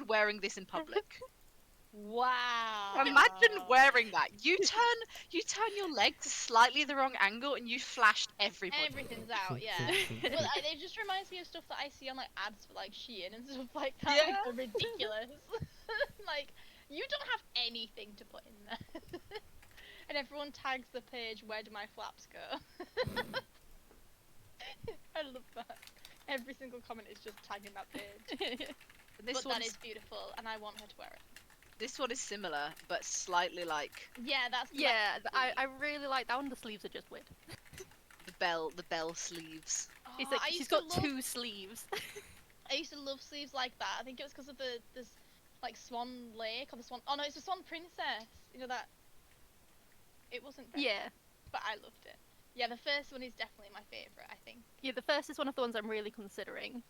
wearing this in public. Wow. Imagine wearing that. You turn your leg to slightly the wrong angle and you flashed everybody. Everything's out, yeah. Well, it just reminds me of stuff that I see on like ads for like Shein and stuff like that. Yeah. Like, they're ridiculous. Like, you don't have anything to put in there. And everyone tags the page, where do my flaps go? I love that. Every single comment is just tagging that page. But that is beautiful, and I want her to wear it. This one is similar, but slightly like Yeah, that's I really like that one. The sleeves are just weird. the bell sleeves. Oh, It's like she's got 2 sleeves. I used to love sleeves like that. I think it was because of this like Swan Lake or the Swan. Oh no, it's the Swan Princess. You know that. It wasn't. Yeah. But I loved it. Yeah, the first one is definitely my favourite, I think. Yeah, the first is one of the ones I'm really considering.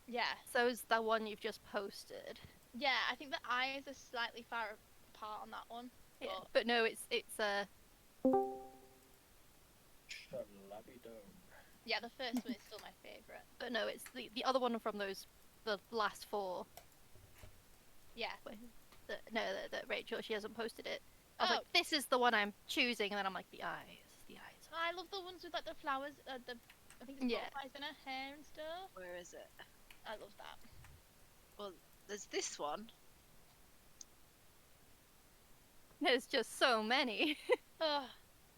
Yeah. So is the one you've just posted. Yeah, I think the eyes are slightly far apart on that one. Yeah. But no, it's Yeah, the first one is still my favourite. But no, it's the other one from the last 4. Yeah. That Rachel, she hasn't posted it. I was Oh. like, this is the one I'm choosing, and then I'm like, the eyes. Oh, I love the ones with like the flowers, I think it's butterflies in her hair and stuff. Where is it? I love that. Well, there's this one. There's just so many. Oh,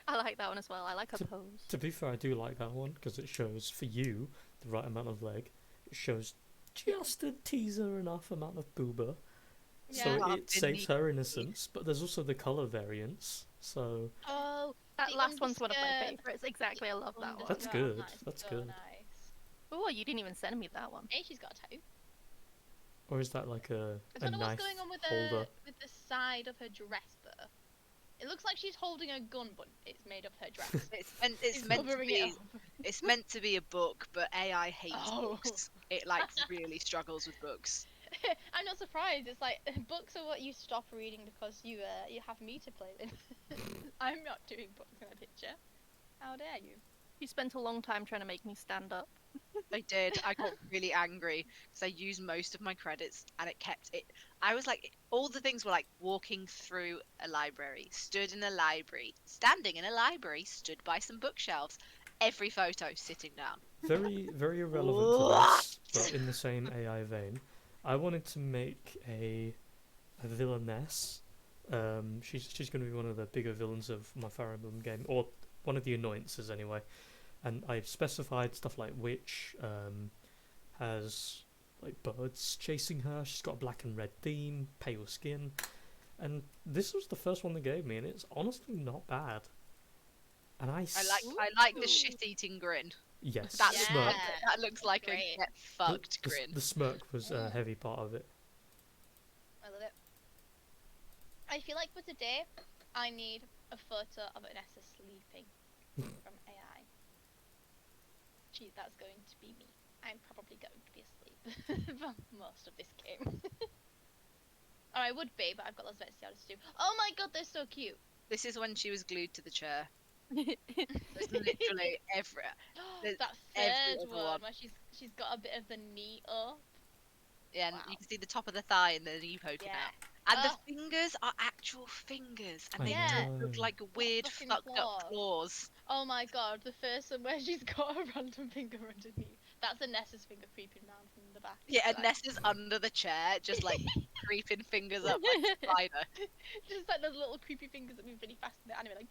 I like that one as well. I like her pose. To be fair, I do like that one because it shows for you the right amount of leg. It shows just a teaser enough amount of booba. So Yeah. it saves her innocence, but there's also the colour variants. So oh, That the last one's one of my underskirt. favourites. Exactly, I love that one. That's Oh, good, nice, that's so good. Nice. Oh, you didn't even send me that one. Hey, she's got a tattoo. or is that like a I don't know knife what's going on with holder? the side of her dress though. It looks like she's holding a gun, but it's made of her dress. It's meant to be a book, but AI hates books. It like really struggles with books. I'm not surprised. It's like books are what you stop reading because you have me to play with. I'm not doing books in a picture. How dare you? You spent a long time trying to make me stand up. I did. I got really angry because I used most of my credits and it kept it. I was like, all the things were like walking through a library, stood in a library, standing in a library, stood by some bookshelves. Every photo sitting down. Very, very irrelevant to this, but in the same AI vein. I wanted to make a villainess. She's going to be one of the bigger villains of my Fire Emblem game, or one of the annoyances anyway. And I've specified stuff like witch, has like birds chasing her. She's got a black and red theme, pale skin, and this was the first one they gave me, and it's honestly not bad. And I like the shit-eating grin. Yes, That smirk. that looks like Great. a get fucked grin. The smirk was a heavy part of it. I love it. I feel like for today, I need a photo of Vanessa sleeping from AI. That's going to be me. I'm probably going to be asleep for most of this game. Or I would be, but I've got lots of extra to do. Oh my god, they're so cute. This is when she was glued to the chair. There's literally That every third other one one. where she's got a bit of the knee up. Yeah, and Wow. you can see the top of the thigh and the knee poking Yeah. out. And Oh. the fingers are actual fingers, and I they Yeah. don't look know. like weird fucking fucked claws. up claws. Oh my god, the first one where she's got a random finger underneath. That's Anessa's finger creeping round from the back. Yeah, and Like- Nessa's under the chair, just like creeping fingers up like a spider. Just like those little creepy fingers that move really fast in the anime, like.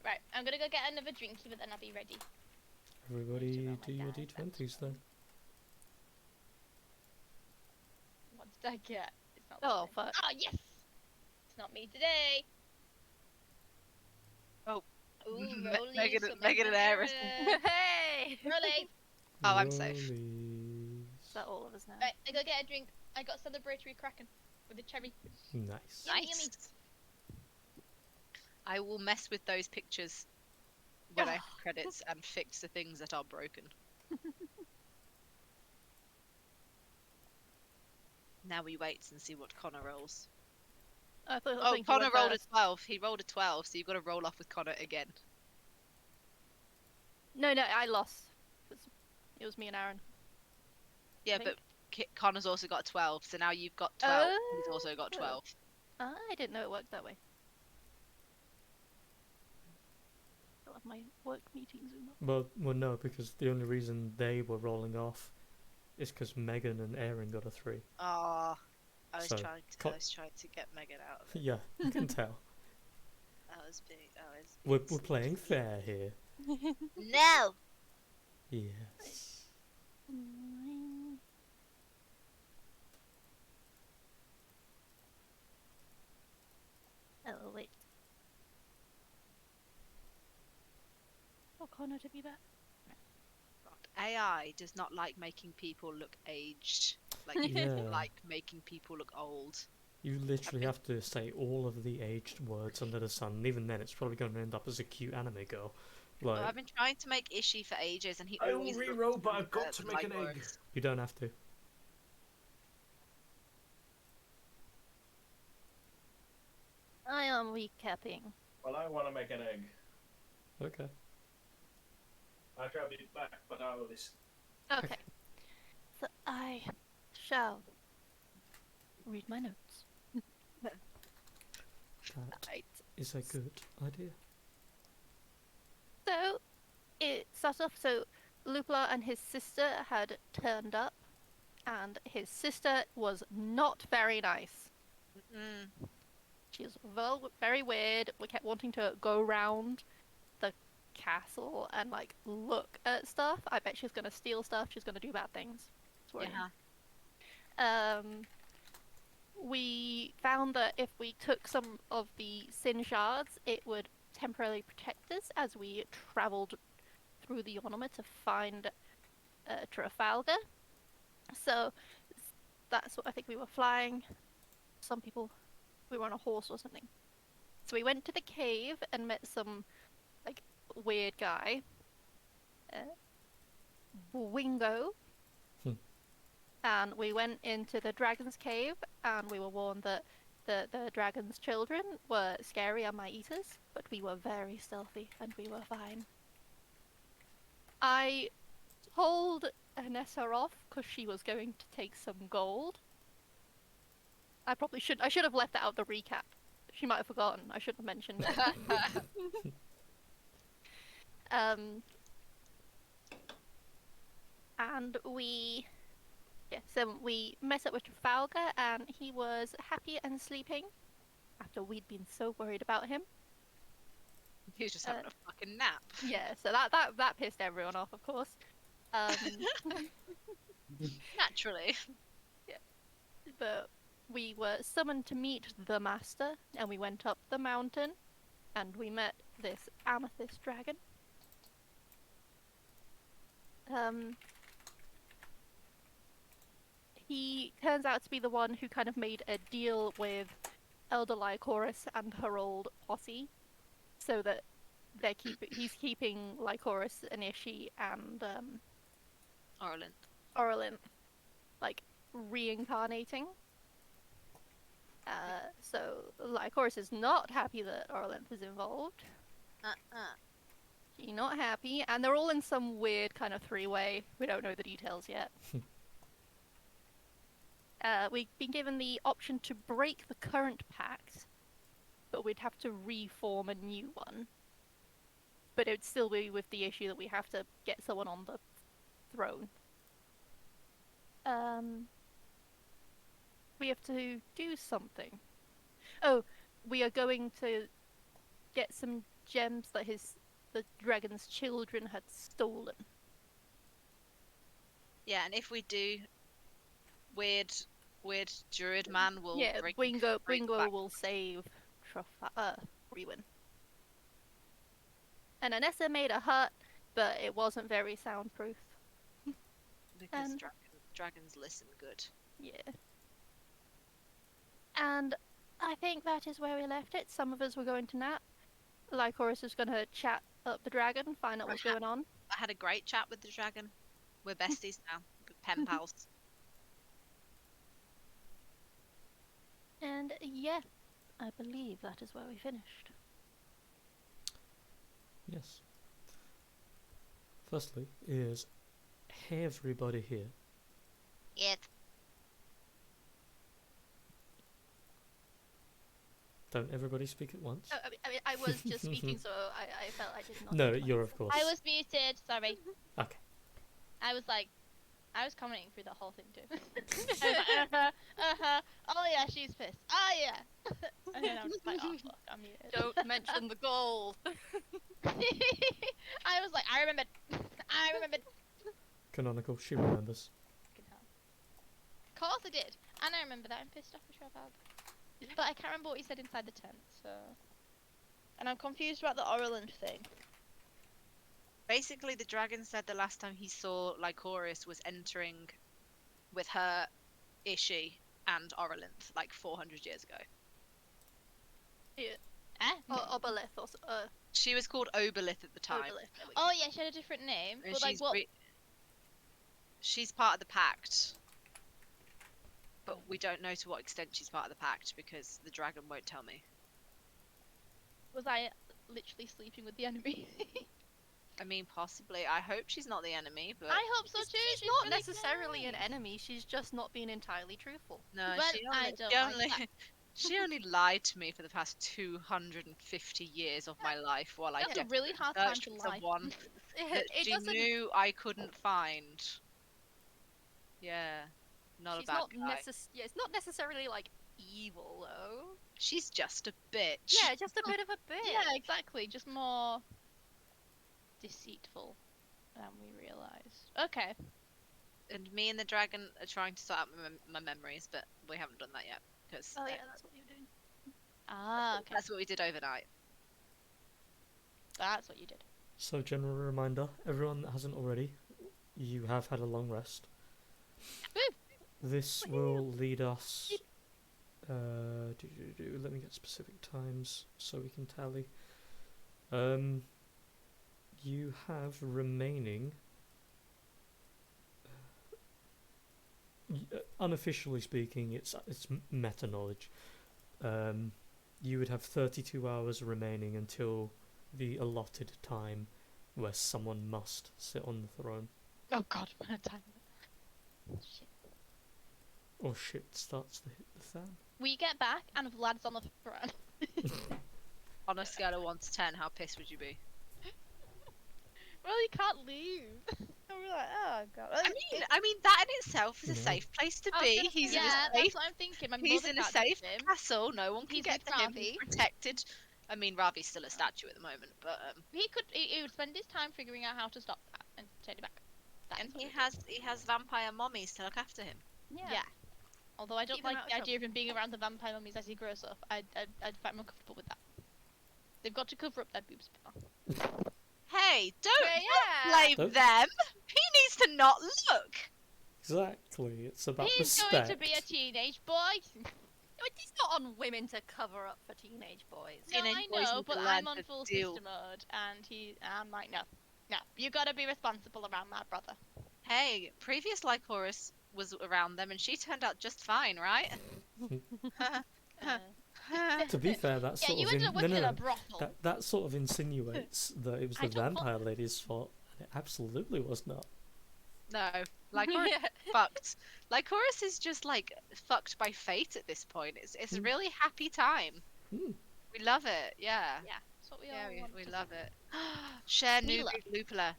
Right, I'm gonna go get another drinky, but then I'll be ready. Everybody Oh my do your God, D20s then. What did I get? It's not. Oh, this. fuck. Oh yes! It's not me today. Oh. Ooh, Megan and Eris. Hey! Rolling. Oh, I'm safe. Rollies. Is that all of us now? Right, I go get a drink. I got celebratory Kraken with a cherry. Nice. Yummy, Nice. yummy. I will mess with those pictures when I have credits and fix the things that are broken. Now we wait and see what Connor rolls. I thought Oh, you Connor went rolled a first. 12. He rolled a 12, so you've got to roll off with Connor again. No, I lost. It was me and Aaron. Yeah, think. but Connor's also got 12, so now you've got 12. He's also got 12. I didn't know it worked that way. I'll have my work meeting Zoom up. Well, no, because the only reason they were rolling off is because Megan and Aaron got a 3. Oh, I was So, trying to get Megan out of it. Yeah, I can tell. I was We're being playing sneaky. fair here. No. Yes. Oh, wait. Oh, Connor to be back. AI does not like making people look aged. Like it Yeah. like making people look old. You literally have to say all of the aged words under the sun, and even then it's probably going to end up as a cute anime girl. Like, I've been trying to make Ishi for ages, and he I will always looks re-roll, but I've younger got to than make an egg. Lycoris. you don't have to. I am recapping. Well, I want to make an egg. Okay. I shall be back, but I will listen. Okay. So I shall read my notes. That Right. is a good idea. So it starts off. So Lupla and his sister had turned up, and his sister was not very nice. Mm. She was very weird. We kept wanting to go round the castle and like look at stuff. I bet she's gonna steal stuff. She's gonna do bad things. It's worrying. Yeah. We found that if we took some of the sin shards, it would temporarily protect us as we travelled through the ornament to find Trafalgar. So that's what I think we were flying. Some people, we were on a horse or something. So we went to the cave and met some like weird guy, Wingo. And we went into the dragon's cave, and we were warned that the dragon's children were scary and might eat us, but we were very stealthy and we were fine. I told Anessa off because she was going to take some gold. I should have left that out of the recap. She might have forgotten. I should have mentioned it. And so we met up with Trafalgar, and he was happy and sleeping after we'd been so worried about him. He was just having a fucking nap. Yeah, so that pissed everyone off, of course. Naturally. But we were summoned to meet the master, and we went up the mountain, and we met this amethyst dragon. He turns out to be the one who kind of made a deal with Elder Lycoris and her old posse, so that he's keeping Lycoris, Anishi, and Orlin, like reincarnating. So Lycoris is not happy that Orlin is involved. She's not happy, and they're all in some weird kind of three-way. We don't know the details yet. We've been given the option to break the current pact, but we'd have to reform a new one. But it would still be with the issue that we have to get someone on the throne. We have to do something. Oh, we are going to get some gems that the dragon's children had stolen. Yeah, and if we do, weird druid man will bring Wingo back. will save Rewen. And Anessa made a hut, but it wasn't very soundproof. Because dragons listen good. Yeah. And I think that is where we left it. Some of us were going to nap. Lycoris is going to chat up the dragon, find out what's going on. I had a great chat with the dragon. We're besties now. We're pen pals. And yeah, I believe that is where we finished. Yes. Firstly, is everybody here? Yes. Don't everybody speak at once. I was just speaking, so I felt I did not. No, need to you're of answer. course. I was muted. Sorry. Okay. I was commenting through the whole thing too. I was like, oh yeah, she's pissed. Oh yeah. And then I was just like, oh fuck, I'm muted. Don't mention the goal. I was like, I remembered. I remembered. Canonical, she remembers. Fucking hell. Of course I did. And I remember that I'm pissed off with Trevor. But I can't remember what he said inside the tent, so. And I'm confused about the Orland thing. Basically, the dragon said the last time he saw Lycoris was entering with her Ishi and Orlanth like 400 years ago. Obolith or She was called Oberlith at the time. Obolith. There we go. Oh yeah, she had a different name. And But like what? she's part of the pact. But we don't know to what extent she's part of the pact because the dragon won't tell me. Was I literally sleeping with the enemy? I mean, possibly. I hope she's not the enemy, but I hope so too. She's not really necessarily an nice. enemy. She's just not being entirely truthful. no, Well, she I only, don't she, like only that. she only lied to me for the past 250 years of my life while I That's a really hard time searched to for lie. one that It she doesn't. knew I couldn't find. Yeah, not She's a bad not guy. Yeah, it's not necessarily like evil though. She's just a bitch. Yeah, just a bit of a bit. Yeah, exactly. Just more deceitful than we realised. Okay. And me and the dragon are trying to sort out my memories, but we haven't done that yet because Oh yeah, that's what you're doing. Ah, okay. that's what we did overnight. That's what you did. So, general reminder, everyone that hasn't already, you have had a long rest. Woo! This will lead us. Let me get specific times so we can tally. You have remaining. Unofficially speaking, it's meta knowledge. You would have 32 hours remaining until the allotted time where someone must sit on the throne. Oh god, what a time. Shit. Or shit starts to hit the fan. We get back and Vlad's on the throne. On a scale of 1 to 10, how pissed would you be? Well, you can't leave. And we're like, oh god. I mean that in itself is a Yeah. safe place to I was be. gonna He's say, in yeah, a safe that's what I'm thinking. My He's mother in a can't safe touch him. castle. No one can He's get with to him. He's Ravi. protected. I mean, Ravi's still a statue at the moment, but He would spend his time figuring out how to stop that and take it back. That and is what he would do. has vampire mommies to look after him. Yeah. Although I don't Keep him like out of the idea of him being around the vampire mummies as he grows up. I'd find more comfortable with that. They've got to cover up their boobs a bit more. Hey, don't Yeah. blame Don't- them. He needs to not look. Exactly, it's about He's respect. going to be a teenage boy. It's not on women to cover up for teenage boys. No, Teenage I boys know, need but to I'm learn on to full deal- sister mode, and I'm like, no, you gotta be responsible around my brother. Hey, previous Lycoris was around them, and she turned out just fine, right? To be fair, that Yeah, sort you of ended up working in a brothel. that sort of insinuates that it was I the don't vampire lady's fault, and it absolutely was not. No, Lycoris Yeah. fucked. Lycoris is just like fucked by fate at this point. It's a Hmm. really happy time. Hmm. We love it. Yeah. Yeah, that's what we Yeah, all want. we to love see. it. Share We new love Lupula.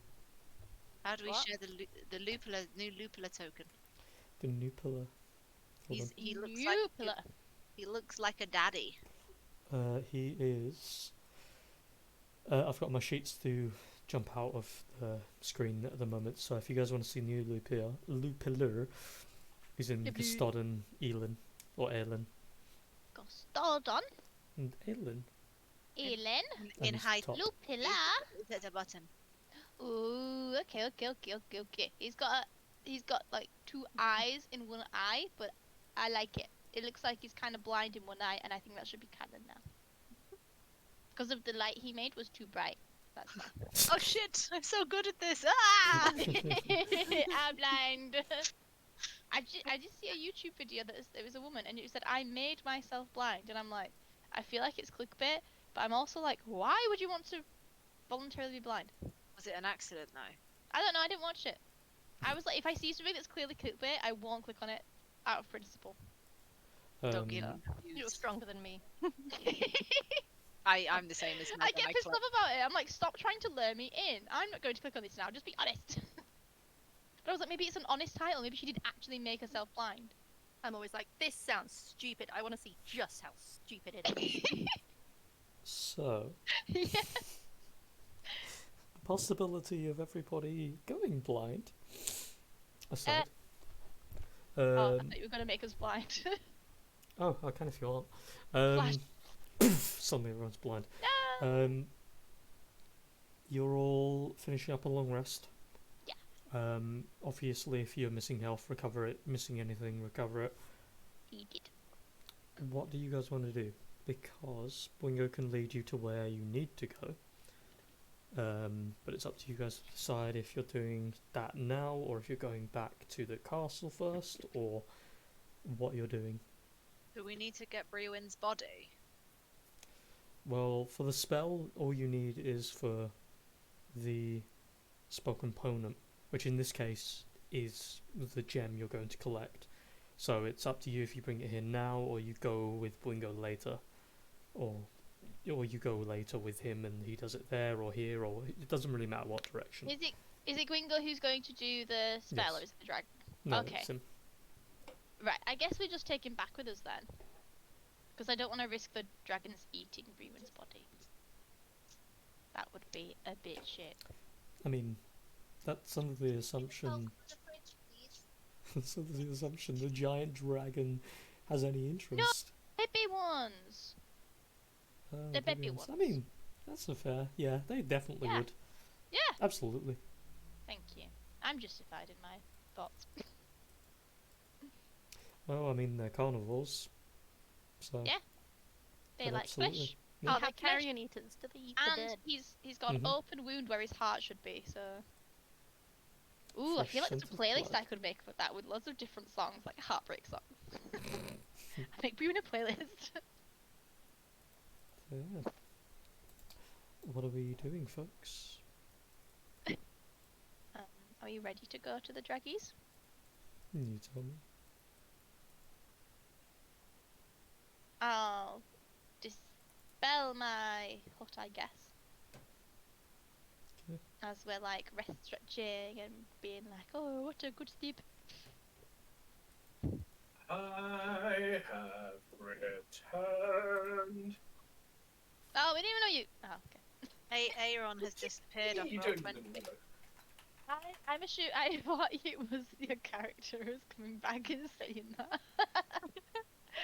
How do we What? share the Lupula new Lupula token? The new pillar. Hold He looks New like pillar. he looks like a daddy. on. He is. I've got my sheets to jump out of the screen at the moment, so if you guys want to see new Lupiler, he's in Lupiler. Gustod and Elin, or Aelin. Gostodon. And Aelin. Elin. In his height. top. Lupilla. It's at the bottom. Ooh, okay. He's got like two eyes in one eye, but I like it. It looks like he's kind of blind in one eye, and I think that should be canon now. Because of the light he made was too bright. That's fine. Oh shit! I'm so good at this. Ah! I'm blind. I just see a YouTube video that it was a woman, and it said, I made myself blind, and I'm like, I feel like it's clickbait, but I'm also like, why would you want to voluntarily be blind? Was it an accident though? I don't know, I didn't watch it. I was like, if I see something that's clearly clickbait, I won't click on it out of principle. Don't get Um, You're confused. stronger than me. I'm the same as I Megan. get pissed off about it. I'm like, stop trying to lure me in. I'm not going to click on this now. Just be honest. But I was like, maybe it's an honest title. Maybe she did actually make herself blind. I'm always like, this sounds stupid. I want to see just how stupid it is. so, Yeah. the possibility of everybody going blind aside. Oh, I thought you were gonna make us blind. Oh, I can if you want. Flash. Suddenly everyone's blind. No. You're all finishing up a long rest. Yeah. Obviously, if you're missing health, recover it. Missing anything, recover it. He did. What do you guys want to do? Because Wingo can lead you to where you need to go. But it's up to you guys to decide if you're doing that now, or if you're going back to the castle first, or what you're doing. Do we need to get Brewin's body? Well, for the spell, all you need is for the spell component, which in this case is the gem you're going to collect. So it's up to you if you bring it here now, or you go with Wingo later, or you go later with him and he does it there or here, or it doesn't really matter what direction. Is it Gwingo who's going to do the spell, Yes. or is it the dragon? No, Okay. it's him. Right. I guess we just take him back with us then, because I don't want to risk the dragons eating Brewin's body. That would be a bit shit. I mean, that's under the assumption. That's under the assumption the giant dragon has any interest. Baby ones. Oh, the baby ones. I ones. mean, that's a fair. Yeah, they definitely Yeah. would. Yeah. Absolutely. Thank you. I'm justified in my thoughts. Well, I mean, they're carnivores. So. Yeah. They But like absolutely. flesh. Yeah. Oh, Have they're flesh. carrion eaters. Do they eat the And dead? he's got an Mhm. open wound where his heart should be, so. Ooh, I Flesh feel like there's a scented playlist blood. I could make for that with loads of different songs, like heartbreak songs. I make Brewin a playlist. Yeah. What are we doing, folks? Are you ready to go to the draggies? You tell me. I'll dispel my hut, I guess. Okay. As we're like rest stretching and being like, oh, what a good sleep. I have returned. Oh, we didn't even know you. Oh, okay. Aaron has disappeared off You roll don't 20. even know. I thought it was your character who was coming back and saying that.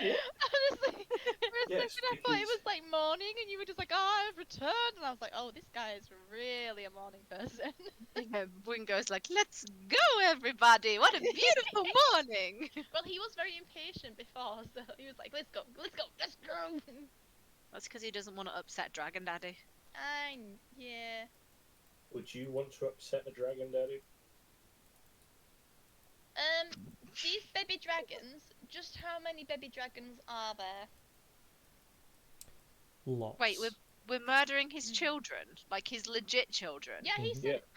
Honestly, for a Yes, second I thought it because- was like morning and you were just like, oh, I've returned. And I was like, oh, this guy is really a morning person. Yeah, Wingo's like, let's go, everybody! What a beautiful morning! Well, he was very impatient before, so he was like, let's go, let's go, let's go. That's because he doesn't want to upset Dragon Daddy. Yeah. Would you want to upset a dragon, Daddy? These baby dragons, just how many baby dragons are there? Lots. Wait, we're murdering his children, like his legit children. Yeah, he Mhm. said Yeah. it.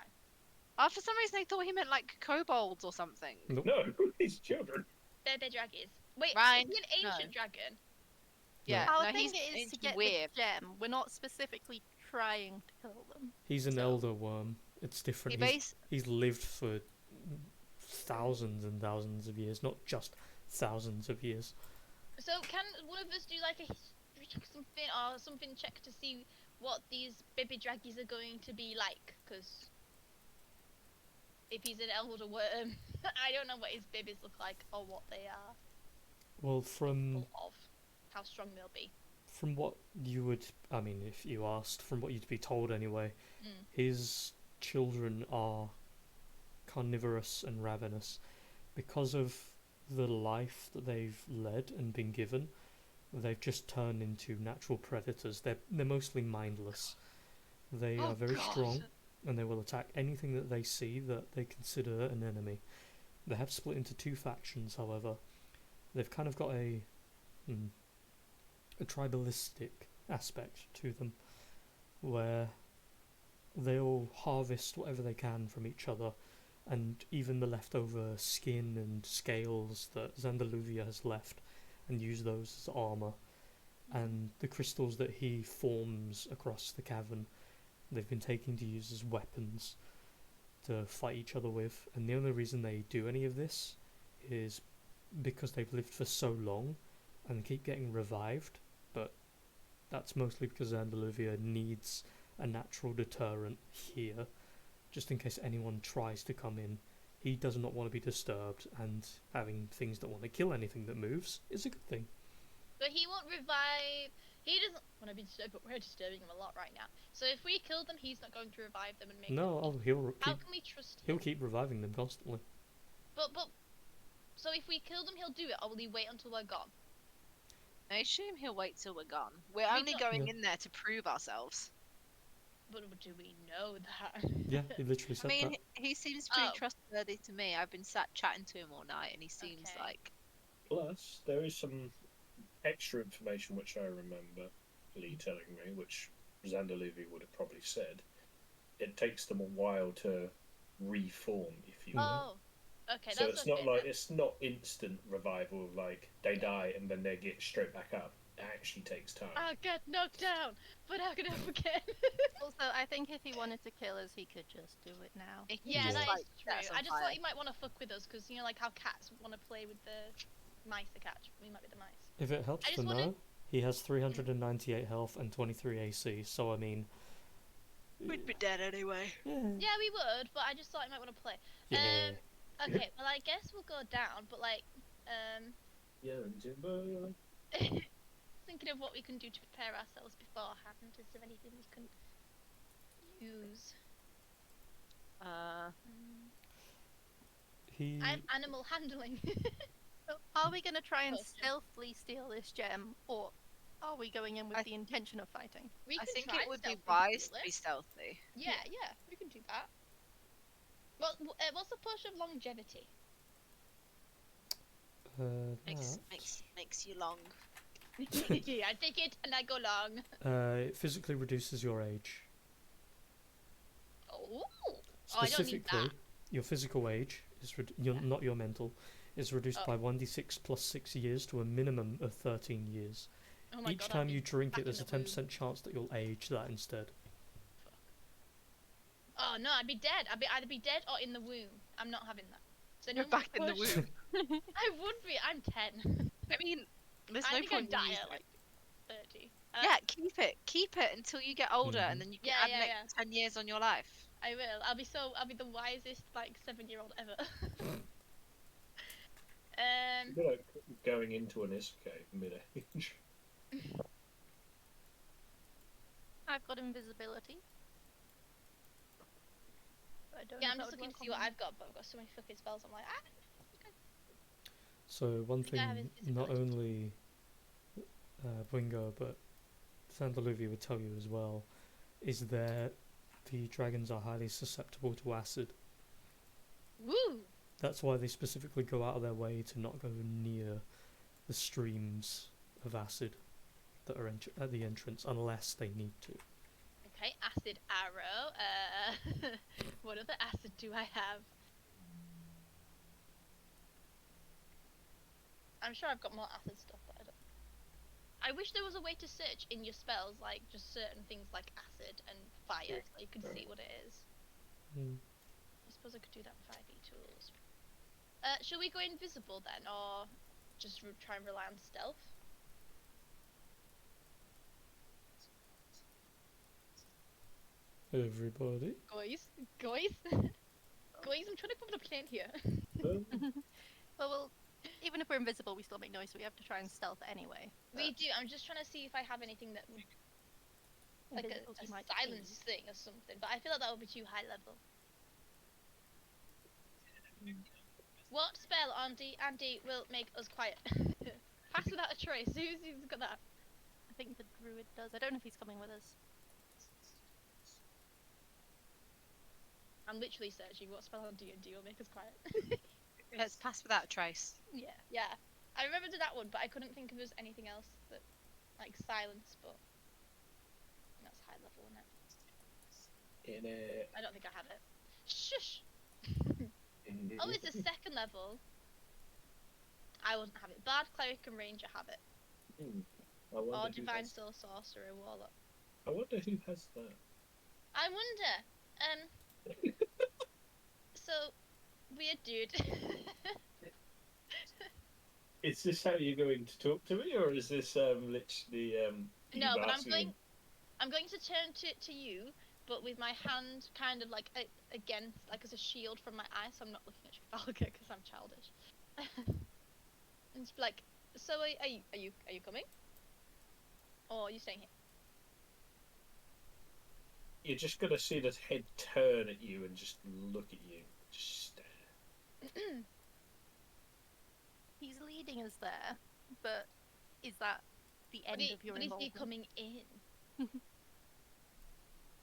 Oh, for some reason I thought he meant like kobolds or something. Nope. No, these children. Baby dragons. Wait, Ryan, is he an ancient no. dragon? Yeah, Our no, thing he's is to it's get weird. the gem. We're not specifically trying to kill them. He's an So- elder worm. It's He different. base He's lived for thousands and thousands of years, not just thousands of years. So can one of us do like a history check something or something check to see what these baby draggies are going to be like? Because if he's an elder worm, I don't know what his babies look like or what they are Well, from full of, how strong they'll be. what you would, I mean, if you asked, from what you'd be told anyway, Mm. his children are carnivorous and ravenous because of the life that they've led and been given. They've just turned into natural predators. They're mostly mindless. They Oh, are very God. strong, and they will attack anything that they see that they consider an enemy. They have split into two factions, however. They've kind of got a tribalistic aspect to them, where they'll harvest whatever they can from each other, and even the leftover skin and scales that Xanderluvia has left, and use those as armor. And the crystals that he forms across the cavern, they've been taking to use as weapons to fight each other with. And the only reason they do any of this is because they've lived for so long and keep getting revived. But that's mostly because Xanderluvia needs a natural deterrent here, just in case anyone tries to come in. He does not want to be disturbed, and having things that want to kill anything that moves is a good thing. But he won't revive. He doesn't want to be disturbed, but we're disturbing him a lot right now. So if we kill them, he's not going to revive them and make No, them. oh, he'll How keep can we trust him? he'll keep reviving them constantly. But so if we kill them, he'll do it, or will he wait until we're gone? I assume he'll wait till we're gone. We're We only don't- going Yeah. in there to prove ourselves. But do we know that? Yeah, he literally I said mean, that. he seems pretty Oh. trustworthy to me. I've been sat chatting to him all night, and he seems Okay. like Plus, there is some extra information which I remember Lee telling me, which Xanderluvia would have probably said. It takes them a while to reform, if you will. Oh, okay. So that's it's not okay like then. it's not instant revival, like they die and then they get straight back up. It actually takes time. I get knocked down, but how can I forget? Also, I think if he wanted to kill us, he could just do it now. he can Yeah, just, that like, is set us true. on I just fire. thought he might want to fuck with us because you know, like how cats want to play with the mice they catch. We might be the mice. If it helps I to just wanted- know, he has 398 health and 23 AC. So I mean, We'd be dead anyway. Yeah, we would, but I just thought he might want to play. yeah. Okay, well I guess we'll go down, but like, Yeah, and Timber. thinking of what we can do to prepare ourselves beforehand. Is there anything we can use? He I have animal handling. So, are we going to try and Potion. stealthily steal this gem, or are we going in with I- the intention of fighting? We I can think try it and would be stealthily wise steal to be it. stealthy. Yeah, we can do that. What's the potion of longevity? Makes you long. I take it and I go long. it physically reduces your age. Oh, I don't need Specifically, that. your physical age is not your mental is reduced Oh. by 1d6 plus 6 years to a minimum of 13 years. Oh my Each God, time I'll you be drink back it, there's a in the womb. 10% chance that you'll age that instead. Oh no, I'd be dead. I'd either be dead or in the womb. I'm not having that. So We're back in the womb. I would be. I'm 10. I mean, there's I no think I'd point in die using at it. like 30. Yeah, keep it until you get older, and then you can Yeah, add yeah, an extra 10 years on your life. I will. I'll be the wisest like 7-year-old ever. It'd be like going into an escape mid-age. I've got invisibility. I don't Yeah, know I'm if just that would looking work to see on what me. I've got, but I've got so many fucking spells. I'm like, So one think I have thing, not invisibility. only Wingo, but Xanderluvia would tell you as well, is that the dragons are highly susceptible to acid. woo! That's why they specifically go out of their way to not go near the streams of acid that are at the entrance unless they need to. Okay, acid arrow. What other acid do I have? I'm sure I've got more acid stuff, but I don't. I wish there was a way to search in your spells, like just certain things like acid and fire, so you could see what it is. Hmm. I suppose I could do that with 5e tools. Should we go invisible then, or just try and rely on stealth? Everybody. Guys, guys, guys! I'm trying to put a plan here. Well, even if we're invisible, we still make noise, so we have to try and stealth anyway. We do. I'm just trying to see if I have anything that would like a Invisibility might silence thing or something, but I feel like that would be too high level. What spell, Andy, will make us quiet? Pass without a trace. Who's got that? I think the druid does. I don't know if he's coming with us. I'm literally searching what spell on D&D will make us quiet. Let's pass without a trace. Yeah. I remembered that one, but I couldn't think of anything else that, like silence, but that's high level, isn't it? In it. I don't think I have it. Shush! Oh, it's a second level. I wouldn't have it. Bard, cleric, and ranger have it. I wonder Or who divine has, soul, sorcerer, warlock. I wonder who has that. I wonder. So weird dude. Is this how you're going to talk to me, or is this literally you No, but asking? I'm going to turn to you, but with my hand kind of like against, like as a shield from my eye, so I'm not looking at Trafalgar because I'm childish. And just be like, so are you coming, or are you staying here? You're just gonna see this head turn at you and just look at you, just stare. He's leading us there, but is that the end of your But is he involvement? coming in?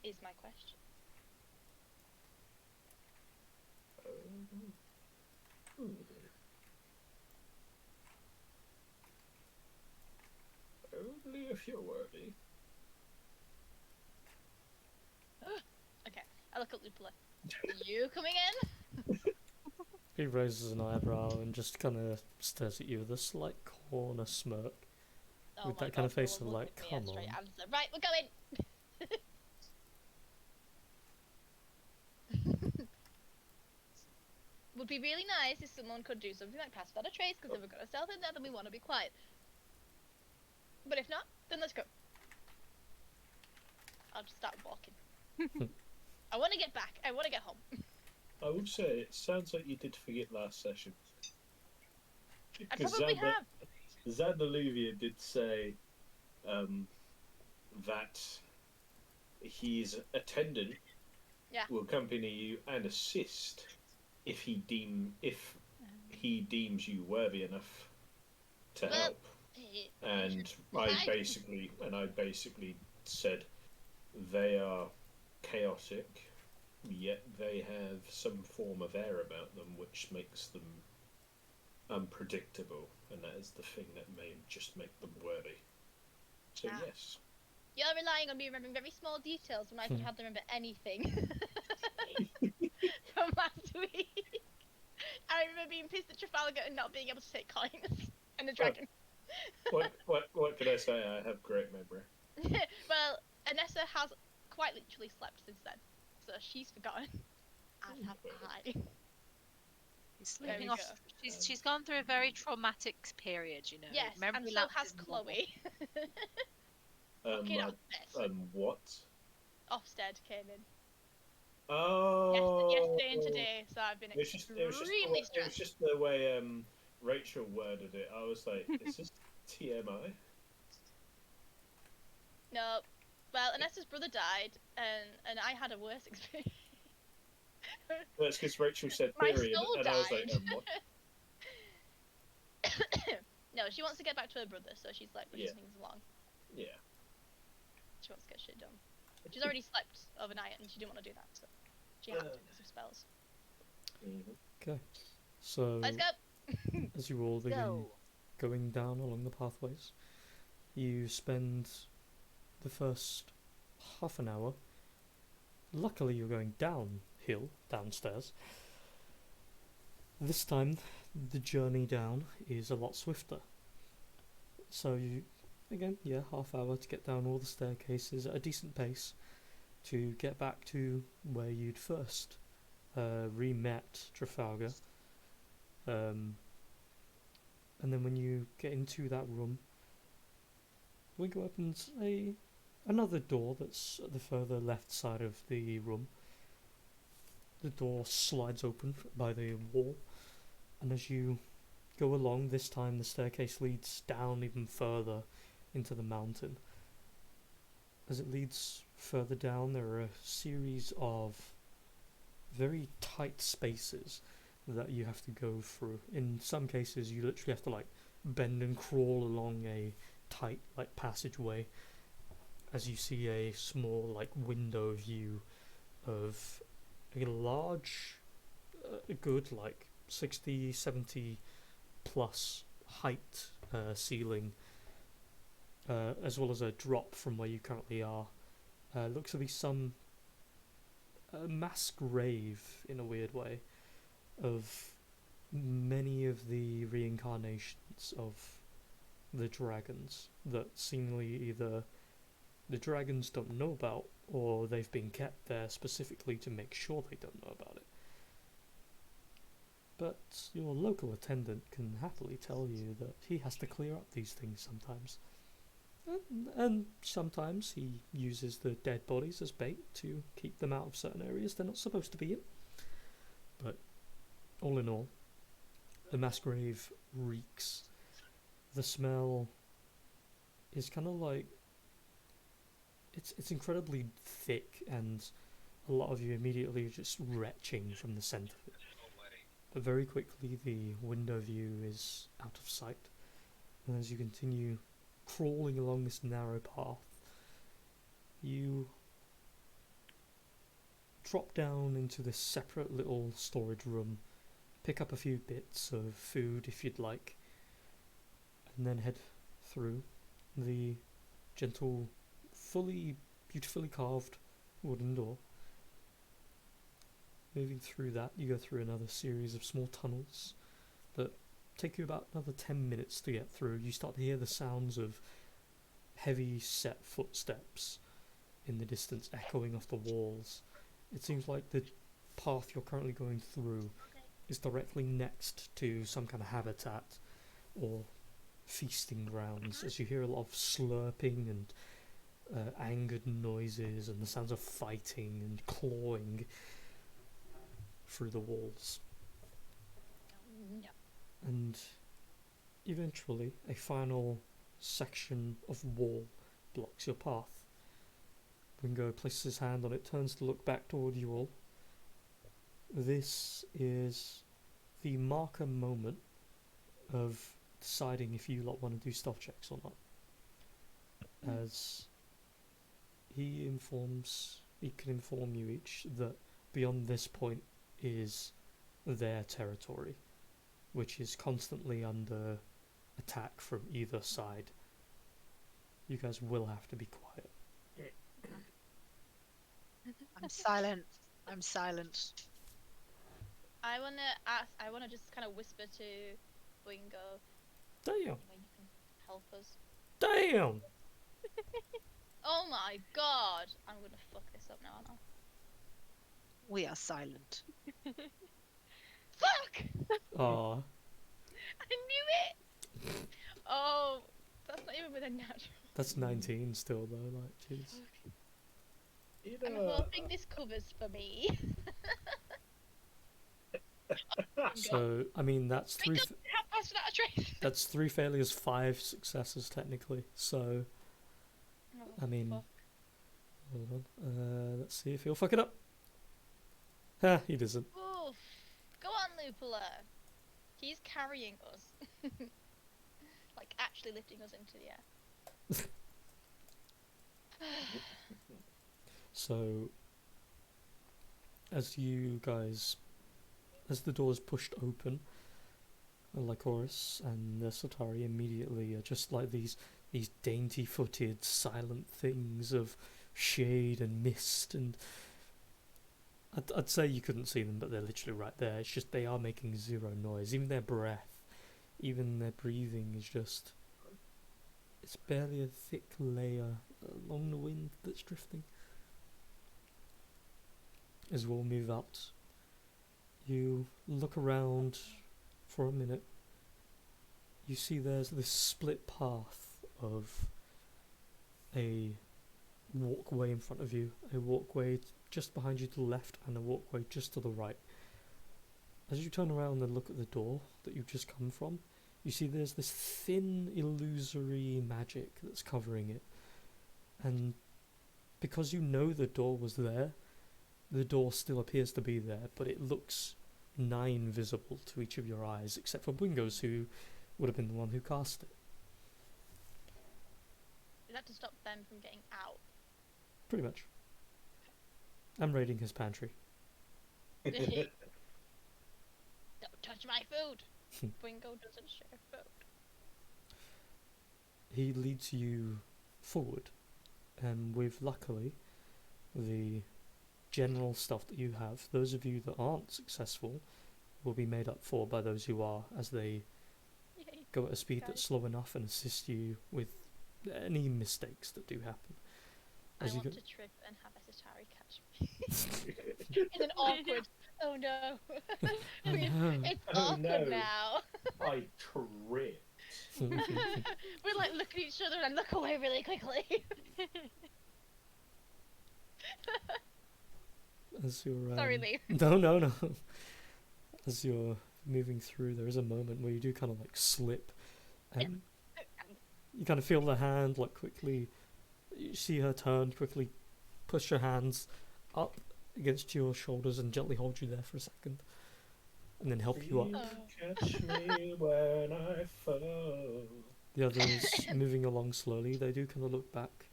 Is my question. Hmm. Only if you're worthy. Okay, I look at Lupula. You coming in? He raises an eyebrow and just kind of stares at you with a slight corner smirk. Oh With my that kind of God, face no of one like, look at me come and straight on. answer. Right, we're going. Would be really nice if someone could do something like pass without a trace, because if we've got a stealth in there, then we want to be quiet. But if not, then let's go. I'll just start walking. I want to get back. I want to get home. I will say, it sounds like you did forget last session. I Because probably have. Xanderluvia did say that his attendant Yeah. will accompany you and assist if he deems you worthy enough to Well, help. And I decide. basically said they are chaotic, yet they have some form of air about them which makes them unpredictable, and that is the thing that may just make them worthy. So Ah. yes. You're relying on me remembering very small details when I could hardly remember anything from last week. I remember being pissed at Trafalgar and not being able to take coins and the dragon. What can I say? I have great memory. Well, Anessa has quite literally slept since then, so she's forgotten. As have I. She's There sleeping we off. go. She's gone through a very traumatic period, you know. Yes, and Memory so lapse has is normal. Chloe. Fucking What? Ofsted came in. Oh. Yesterday and today, so I've been It was just extremely it was stressed. just the way Rachel worded it. I was like, is this TMI? No, well, Anessa's brother died, and I had a worse experience. That's because Rachel said My period, soul and I was like, died. what? No, she wants to get back to her brother, so she's like pushing Yeah. things along. Yeah. She wants to get shit done. She's already slept overnight, and she didn't want to do that, so she had to because of spells. Okay. So, Let's go. as you all begin going down along the pathways, you spend the first half an hour. Luckily, you're going downhill, downstairs. This time, the journey down is a lot swifter. So you, again, half hour to get down all the staircases at a decent pace to get back to where you'd first re-met Trafalgar. And then when you get into that room, Wingo opens another door that's at the further left side of the room. The door slides open by the wall, and as you go along, this time the staircase leads down even further into the mountain. As it leads further down, there are a series of very tight spaces that you have to go through. In some cases, you literally have to like bend and crawl along a tight like passageway as you see a small like window view of a large, a good like 60, 70 plus height ceiling, as well as a drop from where you currently are. Looks to be some mass grave in a weird way of many of the reincarnations of the dragons that seemingly either the dragons don't know about or they've been kept there specifically to make sure they don't know about it. But your local attendant can happily tell you that he has to clear up these things sometimes. And sometimes he uses the dead bodies as bait to keep them out of certain areas they're not supposed to be in. But all in all, the mass grave reeks. The smell is kind of like it's incredibly thick, and a lot of you immediately are just retching from the scent of it. But very quickly the window view is out of sight, and as you continue crawling along this narrow path, you drop down into this separate little storage room, pick up a few bits of food if you'd like, and then head through the gentle, fully beautifully carved wooden door. Moving through that, you go through another series of small tunnels that take you about another 10 minutes to get through. You start to hear the sounds of heavy set footsteps in the distance echoing off the walls. It seems like the path you're currently going through is directly next to some kind of habitat or feasting grounds, as you hear a lot of slurping and angered noises and the sounds of fighting and clawing through the walls. And eventually a final section of wall blocks your path. Ringo places his hand on it, turns to look back toward you all. This is the marker moment of deciding if you lot want to do stealth checks or not. As he can inform you each that beyond this point is their territory, which is constantly under attack from either side. You guys will have to be quiet. I'm silent. I'm silent. I wanna just kind of whisper to Boingo, Damn! where you can help us. Damn! Oh my god! I'm gonna fuck this up now, aren't I? We are silent. Fuck! Aw. I knew it! Oh, that's not even with a natural. That's 19 still though, like, jeez. You I'm know, hoping this covers for me. So, I mean, that's We three. got how fast without a trace? That's 3 failures, 5 successes technically. So, Oh, I mean, fuck. hold on. Let's see if he'll fuck it up. Ha, he doesn't. Oof. Go on, Lupula. He's carrying us. Like, actually lifting us into the air. So, as the door is pushed open, Lycoris and Sotari immediately are just like these dainty-footed, silent things of shade and mist, and I'd say you couldn't see them, but they're literally right there. It's just they are making zero noise. Even their breath, even their breathing is just... It's barely a thick layer along the wind that's drifting. As we'll move out, you look around for a minute. You see there's this split path of a walkway in front of you, a walkway just behind you to the left, and a walkway just to the right. As you turn around and look at the door that you've just come from, you see there's this thin, illusory magic that's covering it. And because you know the door was there, the door still appears to be there, but it looks nigh invisible to each of your eyes, except for Wingo's, who would have been the one who cast it. Is that to stop them from getting out? Pretty much. I'm raiding his pantry. Don't touch my food! Boingo doesn't share food. He leads you forward, and with, luckily, the general stuff that you have, those of you that aren't successful will be made up for by those who are, as they Yay. go at a speed that's Guys. slow enough and assist you with any mistakes that do happen. I As you want go, to trip and have Asatari catch me. In an awkward. Oh no. oh no. It's Oh, awkward no. now. I tripped. We like look at each other and look away really quickly. As you're Sorry, Lee. no. As you're moving through, there is a moment where you do kind of like slip, and you kind of feel the hand like quickly. You see her turn, quickly push her hands up against your shoulders and gently hold you there for a second, and then help you up. Catch me when I fall. The others moving along slowly, they do kind of look back,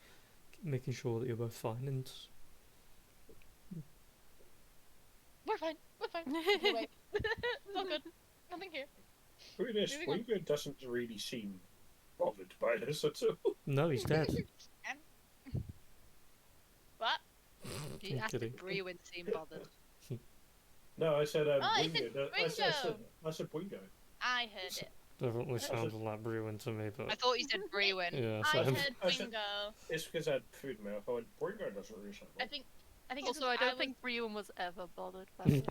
making sure that you're both fine, and We're fine. We're fine. Go away. It's all good. Nothing here. This Moving on. Winger doesn't really seem bothered by this at all. no, he's dead. What? You I'm asked if kidding. Brewin seemed bothered. No, I said Oh, I Winger. said I said Winger. I heard it. Definitely sounded like Bruin to me, but I thought you said Brewin. yeah, I same. heard I said- bingo. It's because I had food in my mouth. I went, Winger doesn't really sound I bothered. think it's Also, I 'cause don't think Brion was ever bothered by it.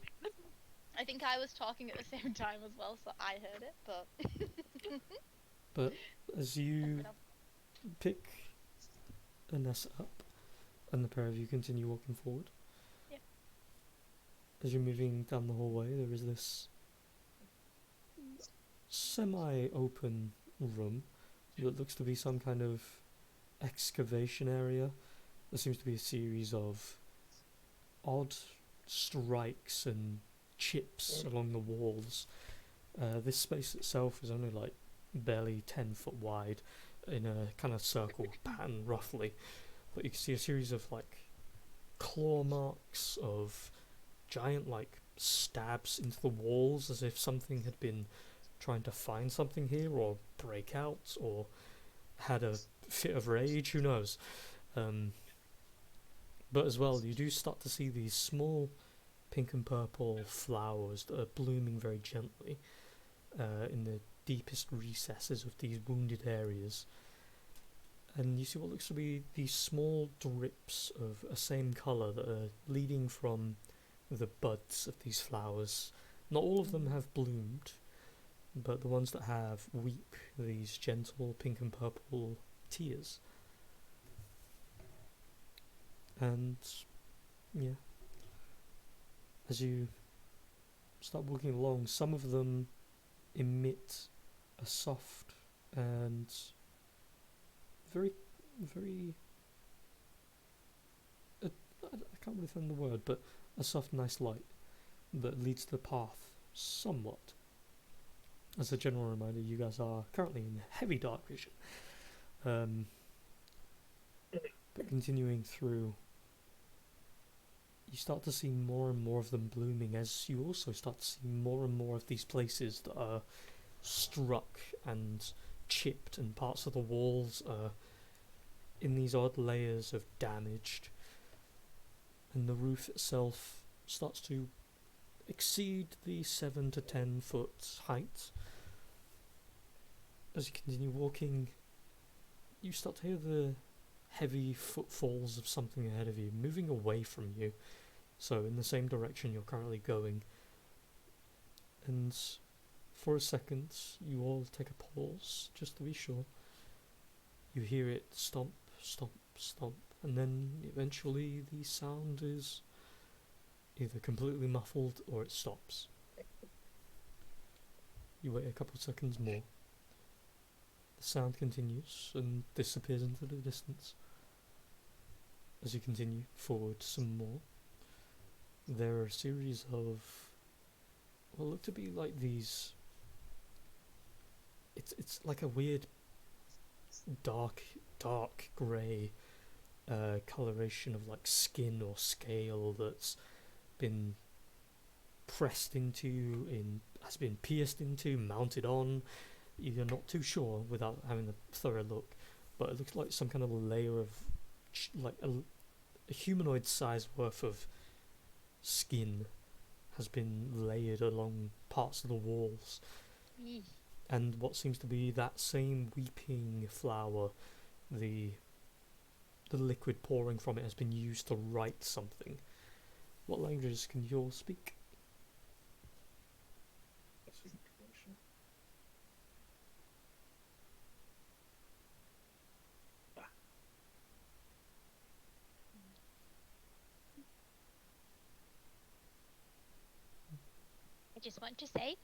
I think I was talking at the same time as well, so I heard it. But But as you pick Anessa up, and the pair of you continue walking forward. Yeah. As you're moving down the hallway, there is this semi-open room that looks to be some kind of excavation area. There seems to be a series of odd strikes and chips along the walls. This space itself is only like barely 10 foot wide in a kind of circle pattern roughly, but you can see a series of like claw marks of giant like stabs into the walls as if something had been trying to find something here or break out or had a fit of rage, who knows. But as well, you do start to see these small pink and purple flowers that are blooming very gently in the deepest recesses of these wounded areas. And you see what looks to be these small drips of a same colour that are leading from the buds of these flowers. Not all of them have bloomed, but the ones that have weep these gentle pink and purple tears. And yeah, as you start walking along, some of them emit a soft and very, very, I can't really find the word, but a soft, nice light that leads the path somewhat. As a general reminder, you guys are currently in heavy dark vision. But continuing through, you start to see more and more of them blooming as you also start to see more and more of these places that are struck and chipped, and parts of the walls are in these odd layers of damaged, and the roof itself starts to exceed the 7 to 10 foot height. As you continue walking, you start to hear the heavy footfalls of something ahead of you, moving away from you, so in the same direction you're currently going. And for a second, you all take a pause, just to be sure. You hear it stomp, stomp, stomp, and then eventually the sound is either completely muffled or it stops. You wait a couple of seconds more. The sound continues and disappears into the distance. As you continue forward some more, there are a series of what look to be like these. It's like a weird dark grey coloration of like skin or scale that's been pressed into, has been pierced into, mounted on. You're not too sure without having a thorough look, but it looks like some kind of layer of like a humanoid size worth of skin has been layered along parts of the walls, Eeh. and what seems to be that same weeping flower, the liquid pouring from it has been used to write something. What languages can you all speak? That's a good question. I just want to say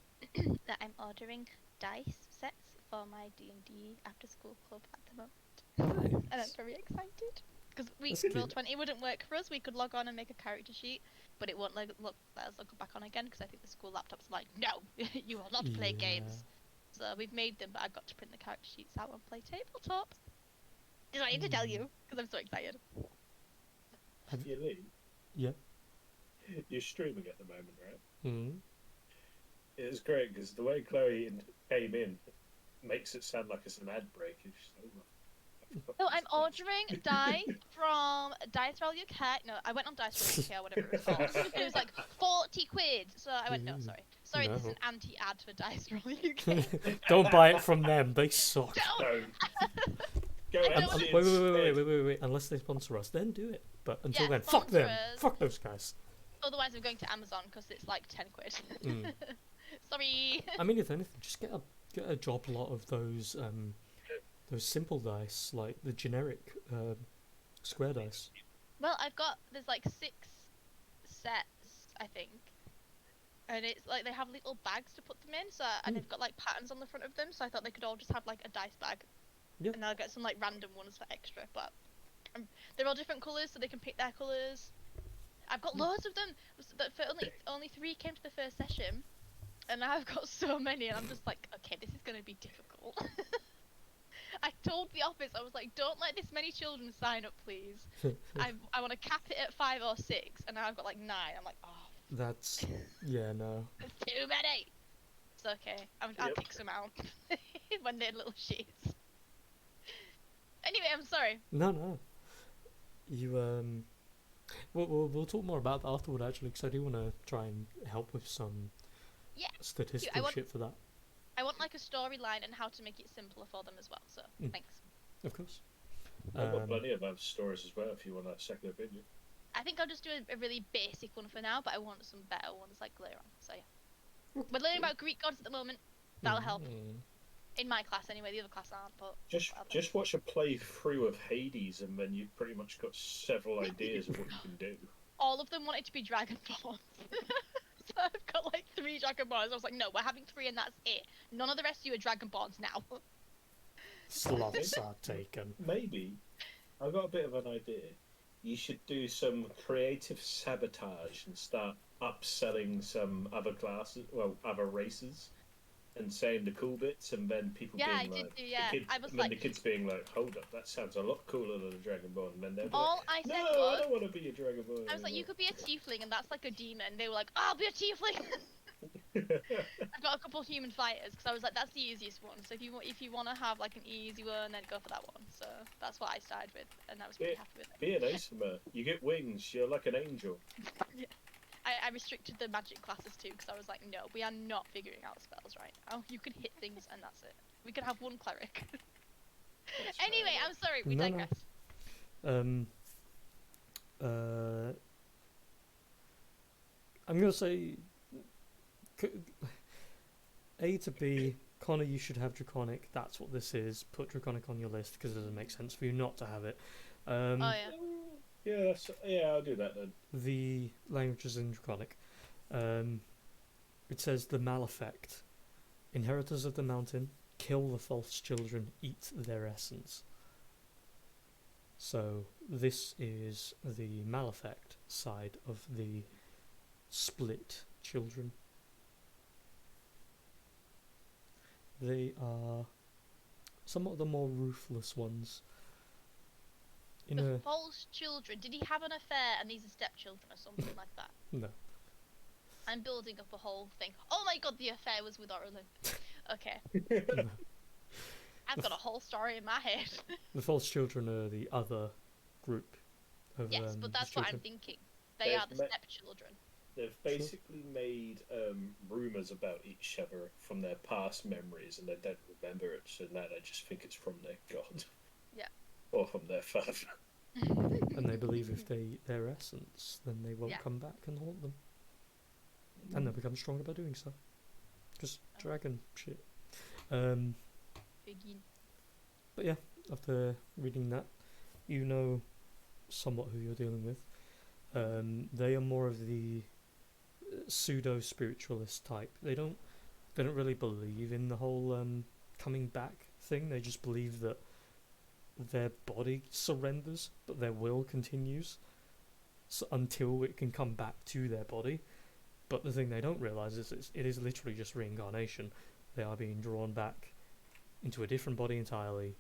that I'm ordering dice sets for my D&D after school club at the moment. And I'm Nice. very excited. Because That's Roll cute. 20 wouldn't work for us. We could log on and make a character sheet, but it won't let us log back on again because I think the school laptop's like, no, you will not play Yeah. games. So we've made them, but I've got to print the character sheets out and play tabletop. Just wanted to tell you because I'm so excited. Yeah, Lee, Yeah. you're streaming at the moment, right? Mm. It was great because the way Chloe came in makes it sound like it's an ad break. It's just, So I'm ordering dice from Dice Roll UK. No, I went on Dice Roll UK or whatever it was called. And it was like 40 quid. So I went, no, Ooh. sorry. Sorry, this is No. an anti-ad for Dice Roll UK. Don't buy it from them. They suck. Don't! No. Go I ahead. don't- see Wait, instead. Unless they sponsor us, then do it. But until Yeah, then, fuck them. sponsor us. Fuck those guys. Otherwise, I'm going to Amazon because it's like 10 quid. Mm. Sorry. I mean, if anything, just get a job lot of those simple dice, like the generic square dice. Well, there's like 6 sets, I think. And it's like they have little bags to put them in, so and they've got like patterns on the front of them, so I thought they could all just have like a dice bag. Yeah. And I'll get some like random ones for extra, but they're all different colours, so they can pick their colours. I've got loads of them, but for only 3 came to the first session, and now I've got so many, and I'm just like, okay, this is gonna be difficult. I told the office, I was like, don't let this many children sign up, please. I want to cap it at 5 or 6, and now I've got like 9. I'm like, oh, That's no. there's too many. It's okay. I'll Yep. kick some out when they're little shits. Anyway, I'm sorry. No. You we'll talk more about that afterward actually, because I do want to try and help with some Yeah, statistical want- shit for that. I want like a storyline and how to make it simpler for them as well. So thanks. Of course. I've got plenty of other stories as well if you want a second opinion. I think I'll just do a really basic one for now, but I want some better ones like later on. So yeah, we're learning about Greek gods at the moment. That'll help in my class anyway. The other class aren't, but Just watch a playthrough of Hades, and then you've pretty much got several ideas of what you can do. all of them wanted to be Dragonborn. So I've got like 3 Dragonborns. I was like, no, we're having 3 and that's it. None of the rest of you are Dragonborns now. Slots are taken. Maybe I've got a bit of an idea. You should do some creative sabotage and start upselling some other classes, well, other races, and saying the cool bits, and then people Yeah, being I did like, do, yeah. the kids, I was and then like- the kids being like, hold up, that sounds a lot cooler than a Dragonborn. And then they'll be All like, I said no, I was, don't want to be a Dragonborn. I was like, you could be a tiefling and that's like a demon. They were like, I'll be a tiefling. I've got a couple of human fighters because I was like, that's the easiest one. So if you want to have like an easy one, then go for that one. So that's what I started with, and I was pretty happy with it. Be an Aesima. You get wings. You're like an angel. I restricted the magic classes too because I was like, no, we are not figuring out spells right now. You can hit things and that's it. We can have one cleric. That's Anyway, fair I'm sorry, we No, no. digress. I'm gonna say A to B. Connor, you should have Draconic. That's what this is. Put Draconic on your list because it doesn't make sense for you not to have it. Oh yeah. Yeah, I'll do that then. The languages in Draconic. It says the Maleffect. Inheritors of the mountain, kill the false children, eat their essence. So this is the Maleffect side of the split children. They are somewhat the more ruthless ones. The false children. Did he have an affair and these are stepchildren or something like that? No. I'm building up a whole thing. Oh my god, the affair was with Orlin. Okay. No. I've got a whole story in my head. The false children are the other group of Yes, but that's what I'm children. thinking. They There's are the ma- stepchildren. They've Sure. basically made rumors about each other from their past memories, and they don't remember it, so now they just think it's from their god. Yeah. Or from their father. And they believe if they eat their essence, then they won't Yeah. come back and haunt them. And they'll become stronger by doing so. Because dragon shit. Um, Begin. but yeah, after reading that, you know somewhat who you're dealing with. They are more of the pseudo spiritualist type. They don't really believe in the whole coming back thing. They just believe that their body surrenders, but their will continues until it can come back to their body. But the thing they don't realize is it is literally just reincarnation. They are being drawn back into a different body entirely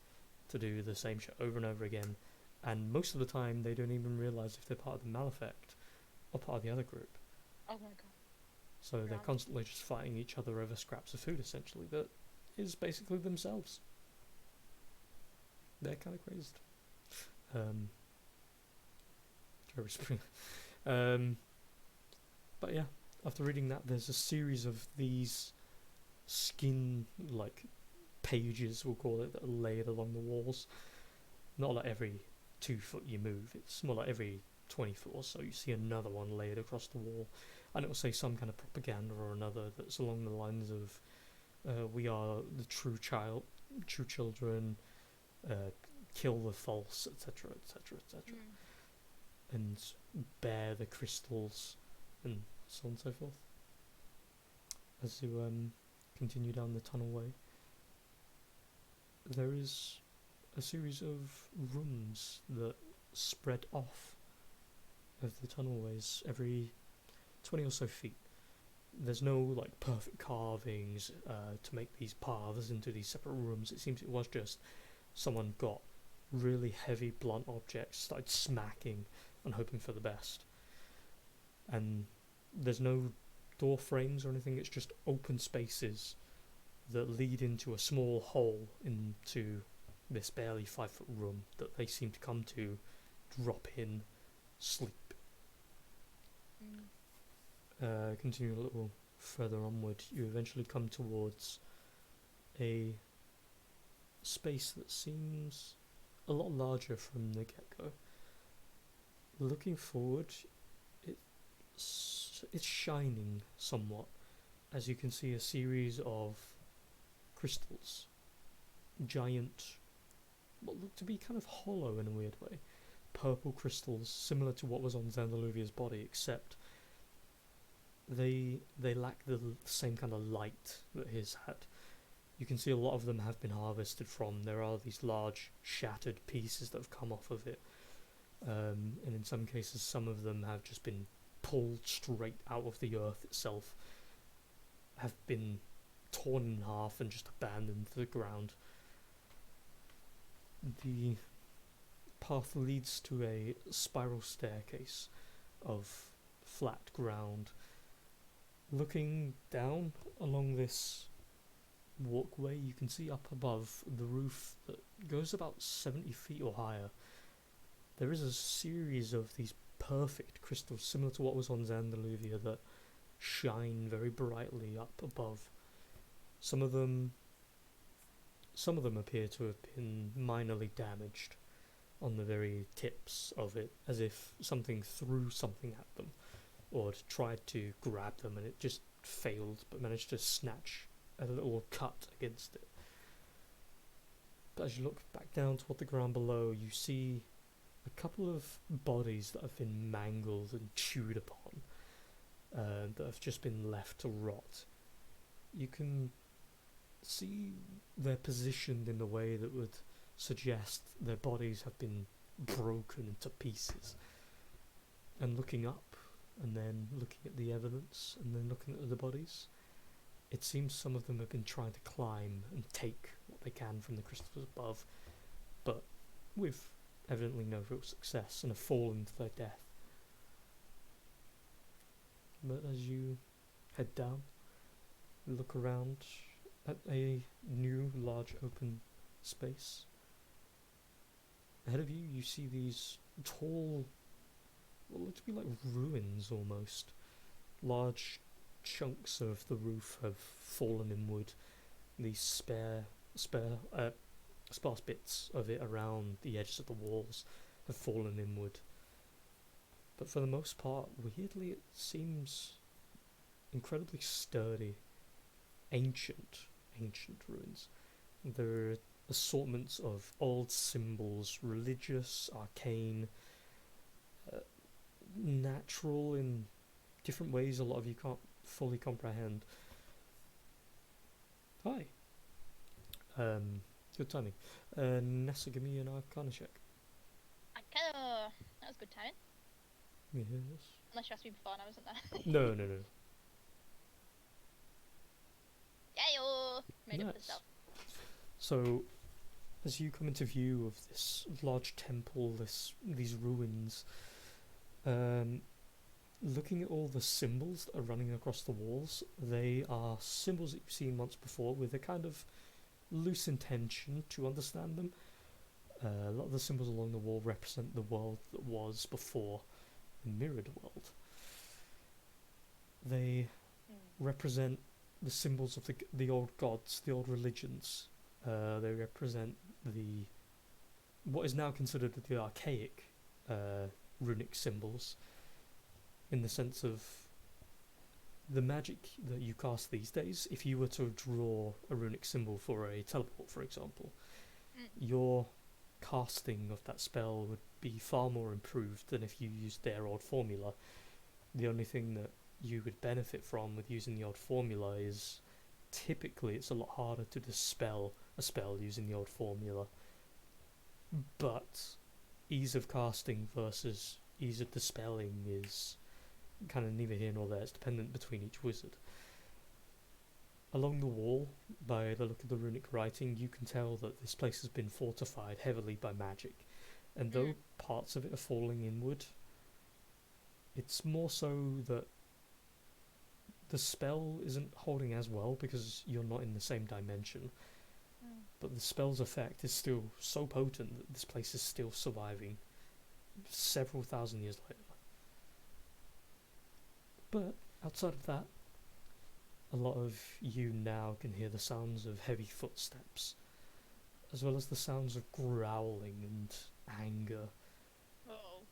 to do the same shit over and over again. And most of the time, they don't even realize if they're part of the Maleffect or part of the other group. Oh my god. So they're Right. constantly just fighting each other over scraps of food, essentially, that is basically themselves. They're kind of crazed. Jerry Springer. But yeah, after reading that, there's a series of these skin, like, pages, we'll call it, that are laid along the walls. Not like every 2 foot you move, it's more like every 20 foot or so you see another one laid across the wall. And it'll say some kind of propaganda or another that's along the lines of, we are the true children, kill the false, etc., etc., etc., and bear the crystals, and so on and so forth. As you continue down the tunnelway, there is a series of rooms that spread off of the tunnelways every 20 or so feet. There's no like perfect carvings to make these paths into these separate rooms. It seems it was just someone got really heavy blunt objects, started smacking and hoping for the best. And there's no door frames or anything, it's just open spaces that lead into a small hole into this barely 5 foot room that they seem to come to, drop in, sleep. Continue a little further onward, you eventually come towards a space that seems a lot larger from the get-go. Looking forward, it's shining somewhat, as you can see a series of crystals, giant, what look to be kind of hollow in a weird way, purple crystals similar to what was on Xanderluvia's body, except they lack the same kind of light that his had. You can see a lot of them have been harvested from. There are these large shattered pieces that have come off of it, and in some cases some of them have just been pulled straight out of the earth itself, have been torn in half and just abandoned to the ground. The path leads to a spiral staircase of flat ground. Looking down along this walkway, you can see up above the roof that goes about 70 feet or higher. There is a series of these perfect crystals similar to what was on Xanderluvia that shine very brightly up above. Some of them appear to have been minorly damaged on the very tips of it, as if something threw something at them or tried to grab them and it just failed, but managed to snatch a little cut against it. But as you look back down toward the ground below, you see a couple of bodies that have been mangled and chewed upon, that have just been left to rot. You can see they're positioned in a way that would suggest their bodies have been broken into pieces. And looking up, and then looking at the evidence, and then looking at the bodies, it seems some of them have been trying to climb and take what they can from the crystals above, but with evidently no real success, and have fallen to their death. But as you head down, look around at a new large open space. Ahead of you, you see these tall, what look to be like ruins almost, large chunks of the roof have fallen inward. These sparse bits of it around the edges of the walls have fallen inward. But for the most part, weirdly, it seems incredibly sturdy, ancient ruins. There are assortments of old symbols, religious, arcane, natural in different ways a lot of you can't fully comprehend. Hi. Good timing. Nessa, give me an Arcana check. Arcana. That was good timing. Yes. Unless you asked me before and I wasn't there. No. Yeah, made it for Nice. self. So, as you come into view of this large temple, these ruins, looking at all the symbols that are running across the walls, they are symbols that you've seen once before with a kind of loose intention to understand them. A lot of the symbols along the wall represent the world that was before the mirrored world. They represent the symbols of the old gods, the old religions. They represent what is now considered the archaic runic symbols, in the sense of the magic that you cast these days. If you were to draw a runic symbol for a teleport, for example, your casting of that spell would be far more improved than if you used their old formula. The only thing that you would benefit from with using the old formula is typically it's a lot harder to dispel a spell using the old formula, but ease of casting versus ease of dispelling is kind of neither here nor there. It's dependent between each wizard. Along the wall, by the look of the runic writing, you can tell that this place has been fortified heavily by magic, and though parts of it are falling inward, it's more so that the spell isn't holding as well because you're not in the same dimension, but the spell's effect is still so potent that this place is still surviving several thousand years later. But outside of that, a lot of you now can hear the sounds of heavy footsteps, as well as the sounds of growling and anger. Oh.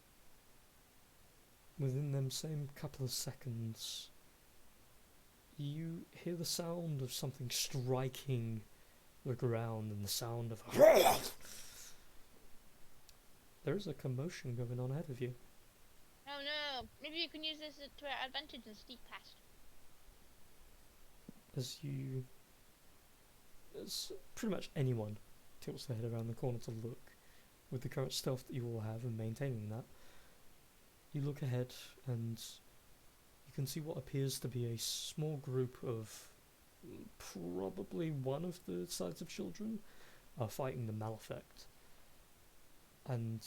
Within them same couple of seconds, you hear the sound of something striking the ground and the sound of there is a commotion going on ahead of you. Oh no! Maybe you can use this to our advantage and sneak past. As pretty much anyone tilts their head around the corner to look, with the current stealth that you all have and maintaining that, you look ahead and you can see what appears to be a small group of probably one of the sides of children are fighting the Malefect. And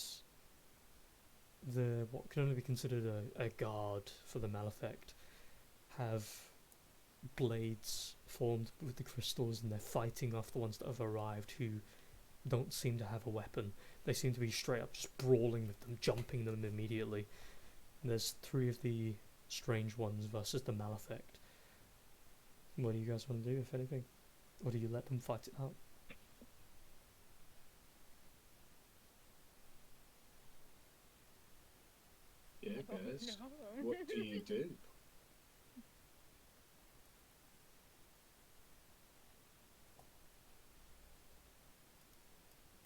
what can only be considered a guard for the Malefect have blades formed with the crystals, and they're fighting off the ones that have arrived who don't seem to have a weapon. They seem to be straight up just brawling with them, jumping them immediately. And there's 3 of the strange ones versus the Malefect. What do you guys want to do, if anything? Or do you let them fight it out? Yeah, guys. What do you do?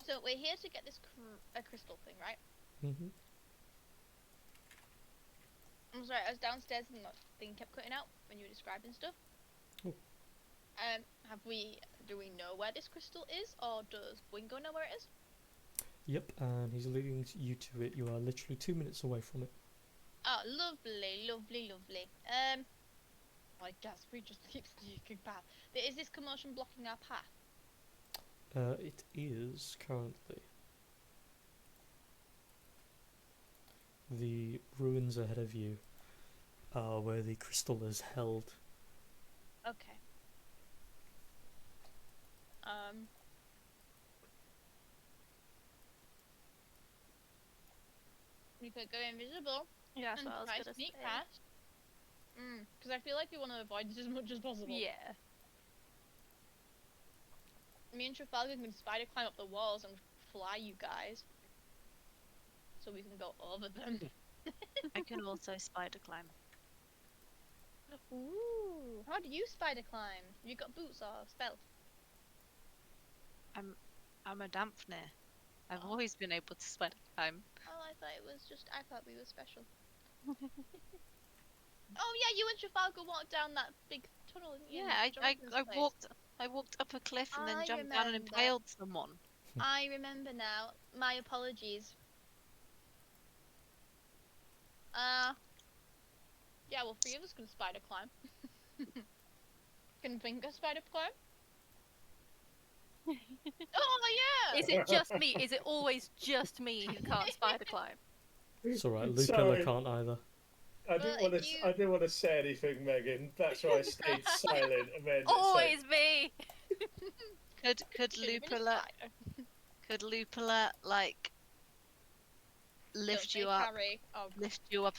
So we're here to get this crystal thing, right? Mm-hmm. I'm sorry, I was downstairs and the thing kept cutting out when you were describing stuff. Oh. Do we know where this crystal is, or does Wingo know where it is? Yep, and he's leading you to it. You are literally 2 minutes away from it. Oh, lovely. I guess we just keep sneaking past. Is this commotion blocking our path? It is currently. The ruins ahead of you are where the crystal is held. Okay. We could go invisible Yeah, that's and what I was try gonna sneak say. past. Because I feel like we want to avoid this as much as possible. Yeah. Me and Trafalgar can spider climb up the walls and fly you guys. So we can go over them. I can also spider climb. Ooh. How do you spider climb? You got boots or stealth? I'm a Damphnir. I've Oh. always been able to spider climb. Oh, I thought we were special. Oh yeah, you and Trafalgar walked down that big tunnel, didn't you? Yeah, in Jonathan's place? I walked up a cliff and then I jumped down and remember. impaled someone. I remember now. My apologies. Yeah, well, 3 of us can spider climb. Can Finger spider climb? Oh yeah! Is it just me? Is it always just me who can't spider climb? It's alright, Lupilla Sorry. can't either. I didn't Well, want to. you- I didn't want to say anything, Megan. That's why I stayed silent. And then Always me. Could Should've been a Lupilla spider. could Lupilla like Don't lift say you up carry. Oh,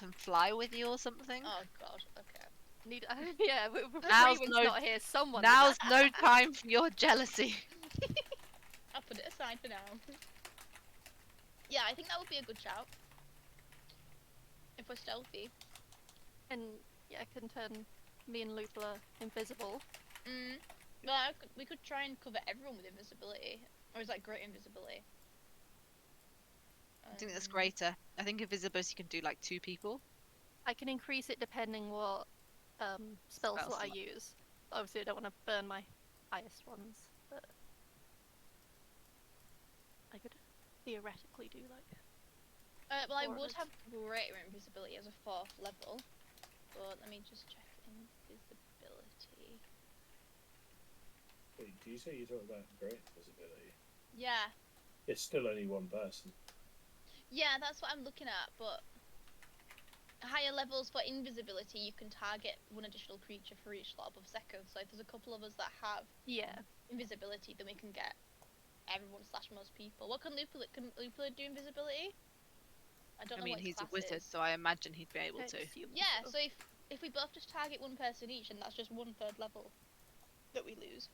and fly with you or something? oh god. Okay. Need. Yeah. Now's Freeman's no- not here. Someone. Now's no time for your jealousy. I'll put it aside for now. Yeah, I think that would be a good shout. If we're stealthy. And yeah, I can turn me and Lupilla invisible. Well, we could try and cover everyone with invisibility. Or is that great invisibility? I think that's greater. I think invisibility can do like 2 people. I can increase it depending what spell Spell slot I slot. use. Obviously, I don't want to burn my highest ones, but I could theoretically do like. Well, I Or would it's- have greater invisibility as a 4th level. But let me just check invisibility. Wait, do you say you're talking about great visibility? Yeah. It's still only one person. Yeah, that's what I'm looking at, but higher levels for invisibility, you can target one additional creature for each slot above 2nd. So if there's a couple of us that have Yeah. invisibility, then we can get everyone / most people. What can Lupilla do invisibility? I don't I know mean, what its he's a class wizard, is. so I imagine he'd be able I to. assume Yeah, so. so if we both just target one person each, and that's just 1/3 level that we lose.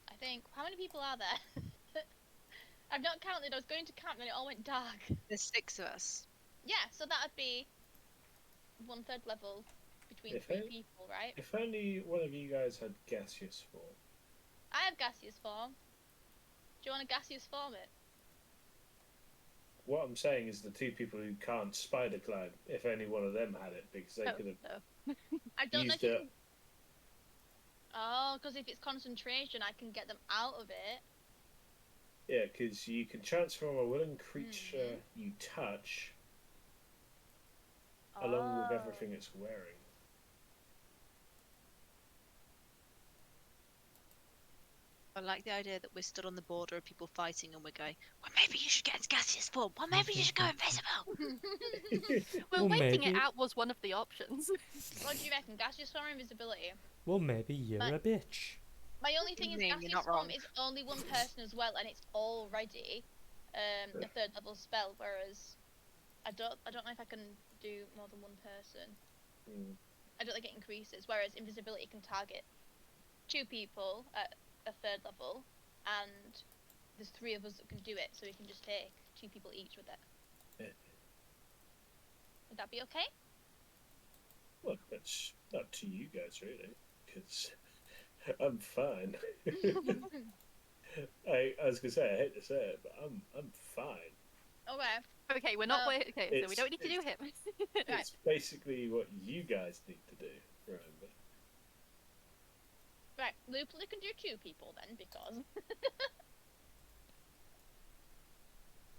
I think. How many people are there? I've not counted. I was going to count, and then it all went dark. There's 6 of us. Yeah, so that'd be 1/3 level between If 3 it- people, right? If only one of you guys had gaseous form. I have gaseous form. Do you want a gaseous form it? What I'm saying is the 2 people who can't spider climb. If only one of them had it, because they Oh, could have no. I don't know used if you it. can... Oh, because if it's concentration, I can get them out of it. Yeah, because you can transform a willing creature you touch along with everything it's wearing. I like the idea that we're stood on the border of people fighting and we're going, well, maybe you should get into gaseous form. Well, maybe you should go invisible. Well, Well, waiting maybe- it out was one of the options. What do you reckon? Gaseous form or invisibility? Well, maybe you're But- a bitch. My only thing is Name, you're gaseous not form wrong. is only one person as well, and it's already a 3rd level spell. Whereas I don't know if I can do more than one person. Mm. I don't think it increases. Whereas invisibility can target 2 people at a 3rd level, and there's 3 of us that can do it, so we can just take 2 people each with it. Yeah. Would that be okay? Well, that's up to you guys, really, because I'm fine. I was gonna say I hate to say it, but I'm fine. Okay. Okay, we're not. Okay, so we It's- don't need to do him. It's basically what you guys need to do. Remember? Right. Lupilla can do 2 people then, because.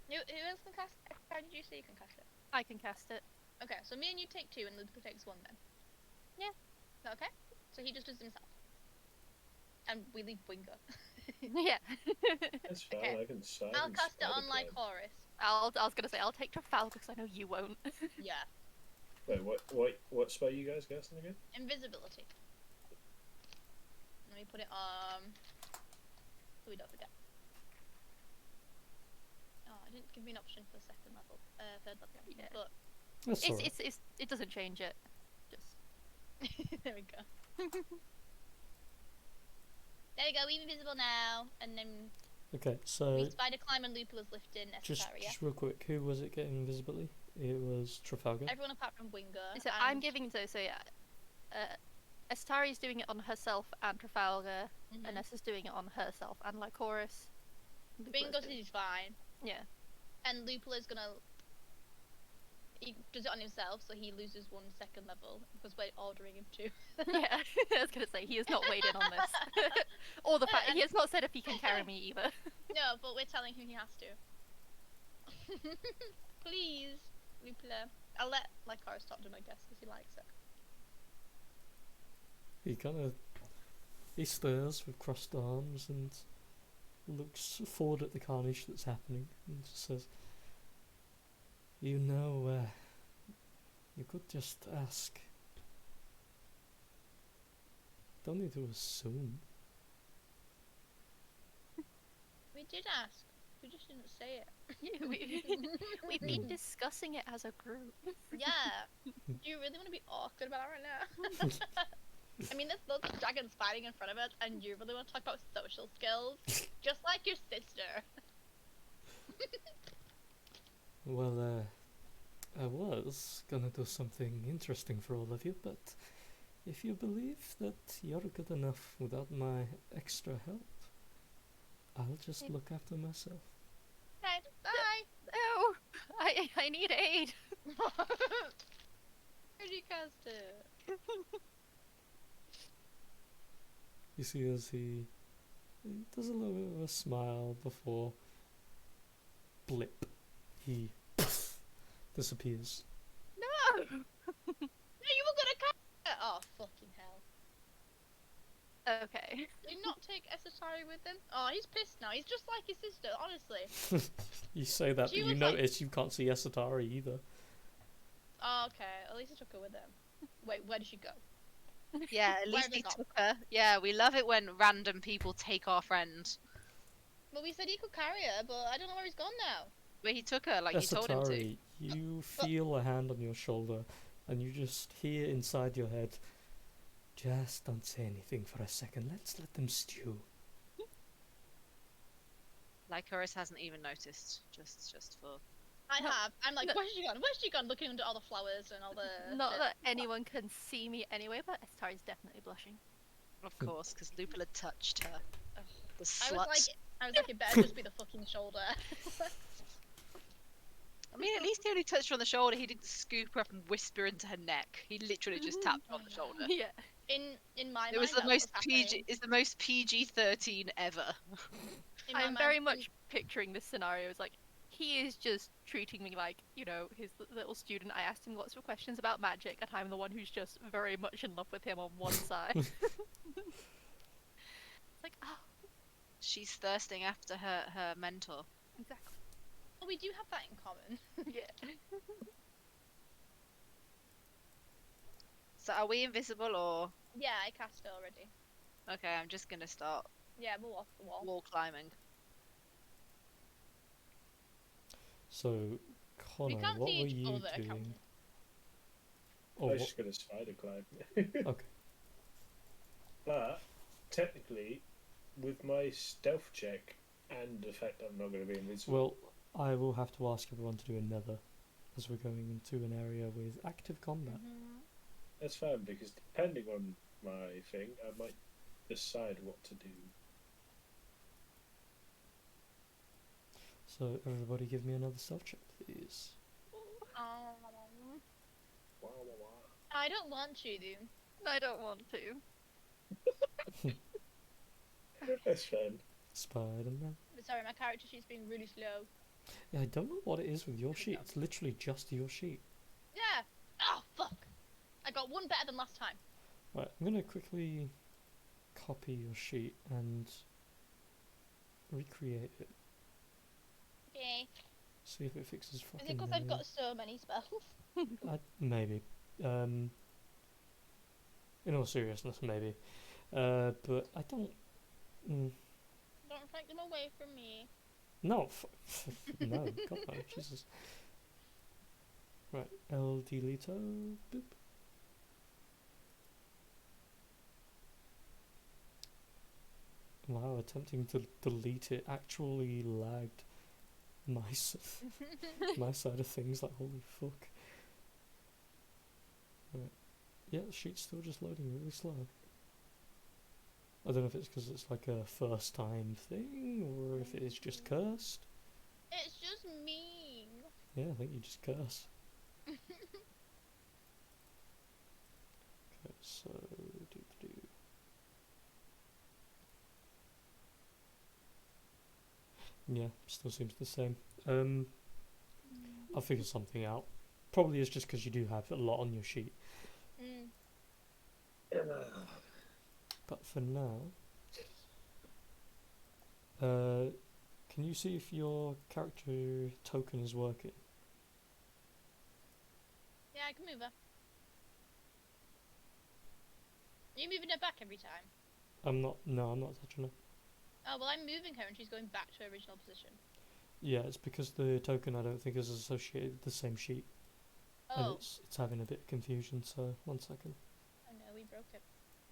Who else can cast? How did you say you can cast it? I can cast it. Okay, so me and you take 2, and Lupilla takes 1 then. Yeah. Is that okay? So he just does himself. And we leave Winger. Yeah. That's fine. Okay. I can side. I'll and cast it spider on like climb. Horus. I was gonna say I'll take Trafalgar because I know you won't. Yeah. Wait, what spell you guys casting again? Invisibility. Let me put it on. So we don't forget. Oh, didn't give me an option for second level, third level. Yeah. But That's alright. It doesn't change it. Just there we go. There we go. We're invisible now, and then Okay, we so spider climb and Lupula's lifting just Estaria. just real quick, who was it getting invisibly? It was Trafalgar. Everyone apart from Winger. so I'm giving so yeah. Astari's doing it on herself and Trafalgar, and Nessa's doing it on herself and Lycoris. Bingo says he's fine, Yeah. and Lupula's gonna. He does it on himself, so he loses 1 second level because we're ordering him to. Yeah, I was gonna say he has not weighed in on this, or the fact he has not said if he can carry me either. No, but we're telling him he has to. Please, Lupula. I'll let Lycoris talk to him, I guess, because he likes it. He stares with crossed arms and looks forward at the carnage that's happening and just says, "You know, you could just ask. Don't need to assume." We did ask. We just didn't say it. Yeah, we've been discussing it as a group. Yeah. Do you really want to be awkward about it right now? I mean, there's loads of dragons fighting in front of us, and you really want to talk about social skills? Just like your sister. Well, I was gonna do something interesting for all of you, but if you believe that you're good enough without my extra help, I'll just look after myself. Right, bye. No, I need aid. Where'd you cast it? You see as he does a little bit of a smile before blip, he disappears. No. No, you were gonna cast it! Oh, fucking hell. Okay. Did you not take Esatari with him? Oh, he's pissed now. He's just like his sister, honestly. You say that, She but you was like- notice you can't see Esatari either. Oh, okay. At least he took her with him. Wait, where did she go? Yeah, at Where least have they he gone? took her. Yeah, we love it when random people take our friend. Well, we said he could carry her, but I don't know where he's gone now. But he took her like you told him to. Esatari, you feel a hand on your shoulder, and you just hear inside your head, "Just don't say anything for a second. Let's let them stew." Lycoris hasn't even noticed. Just for I have. I'm like, No. where's she gone? Where's she gone? Looking under all the flowers and all the. Not shit. that anyone can see me anyway, but Astari's definitely blushing. of course, because Lupula touched her. Ugh. The I was slut. like, it better just be the fucking shoulder. I mean, at least he only touched her on the shoulder. He didn't scoop her up and whisper into her neck. He literally just tapped her on the shoulder. Yeah. In my It was mind, the that's most what's PG. happening. It's the most PG-13 ever. In my I'm mind, very much picturing this scenario as like he is just treating me like, you know, his little student. I asked him lots of questions about magic, and I'm the one who's just very much in love with him on one side. It's like, oh, She's thirsting after her mentor. exactly. Oh, we do have that in common. Yeah. So are we invisible or? Yeah, I cast it already. Okay, I'm just gonna start Yeah, we'll walk the wall. wall climbing. So, We Connor, can't what see were each you other, can doing? we? Oh, I was just going to spider climb. okay. But technically, with my stealth check and the fact that I'm not going to be invisible, Well, I will have to ask everyone to do another, as we're going into an area with active combat. that's fine because depending on my thing, I might decide what to do. So, everybody give me another stealth check, please. Wah, wah, wah. I don't want to, do. I don't want to. That's fun. Spider-Man. Sorry, my character sheet's being really slow. Yeah, I don't know what it is with your sheet. It's literally just your sheet. Yeah. Oh fuck! I got one better than last time. Right, I'm gonna quickly copy your sheet and recreate it. Okay. See if it fixes Is fucking it because I've anything. got so many spells? Maybe. In all seriousness, maybe. But I don't. Don't take them away from me. No, no, God no, Jesus. Right, El Delito. Boop. Wow, attempting to delete it actually lagged my my side of things. Like, holy fuck. Right. Yeah, the sheet's still just loading really slow. I don't know if it's because it's like a first time thing or if it is just cursed. It's just mean. Yeah, I think you just curse. Okay, so do. Yeah, still seems the same. I'll figure something out. Probably is just because you do have a lot on your sheet. Mm. But for now, can you see if your character token is working? Yeah, I can move her. Are you moving her back every time? I'm not. No, I'm not touching her. Oh, well, I'm moving her and she's going back to her original position. Yeah, it's because the token I don't think is associated with the same sheet, and Oh. it's having a bit of confusion. So 1 second. Oh no, we broke it.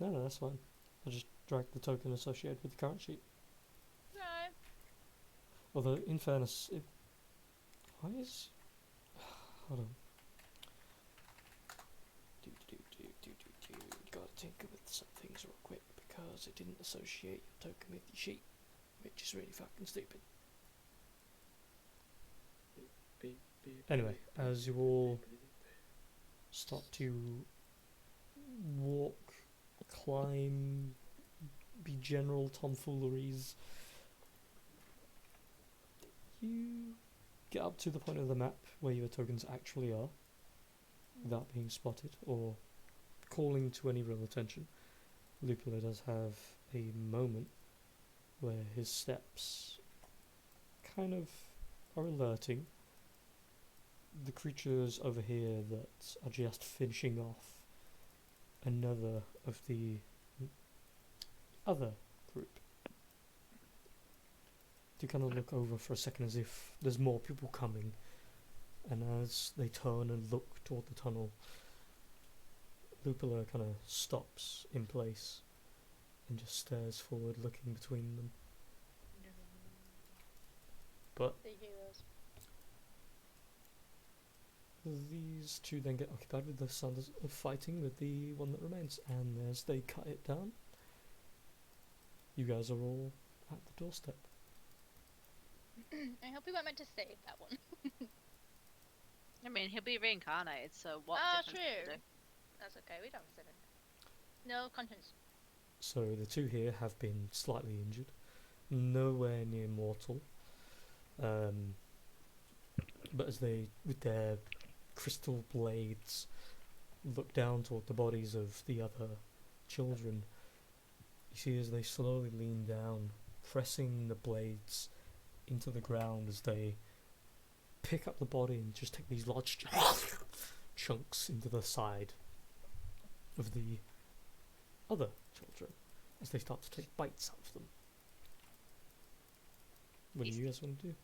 No, that's fine. I just dragged the token associated with the current sheet. Right. Although, in fairness, why is... Hold on. Gotta tinker with some things real quick because it didn't associate your token with your sheet, which is really fucking stupid. Anyway, as you all start to walk, climb, be general tomfooleries, you get up to the point of the map where your tokens actually are without being spotted or calling to any real attention. Lupulo does have a moment where his steps kind of are alerting the creatures over here that are just finishing off another of the other group. To kind of look over for a second as if there's more people coming, and as they turn and look toward the tunnel, Lupulo kind of stops in place and just stares forward, looking between them. But The heroes. these two then get occupied with the sound of fighting with the one that remains, and as they cut it down, you guys are all at the doorstep. I hope we weren't meant to save that one. I mean, he'll be reincarnated, so what Ah, difference does it true. do? That's okay, we don't save it. No conscience. So the two here have been slightly injured, nowhere near mortal. But as they, with their crystal blades, look down toward the bodies of the other children, you see as they slowly lean down, pressing the blades into the ground as they pick up the body and just take these large chunks into the side of the other children as they start to take bites out of them. What do you guys want to do?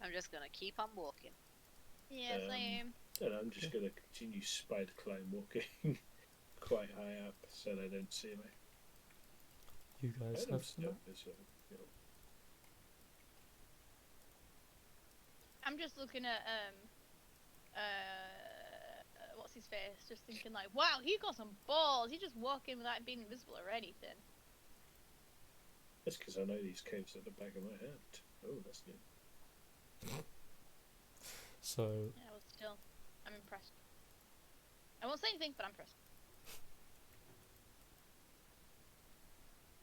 I'm just gonna keep on walking. Yeah, same. And I'm just going to continue spider climb walking quite high up so they don't see me. You guys have some... I'm just looking at what's his face? Just thinking like, wow, he got some balls. He just walking without being invisible or anything. That's because I know these caves at the back of my hand. Oh, that's good. So... Yeah, well, still, I'm impressed. I won't say anything, but I'm impressed.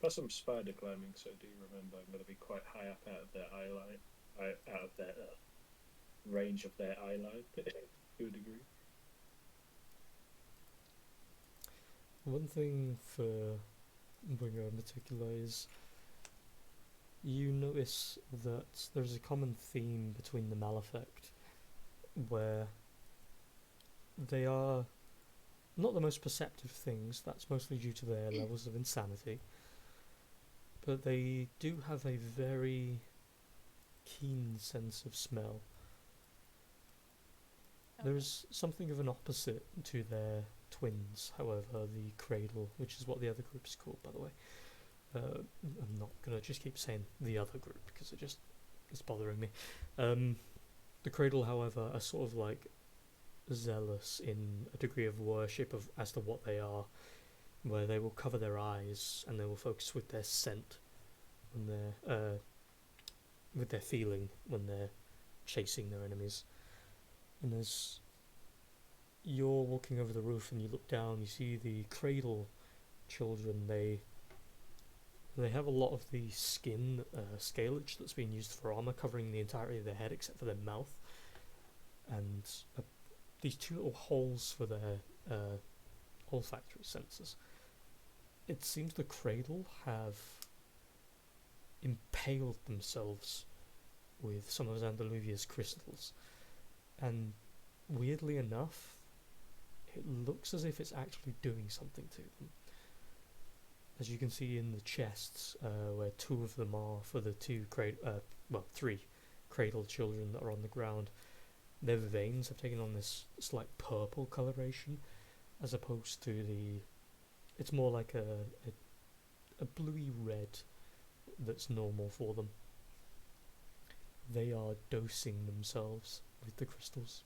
Plus I'm spider climbing, so do remember I'm going to be quite high up out of their eye line, out of their range of their eye line to a degree. One thing for Winger in particular is you notice that there's a common theme between the Malefect where they are not the most perceptive things, that's mostly due to their levels of insanity, but they do have a very keen sense of smell. Okay. There's something of an opposite to their twins, however, the cradle, which is what the other group is called, by the way. I'm not gonna just keep saying the other group because it's bothering me. The cradle, however, are sort of like zealous in a degree of worship of as to what they are, where they will cover their eyes and they will focus with their scent when they're with their feeling when they're chasing their enemies. And as you're walking over the roof and you look down, you see the cradle children. They have a lot of the skin scalage that's been used for armor, covering the entirety of their head except for their mouth, and these two little holes for their olfactory sensors. It seems the cradle have impaled themselves with some of Xanderluvia's crystals, and weirdly enough, it looks as if it's actually doing something to them. As you can see in the chests, where two of them are for the three cradle children that are on the ground, their veins have taken on this slight purple coloration, as opposed to it's more like a bluey red that's normal for them. They are dosing themselves with the crystals.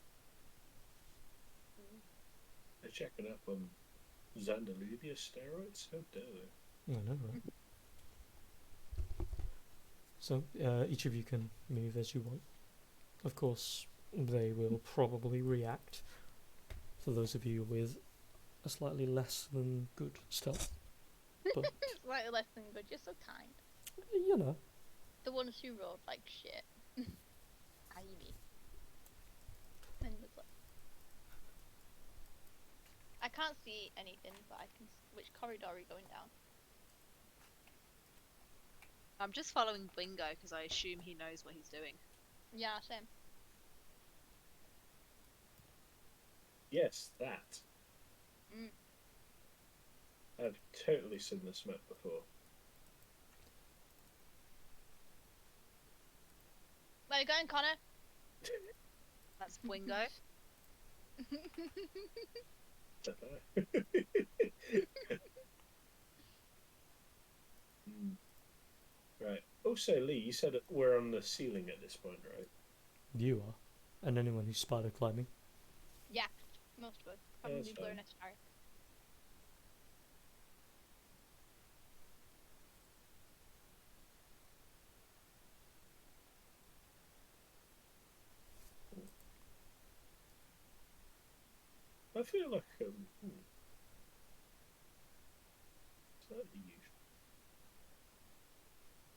They're checking up on Xanderluvia steroids? How dare they? I know, right? So, each of you can move as you want. Of course, they will probably react for those of you with a slightly less than good stealth. But, Slightly less than good, you're so kind. you know. The ones who rolled like shit. I.e. me. And was like, I can't see anything, but I can. Which corridor are we going down? I'm just following Bingo because I assume he knows what he's doing. Yeah, same. Yes, that. Mm. I've totally seen this map before. Where are you going, Connor? That's Bingo. Right. Also, Lee, you said we're on the ceiling at this point, right? You are. And anyone who's spider climbing. Yeah, most of us. Probably that's Blur fine. and Astari. I feel like slightly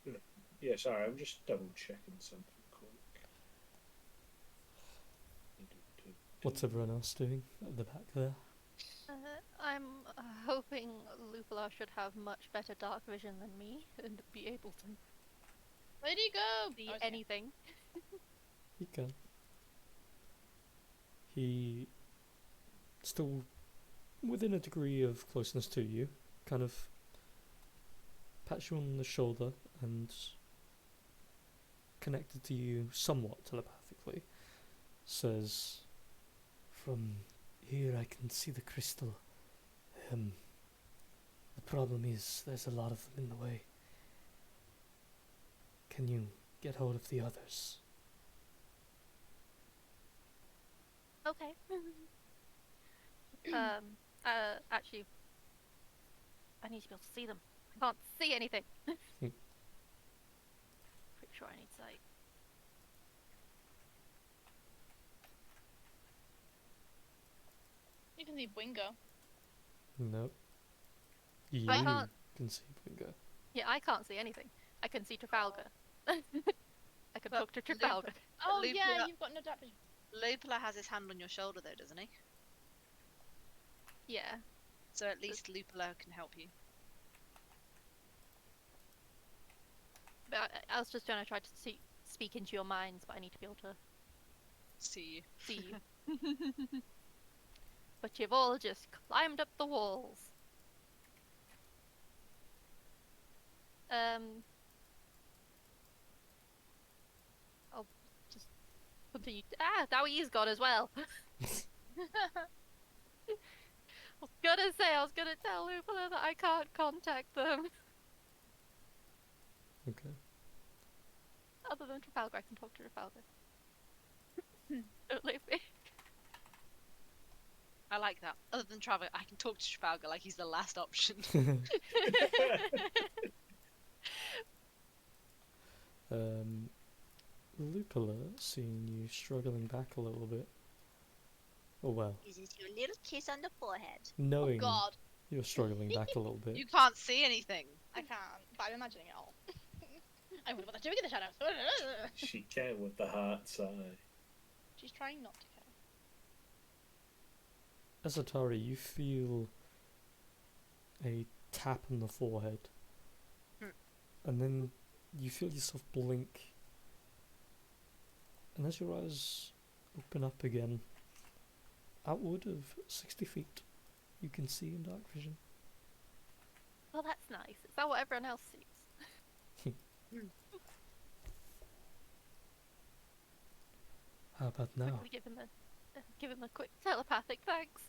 usual. Yeah, sorry, I'm just double checking something quick. What's everyone else doing at the back there? I'm hoping Lupula should have much better dark vision than me and be able to Where did he go? see Oh, it's here. anything. He can. He still within a degree of closeness to you, kind of pats you on the shoulder and connected to you somewhat telepathically, says, "From here I can see the crystal. The problem is there's a lot of them in the way. Can you get hold of the others?" Okay. Actually, I need to be able to see them. I can't see anything. Pretty sure I need sight. You can see Wingo. No. You I can't. can see Bingo. Yeah, I can't see anything. I can see Trafalgar. I can But talk to Trafalgar. Oh Lupula- yeah, you've got no dark vision. Lupula has his hand on your shoulder though, doesn't he? Yeah. So at least Lupula can help you. But I was just trying to speak into your minds, but I need to be able to See you. see you. But you've all just climbed up the walls. I'll just continue. Now he's gone as well. I was gonna tell Lupula that I can't contact them. Okay. Other than Trafalgar, I can talk to Trafalgar. Don't leave me. I like that. Other than Trevor, I can talk to Trafalgar like he's the last option. Lupula, seeing you struggling back a little bit. Oh well, Is it your little kiss on the forehead? Oh knowing God, you're struggling back a little bit, You can't see anything. I can't. But I'm imagining it all. I wonder what they're doing in the shadows. She can with the heart's eye. She's trying not to care. Asatari, you feel a tap on the forehead, and then you feel yourself blink, and as your eyes open up again, outward of 60 feet, you can see in dark vision. Well, that's nice. Is that what everyone else sees? How about now? Quickly give him a quick telepathic thanks.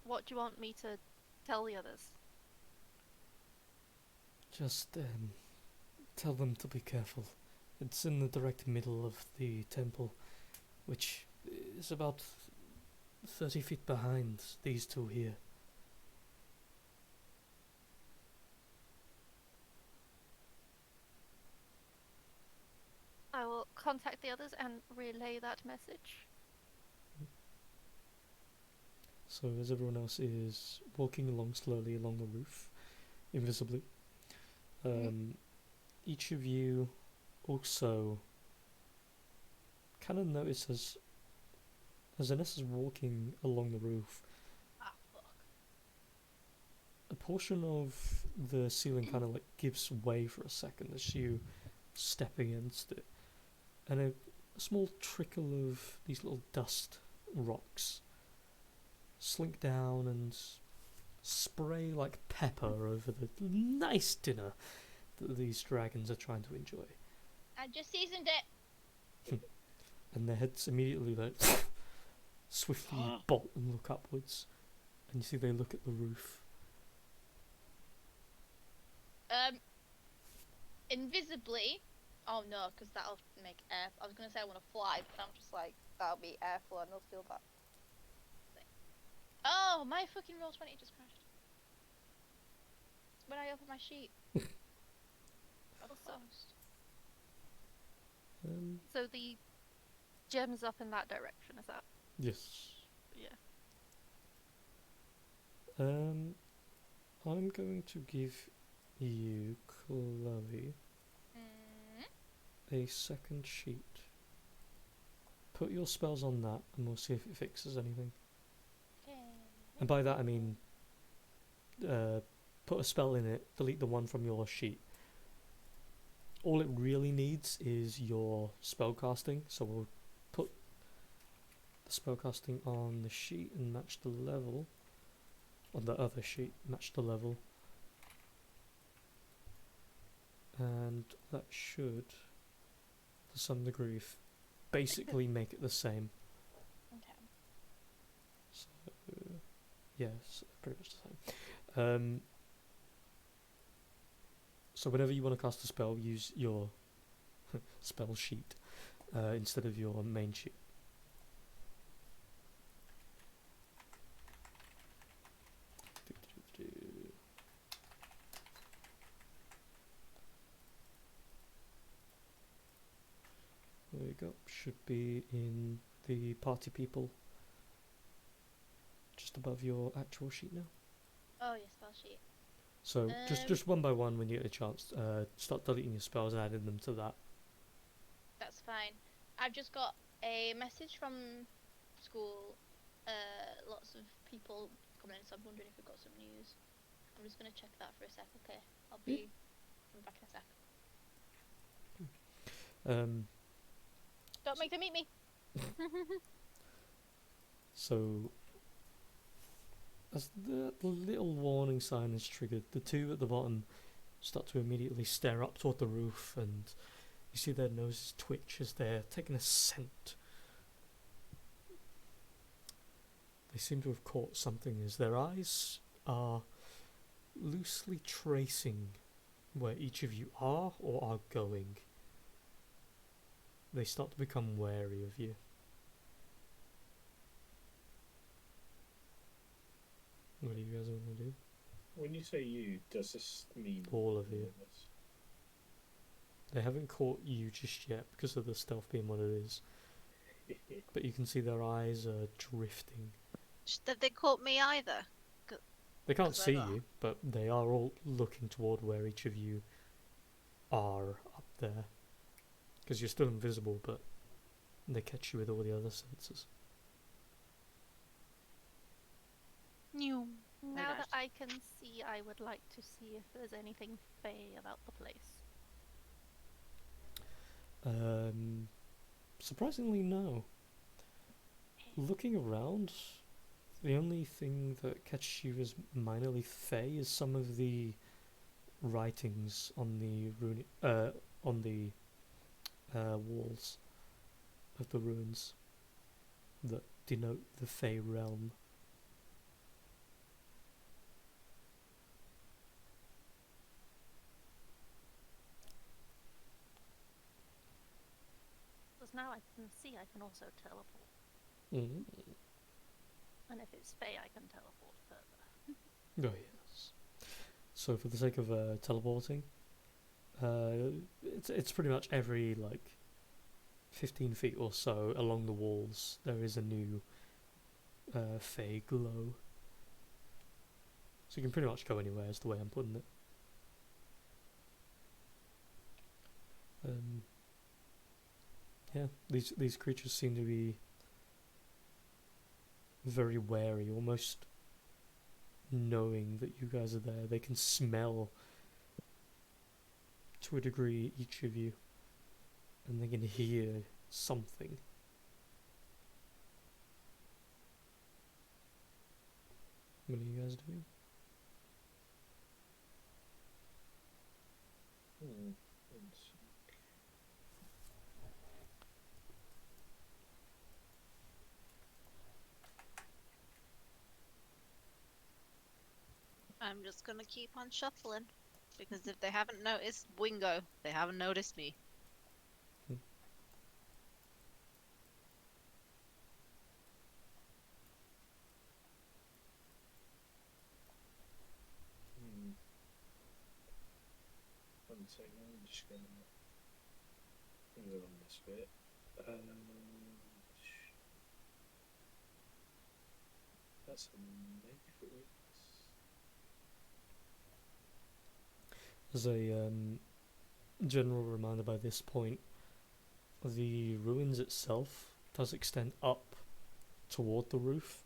What do you want me to tell the others? Just tell them to be careful. It's in the direct middle of the temple, which is about 30 feet behind these two here. I will contact the others and relay that message. So as everyone else is walking along slowly along the roof, invisibly, each of you also kind of notice as Ines is walking along the roof, Ah, fuck. a portion of the ceiling kind of like gives way for a second as you step against it, and a small trickle of these little dust rocks slink down and spray like pepper over the nice dinner that these dragons are trying to enjoy. I just seasoned it. And their heads immediately like swiftly bolt and look upwards, and you see they look at the roof. Invisibly. Oh no, because that'll make air. I was gonna say I want to fly, but I'm just like that'll be airflow and they'll feel that. Oh, my fucking roll 20 just crashed. When I open my sheet. Also, Um, so the gem's up in that direction, is that? yes. Yeah. I'm going to give you, Chloe, a second sheet. Put your spells on that, and we'll see if it fixes anything. Okay. And by that I mean, put a spell in it, delete the one from your sheet. All it really needs is your spellcasting, so we'll put the spellcasting on the sheet and match the level. On the other sheet, match the level. And that should, to some degree, basically make it the same. Okay. So, yes, pretty much the same. So whenever you want to cast a spell, use your spell sheet instead of your main sheet. There you go. Should be in the party people. Just above your actual sheet now. Oh yes, spell sheet. So just one by one, when you get a chance, start deleting your spells and adding them to that. That's fine. I've just got a message from school. Lots of people coming in, so I'm wondering if we've got some news. I'm just gonna check that for a sec. Okay, I'll be coming back in a sec. Don't make them eat me. So As the little warning sign is triggered, the two at the bottom start to immediately stare up toward the roof, and you see their noses twitch as they're taking a scent. They seem to have caught something as their eyes are loosely tracing where each of you are or are going. They start to become wary of you. What do you guys want to do? When you say you, does this mean All of you. of us? They haven't caught you just yet because of the stealth being what it is, but you can see their eyes are drifting. Have they caught me either? They can't 'Cause I see got- you, but they are all looking toward where each of you are up there. Because you're still invisible, but they catch you with all the other senses. New. Now gosh. that I can see, I would like to see if there's anything fey about the place. Surprisingly, no. Looking around, the only thing that catches you as minorly fey is some of the writings on the walls of the ruins that denote the fey realm. Because now I can see, I can also teleport. Mm. And if it's fey, I can teleport further. Oh yes. So for the sake of teleporting, it's pretty much every 15 feet or so along the walls there is a new fey glow. So you can pretty much go anywhere is the way I'm putting it. Yeah, these creatures seem to be very wary, almost knowing that you guys are there. They can smell, to a degree, each of you, and they can hear something. What are you guys doing? One sec. I'm just gonna keep on shuffling. Because if they haven't noticed Wingo, they haven't noticed me. One second, I'm just gonna go on this bit. That's a matrix. As a general reminder, by this point, the ruins itself does extend up toward the roof,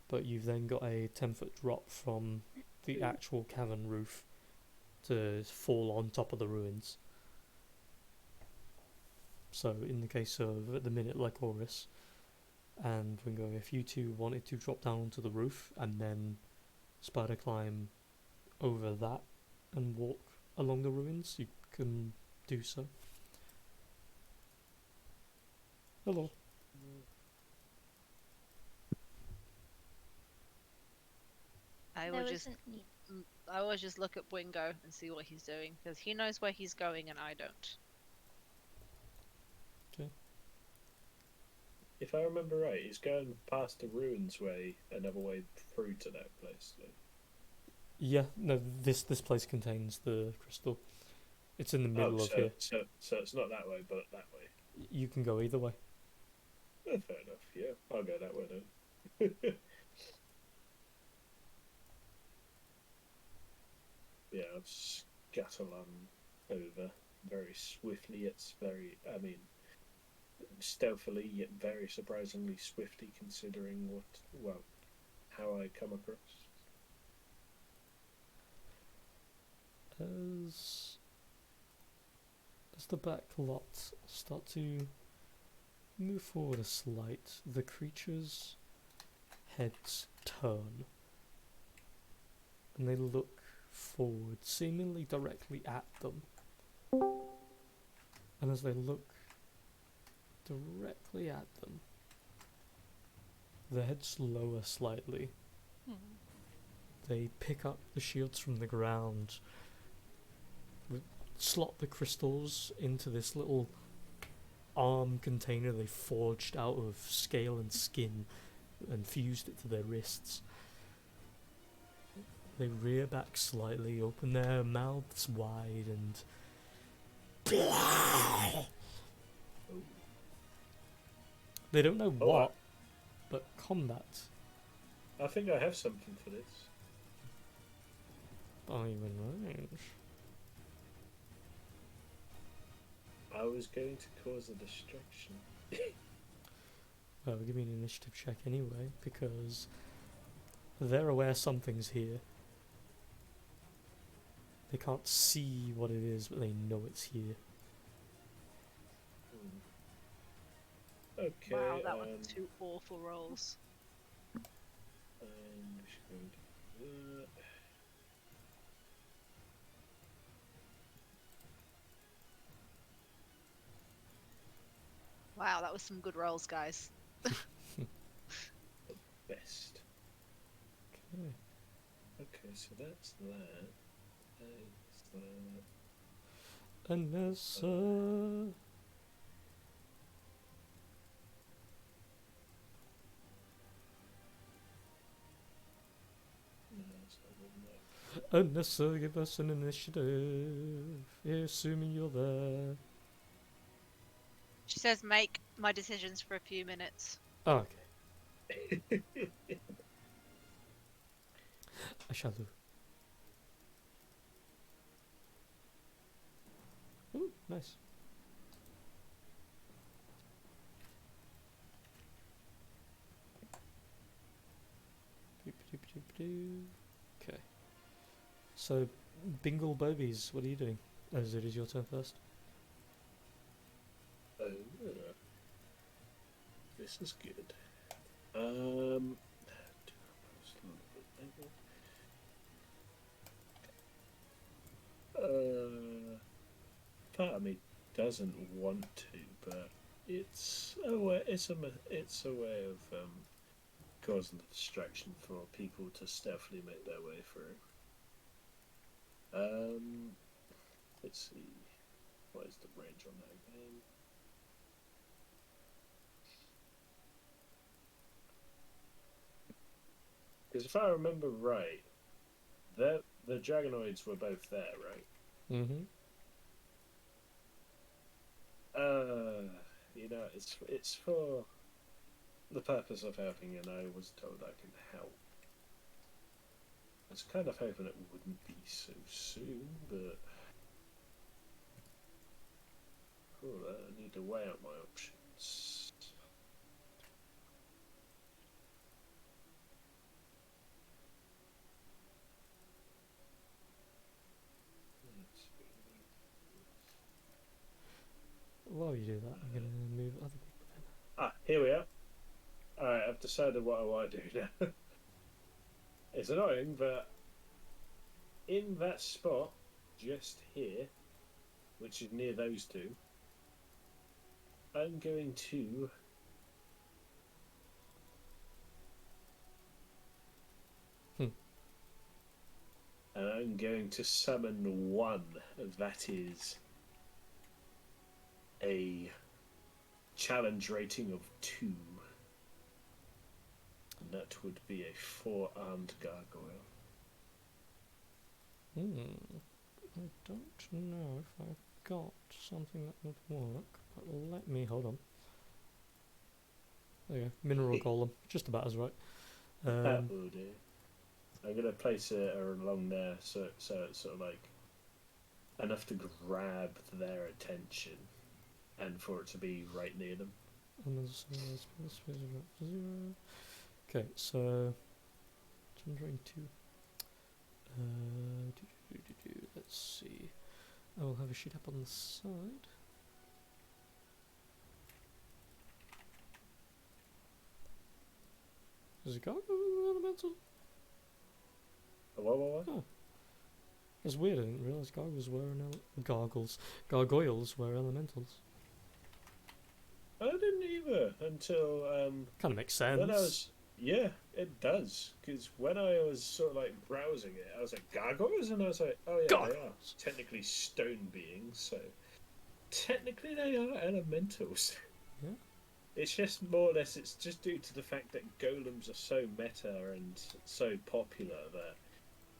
but you've then got a 10-foot drop from the actual cavern roof to fall on top of the ruins. So in the case of, at the minute, Lycoris and Wingo, if you two wanted to drop down onto the roof and then spider climb over that and walk along the ruins, you can do so. Hello. I There would just isn't need. I always just look at Wingo and see what he's doing because he knows where he's going and I don't. If I remember right, he's going past the ruins way, another way through to that place. So. Yeah, no, this place contains the crystal. It's in the middle of here. So it's not that way, but that way. You can go either way. Fair enough, yeah. I'll go that way then. Yeah, I'll scuttle on over very swiftly. It's very, stealthily yet very surprisingly swiftly considering how I come across. As the back lot start to move forward a slight, the creature's heads turn and they look forward, seemingly directly at them. And as they look directly at them, their heads lower slightly. Hmm. They pick up the shields from the ground, slot the crystals into this little arm container they forged out of scale and skin and fused it to their wrists. They rear back slightly, open their mouths wide, and they don't know Oh, what, but combat. I think I have something for this. Not even range. I was going to cause a distraction. Well, give me an initiative check anyway, because they're aware something's here. They can't see what it is, but they know it's here. Okay. Wow, that was 2 awful rolls. I'm just going to do that. Wow, that was some good rolls, guys. Best. Okay. Okay, so that's that. That's that. Anessa. No, that's not good enough. Anessa, give us an initiative. Yeah, assuming you're there. She says make my decisions for a few minutes. Oh, okay. I shall do. Ooh, nice. Okay. So, Bingle Bobies, what are you doing? As it is your turn first. Oh, this is good. Um, part of me doesn't want to, but it's a way. It's a way of causing the distraction for people to stealthily make their way through. Let's see. What is the range on that again? Because if I remember right, the Dragonoids were both there, right? Mm-hmm. It's for the purpose of helping, and I was told I can help. I was kind of hoping it wouldn't be so soon, but I need to weigh out my options. While you do that, I'm going to move other people in. Ah, here we are. Alright, I've decided what I want to do now. It's annoying, but in that spot, just here, which is near those two, I'm going to and I'm going to summon one that is a challenge rating of 2. And that would be a 4-armed gargoyle. I don't know if I've got something that would work, but let me, hold on. There you go, mineral golem, just about as right. That will do. I'm going to place it along there so it's sort of like enough to grab their attention and for it to be right near them. And there's 0. Okay, so 202. Let's see. I will have a sheet up on the side. There's a gargoyle elemental. What? It's weird. I didn't realise gargoyles were elementals. I didn't either until Kind of makes sense. when I was. Yeah, it does. Because when I was sort of like browsing it, I was like, gargoyles? And I was like, oh yeah, they are Gargoyles. technically stone beings, so technically they are elementals. Yeah. It's just more or less, it's just due to the fact that golems are so meta and so popular that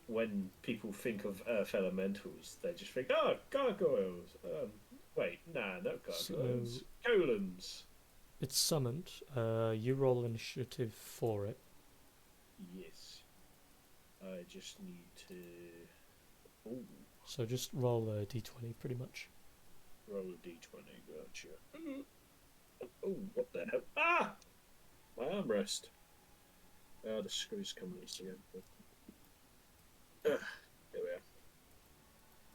when people think of earth elementals, they just think, oh, gargoyles. Wait, nah, not gargoyles. Golems. It's summoned. You roll initiative for it. Yes. I just need to. Ooh, So just roll a d20, pretty much. roll a d20. Gotcha. Oh, what the hell? Ah! My armrest. Ah, the screws come loose again. There we are.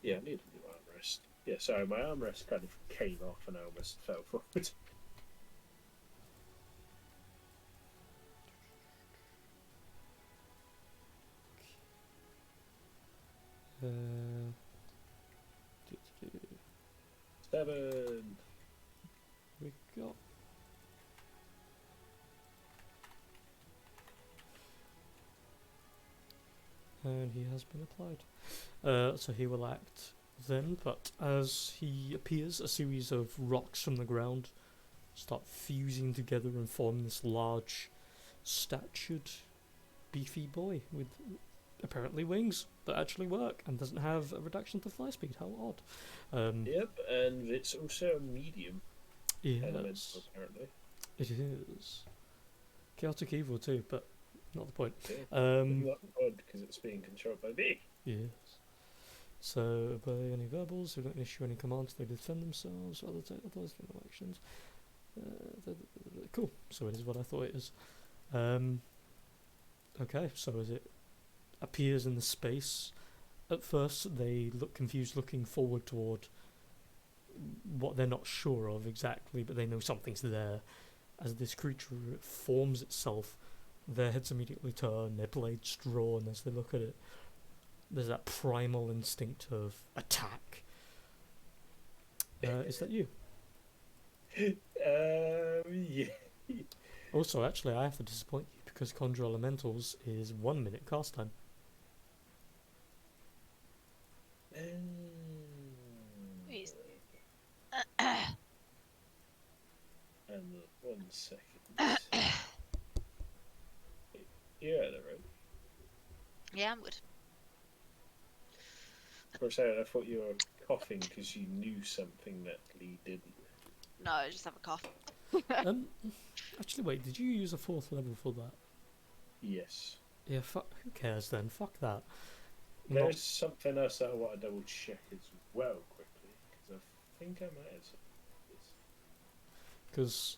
Yeah, I need a new armrest. Yeah, sorry, my armrest kind of came off and I almost fell forward. Uh, 7. we got. And he has been applied. So he will act then, but as he appears, a series of rocks from the ground start fusing together and forming this large, statured, beefy boy with apparently wings that actually work and doesn't have a reduction to fly speed. How odd. Yep, and it's also a medium elemental, Yes, apparently. it is. Chaotic evil too, but not the point. Yeah. Not odd, because it's being controlled by me. Yes. So, by any verbals who don't issue any commands, they defend themselves, rather take others for no actions. Cool. So it is what I thought it is. Okay, so as it appears in the space, at first they look confused, looking forward toward what they're not sure of exactly, but they know something's there. As this creature forms itself, their heads immediately turn, their blades drawn as they look at it. There's that primal instinct of attack. Is that you? Yeah. Also, actually, I have to disappoint you because Conjure Elementals is 1 minute cast time. Wait, And 1 second. Yeah, they're right. Yeah, I'm good. For a second, I thought you were coughing because you knew something that Lee didn't. No, I just have a cough. Actually, wait, did you use a 4th level for that? Yes. Yeah, who cares then? Fuck that. There's something else that I want to double check as well quickly, because I think I might have something. Because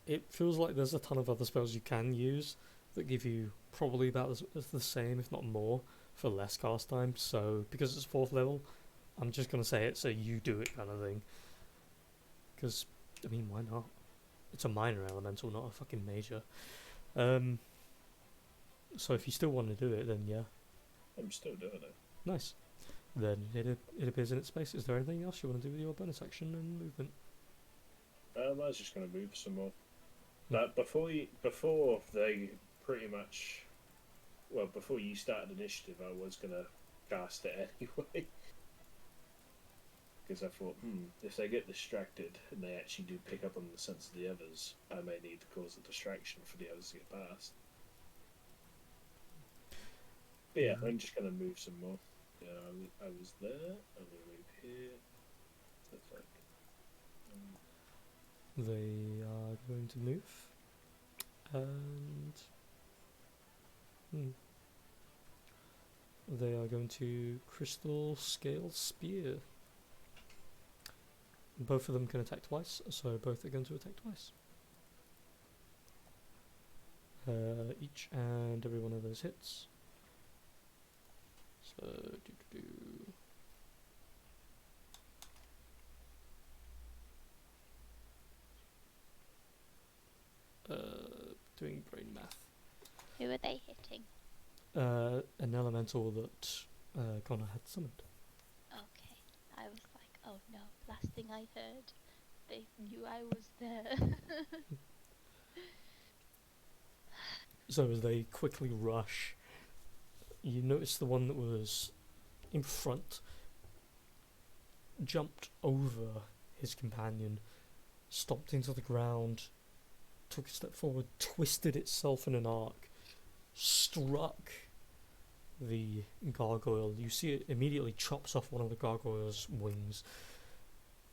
it feels like there's a ton of other spells you can use that give you probably about as the same, if not more, for less cast time. So, because it's 4th level, I'm just going to say it so you do it kind of thing. Because, I mean, why not? It's a minor elemental, not a fucking major. So if you still want to do it, then yeah. I'm still doing it. Nice. Then it appears in its space. Is there anything else you want to do with your bonus action and movement? I was just going to move some more. But before they pretty much, well, before you started initiative, I was going to cast it anyway. Because I thought, if they get distracted and they actually do pick up on the sense of the others, I may need to cause a distraction for the others to get past. But yeah, I'm just going to move some more. Yeah, I was there. I'm going to move here. That's like. They are going to move. And they are going to Crystal Scale Spear. Both of them can attack twice, so both are going to attack twice. Each and every one of those hits. So, doing brain math. Who are they hitting? an elemental that Connor had summoned. Okay. I was like, oh no. Last thing I heard, they knew I was there. So as they quickly rush, you notice the one that was in front jumped over his companion, stomped into the ground, took a step forward, twisted itself in an arc, struck the gargoyle. You see it immediately chops off one of the gargoyle's wings,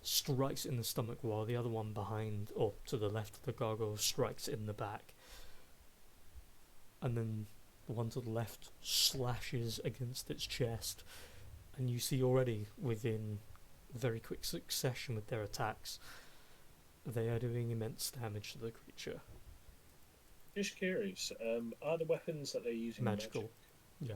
strikes it in the stomach, while the other one behind, or to the left of the gargoyle, strikes it in the back. And then the one to the left slashes against its chest. And you see already, within very quick succession with their attacks, they are doing immense damage to the creature. Just curious, are the weapons that they're using Magical. Yeah.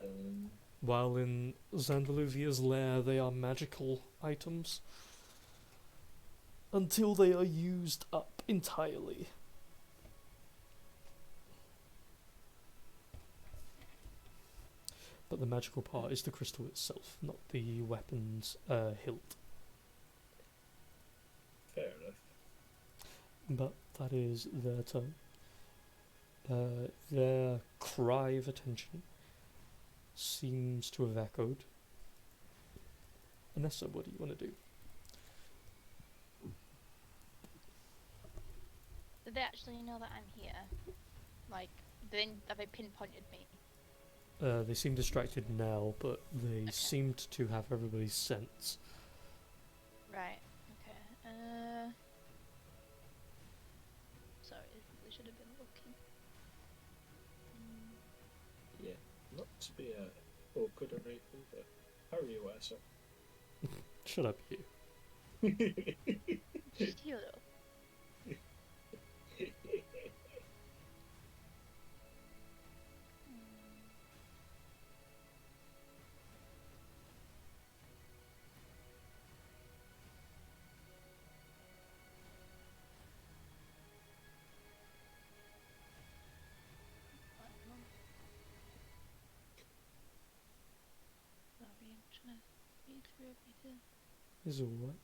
Um, While in Xanderluvia's lair they are magical items until they are used up entirely. But the magical part is the crystal itself, not the weapon's hilt. fair enough. But that is their turn. Their cry of attention seems to have echoed. Vanessa, what do you want to do? Did they actually know that I'm here? Like, have they pinpointed me? They seem distracted now, but they seemed to have everybody's sense. Right. Okay. Sorry, I probably should have been looking. Yeah, not to be awkward or anything, but how are you, Asa? Shut up, you. Shut up. Sorry, I'm trying to read through everything. Is alright.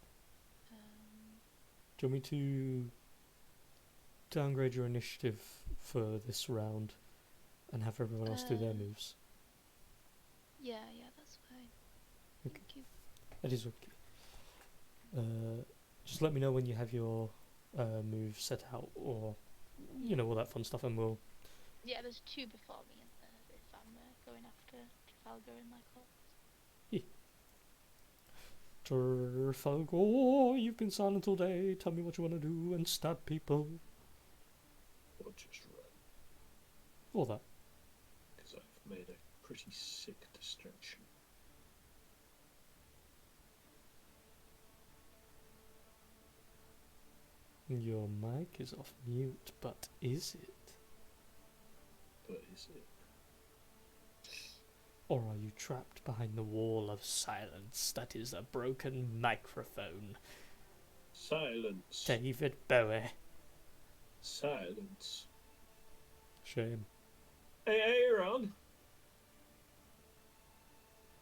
Um, Do you want me to downgrade your initiative for this round and have everyone else do their moves? yeah, that's fine. Okay. Thank you. That is okay. Just let me know when you have your move set out, or you know, all that fun stuff, and we'll. Yeah, there's two before me, and if I'm going after Trafalgar and my corpse. Trafalgar, you've been silent all day. Tell me what you want to do and stab people. Or just run, All that. because I've made a pretty sick distraction. Your mic is off mute, but is it? But is it? Or are you trapped behind the wall of silence that is a broken microphone? Silence. David Bowie. Silence. Shame. Hey, Aaron!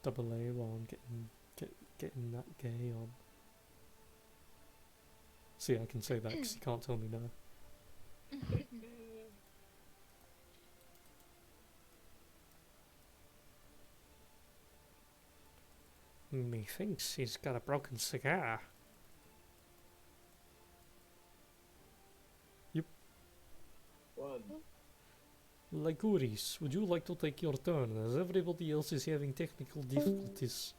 Double A1, getting that gay on. See, I can say that because you can't tell me no. Methinks he's got a broken cigar. One. Lyguris, would you like to take your turn, as everybody else is having technical difficulties?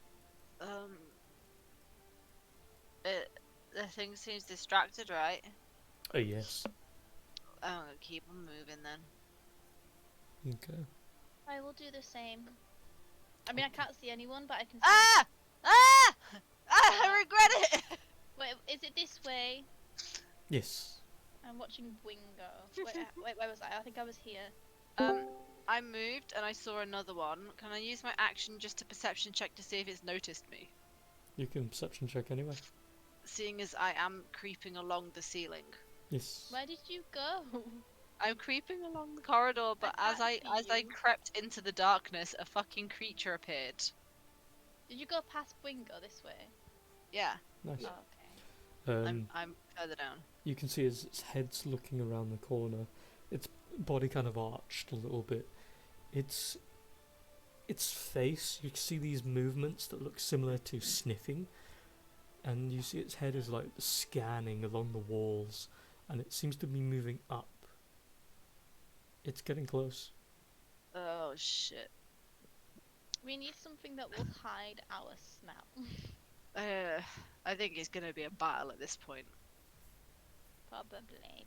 The thing seems distracted, right? Yes. I'm gonna keep on moving then. Okay. I will do the same. I mean, I can't see anyone, but I can see. Ah! Ah! Ah! I regret it! Wait, is it this way? Yes. I'm watching Wingo. Wait, where was I? I think I was here. I moved and I saw another one. Can I use my action just to perception check to see if it's noticed me? You can perception check anyway. Seeing as I am creeping along the ceiling. Yes. Where did you go? I'm creeping along the corridor, but I as can't I see you. crept into the darkness, a fucking creature appeared. Did you go past Wingo this way? Yeah, Nice. Yeah. Oh, okay. I'm further down. You can see as its head's looking around the corner, its body kind of arched a little bit. Its face, you can see these movements that look similar to sniffing, and you see its head is like scanning along the walls, and it seems to be moving up. It's getting close. Oh shit. We need something that will hide our smell. I think it's gonna be a battle at this point. Probably.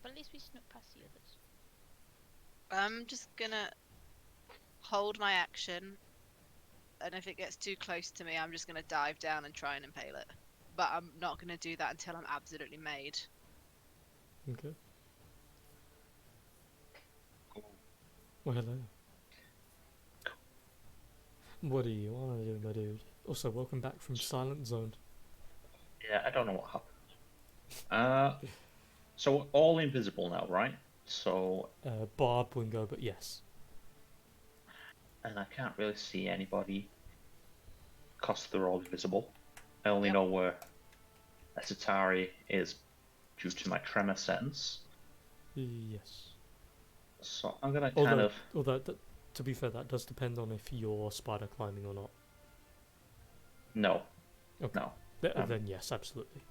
But at least we snuck past the others. I'm just gonna hold my action, and if it gets too close to me, I'm just gonna dive down and try and impale it. But I'm not gonna do that until I'm absolutely made. Okay. Well, hello. What do you want to do, my dude? Also, welcome back from Silent Zone. Yeah, I don't know what happened. So we're all invisible now, right? So, Barb, Wingo, but yes. and I can't really see anybody because they're all invisible. I only Yep. know where Asatari is due to my tremor sense. Yes. So I'm gonna kind of. Although to be fair, that does depend on if you're spider climbing or not. No. Okay. No. Then yes, absolutely.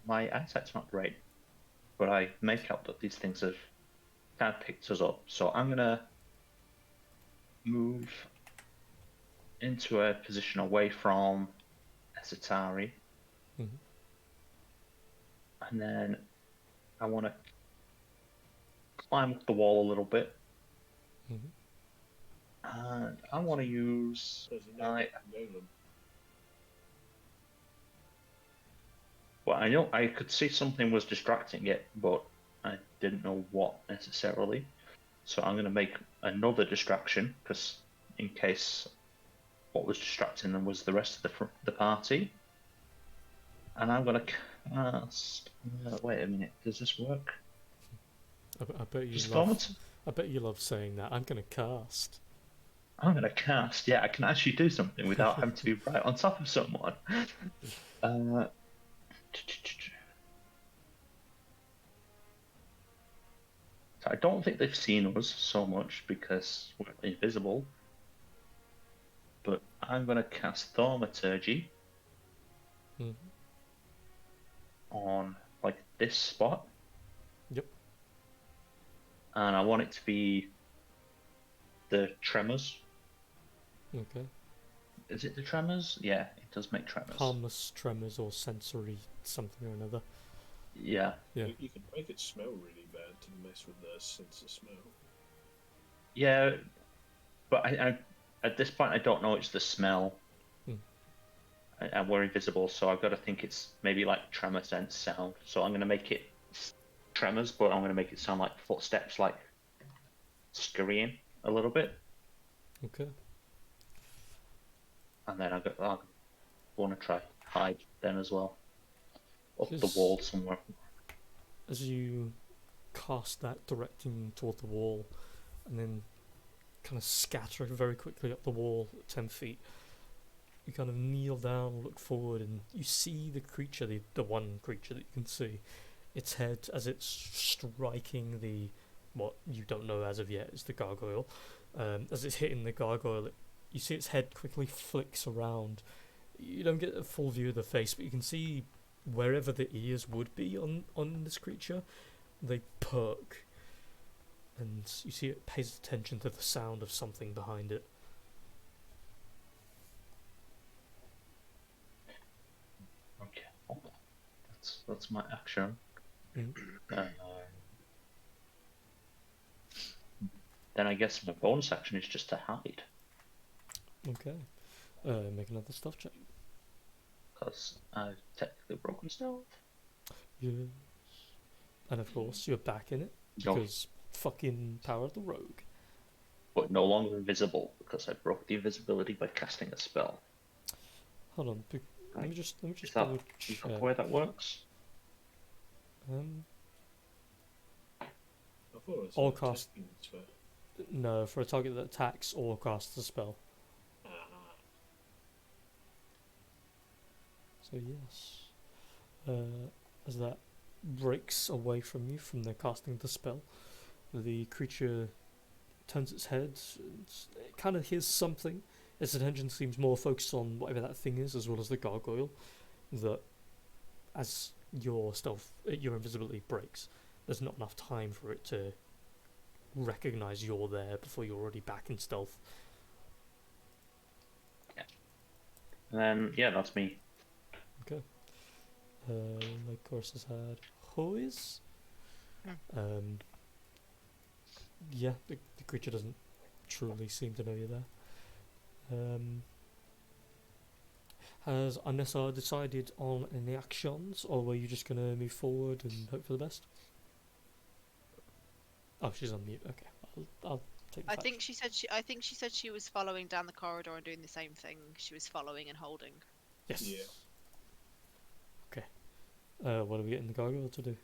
My eyesight's not great, but I make out that these things have kind of picked us up. So I'm gonna move into a position away from Asatari, Mhm. and then I want to climb up the wall a little bit, Mhm. and I want to use Does he know my. Golem? Well, I know I could see something was distracting it, but I didn't know what necessarily. So I'm going to make another distraction, because in case what was distracting them was the rest of the party. And I'm going to cast. Wait a minute, does this work? I bet you Just love. thought. I bet you love saying that. I'm gonna cast. I'm going to cast. Yeah, I can actually do something without having to be right on top of someone. Uh, So I don't think they've seen us so much because we're invisible. But I'm going to cast Thaumaturgy Mhm. on like this spot. Yep. And I want it to be the tremors. Okay. Is it the tremors? Yeah, it does make tremors. Harmless tremors or sensory something or another. Yeah. Yeah. You can make it smell really bad to mess with the sense of smell. Yeah, but I at this point I don't know it's the smell. Hmm. And we're invisible, so I've got to think it's maybe like tremor sense sound. So I'm going to make it tremors, but I'm going to make it sound like footsteps, like scurrying a little bit. Okay. And then I want to try hide then as well. Up the Just- wall somewhere. As you cast that directing toward the wall, and then kind of scatter very quickly up the wall at 10 feet, you kind of kneel down, look forward, and you see the creature, the one creature that you can see, its head as it's striking the, what you don't know as of yet is the gargoyle. As it's hitting the gargoyle, you see its head quickly flicks around. You don't get a full view of the face, but you can see wherever the ears would be on this creature, they perk. And you see it pays attention to the sound of something behind it. Okay, hold on. That's my action. Mm. Then I guess my bonus action is just to hide, Okay. Make another stealth check. because I've technically broken stealth. Yes. And of course, you're back in it, No, because fucking power of the rogue. but no longer invisible because I broke the invisibility by casting a spell. Hold on, let me Is just that, double is that check. the way that works? for? Is Or that cast- attacking spell? No, for a target that attacks or casts a spell. Ah, So yes, as that breaks away from you from the casting the spell, the creature turns its head. It kind of hears something. Its attention seems more focused on whatever that thing is, as well as the gargoyle. That, as your invisibility breaks, there's not enough time for it to recognize you're there before you're already back in stealth. And then, yeah, that's me. Like course has had Hois. Hmm. Yeah, the creature doesn't truly seem to know you're there. Has Anessa decided on any actions, or were you just gonna move forward and hope for the best? Oh, she's on mute. Okay, I'll take the I fact. think she said she was following down the corridor and doing the same thing. She was following and holding. Yes. Yeah. Okay. What do we get in the gargoyle to do?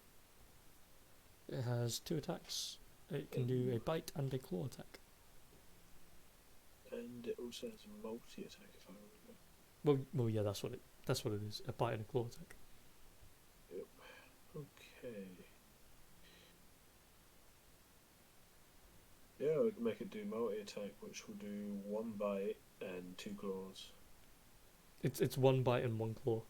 It has 2 attacks. It can do a bite and a claw attack. and it also has a multi-attack, if I remember. Well, yeah, that's what it is. A bite and a claw attack. Yep. Okay. Yeah, we can make it do multi-attack, which will do 1 bite and 2 claws. It's 1 bite and 1 claw.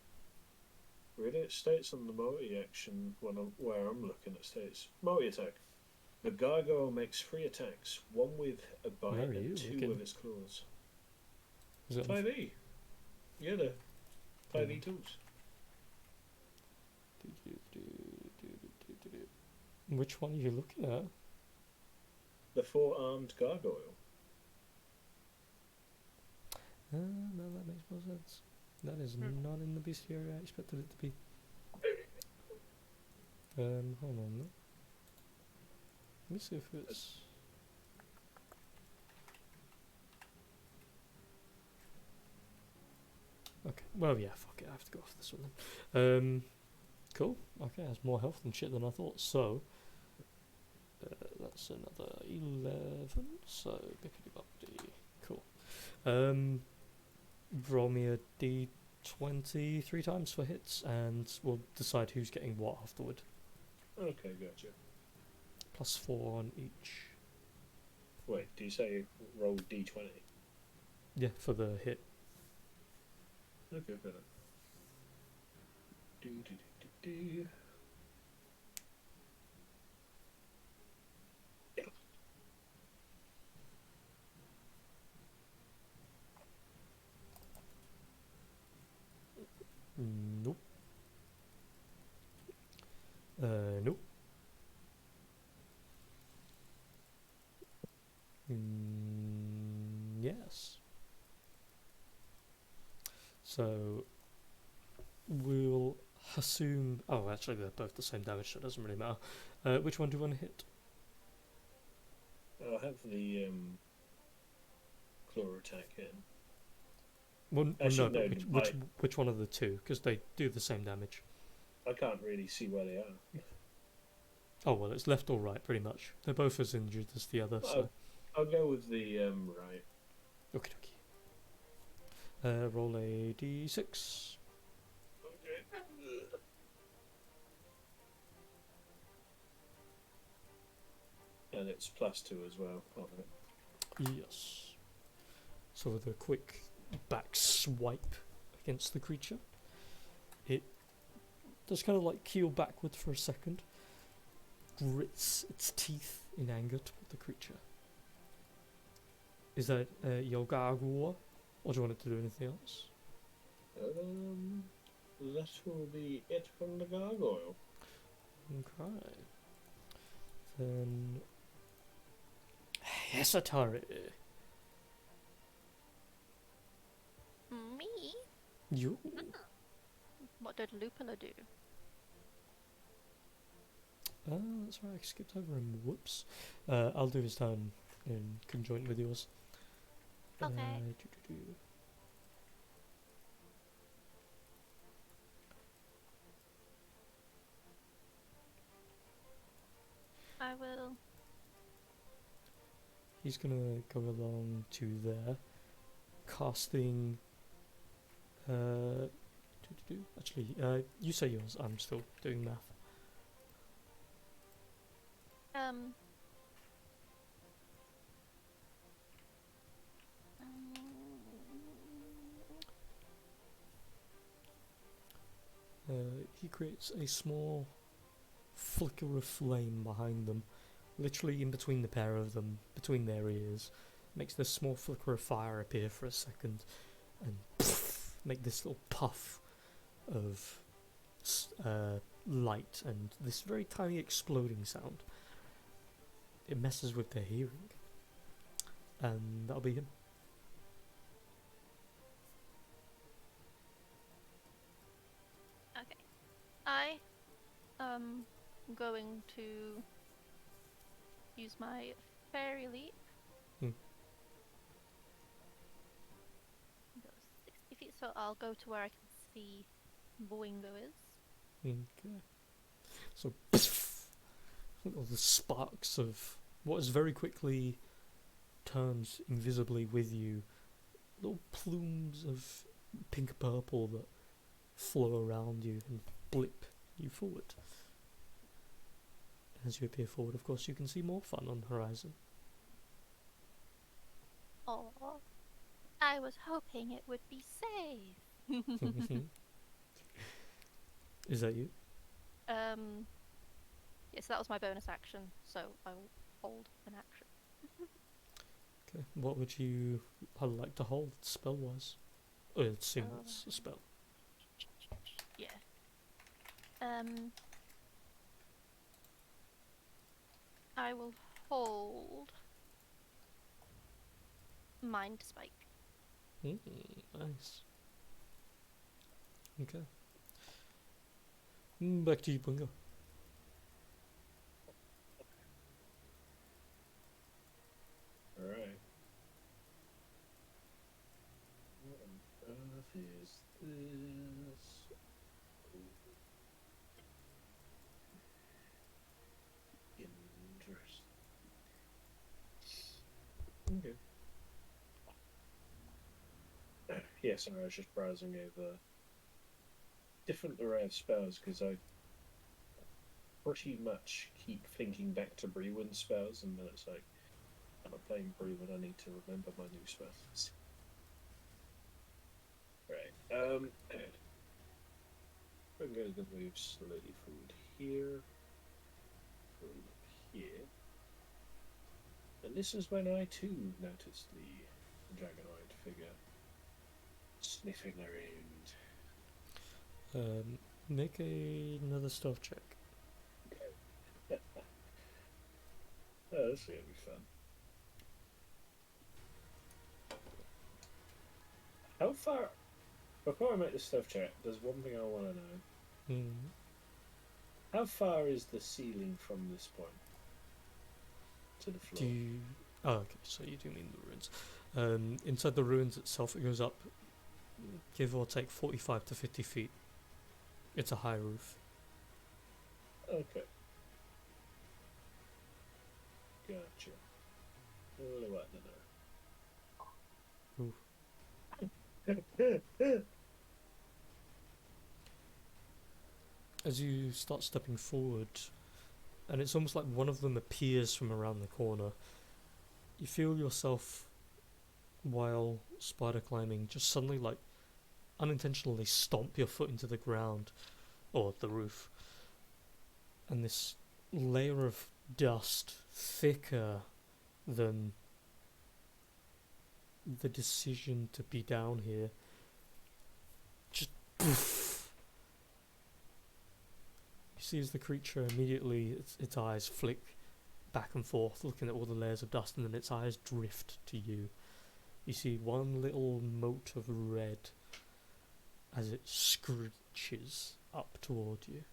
Really, it states on the multi-action where I'm looking. It states multi-attack. The gargoyle makes 3 attacks, 1 with a bite Where are and you 2 looking? with its claws. Is it on 5e. Yeah, the 5e tools. Which one are you looking at? The 4-armed gargoyle. No, that makes more sense. That is not in the bestiary I expected it to be. Hold on. Let me see if it's. Okay. Well, yeah. Fuck it. I have to go off this one then. Cool. Okay, has more health and shit than I thought. So. That's another 11. So bippity boppity. Cool. Roll me a d20 3 times for hits, and we'll decide who's getting what afterward. Okay, gotcha. +4 on each. Wait, do you say roll d20? Yeah, for the hit. Okay, fair enough. Do, do, do, do, do. Nope. Nope. Yes. So we'll assume. Oh, actually, they're both the same damage, so it doesn't really matter. Which one do you want to hit? I'll have the claw attack in. Well, Actually, no, no, but which one of the two? Because they do the same damage. I can't really see where they are. Oh well, it's left or right, pretty much. They're both as injured as the other, so. I'll go with the right. Okie dokie. Roll a d6. Okay. And it's +2 as well on it. Yes. So with a quick back swipe against the creature, it does kind of like keel backward for a second, grits its teeth in anger toward the creature. Is that your gargoyle, or do you want it to do anything else? That will be it from the gargoyle. Okay. Then yes, Atari. Me? You. What did Lupula do? That's right. I skipped over him. Whoops. I'll do his turn in conjoint with yours. Okay. Doo-doo-doo. I will He's gonna go along to there, casting. Actually, you say yours. I'm still doing math. Um. He creates a small flicker of flame behind them, literally in between the pair of them, between their ears. Makes this small flicker of fire appear for a second, and make this little puff of light and this very tiny exploding sound. It messes with their hearing, and that'll be him. Okay. I am going to use my fairy leap. Hmm. Go 60 feet, so I'll go to where I can see Boingo is. Okay. So all the sparks of what is very quickly turns invisibly with you, little plumes of pink purple that flow around you and blip you forward. As you appear forward, of course, you can see more fun on the horizon. Oh, I was hoping it would be safe. Is that you? Yes, that was my bonus action, so I will hold an action. Okay. What would you like to hold spell-wise? Assume it's a spell. Yeah. I will hold Mind Spike. Nice. Okay. Back to you, Bungo. Alright. What on earth is this? Interesting. Okay. Yeah, sorry, I was just browsing over different array of spells because I pretty much keep thinking back to Brewin spells, and then it's like, I'm playing Brewin, I need to remember my new spells. Right, I'm going to move slowly forward here, here. And this is when I too noticed the dragonoid figure sniffing around. Make another stealth check. Oh, this is going to be fun. How far... Before I make the stealth check, there's one thing I want to know. How far is the ceiling from this point to the floor? Oh, okay, so you do mean the ruins. Inside the ruins itself, it goes up, give or take 45 to 50 feet. It's a high roof. Okay. Gotcha. Really what to know. As you start stepping forward, and it's almost like one of them appears from around the corner, you feel yourself, while spider climbing, just suddenly, like, unintentionally stomp your foot into the ground, or the roof, and this layer of dust, thicker than the decision to be down here, just poof. You see as the creature immediately, its eyes flick back and forth, looking at all the layers of dust, and then its eyes drift to you. You see one little mote of red as it screeches up toward you.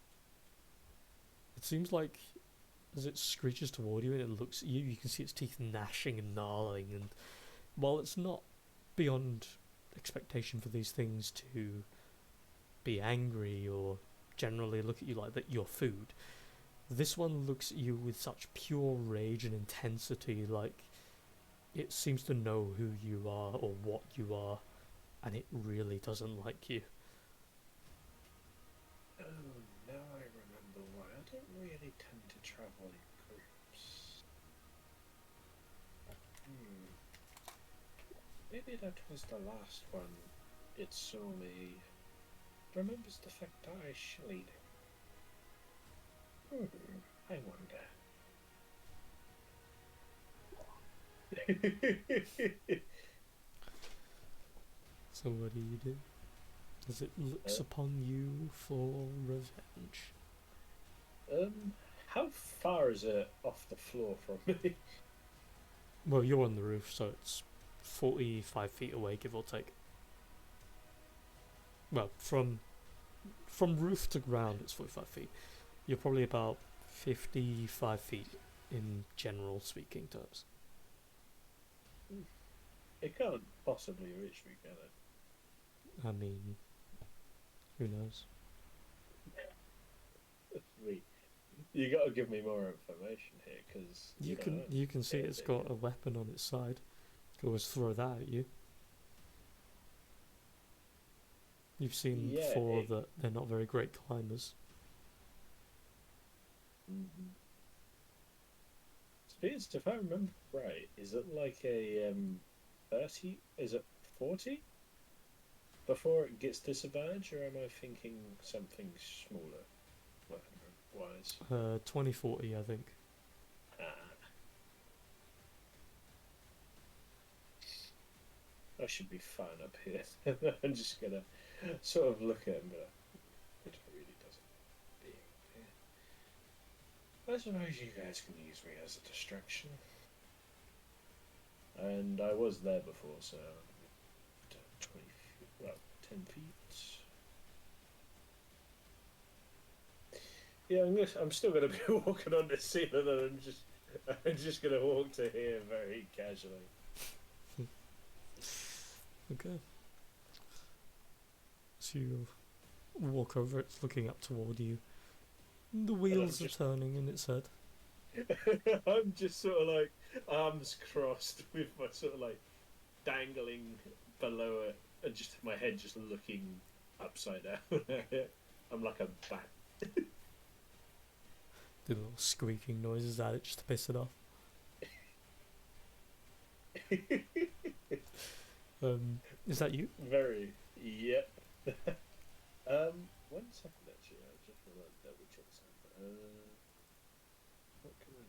It seems like as it screeches toward you and it looks at you, you can see its teeth gnashing and gnarling, and while it's not beyond expectation for these things to be angry or generally look at you like that you're food, this one looks at you with such pure rage and intensity, like it seems to know who you are or what you are, and it really doesn't like you. Oh, now I remember why. I don't really tend to travel in groups. Maybe that was the last one it saw me. Remembers the fact that I shillied him. I wonder. So what do you do? As it looks upon you for revenge. How far is it off the floor from me? Well, you're on the roof, so it's 45 feet away, give or take. Well, from roof to ground, it's 45 feet. You're probably about 55 feet in general speaking terms. It can't possibly reach me, can it? I mean, who knows? Wait, you got to give me more information here, because You can see it's got a weapon on its side. You can always throw that at you. You've seen before that they're not very great climbers. Spears, if I remember right, is it like a 30? Is it 40? Before it gets disadvantage, or am I thinking something smaller, weapon-wise? 2040, I think. I should be fine up here. I'm just gonna sort of look at him, but it really doesn't being here. I suppose you guys can use me as a distraction. And I was there before, so 20 feet, well, 10 feet. Yeah, I'm still gonna be walking on the ceiling, and I'm just gonna walk to here very casually. Okay. So you walk over, it's looking up toward you. The wheels are turning in its head. I'm just sort of like arms crossed with my sort of like dangling below it, and just my head just looking upside down. I'm like a bat. Do little squeaking noises at it just to piss it off. Is that you? Very. Yep. 1 second actually. I just want to double check something. What can I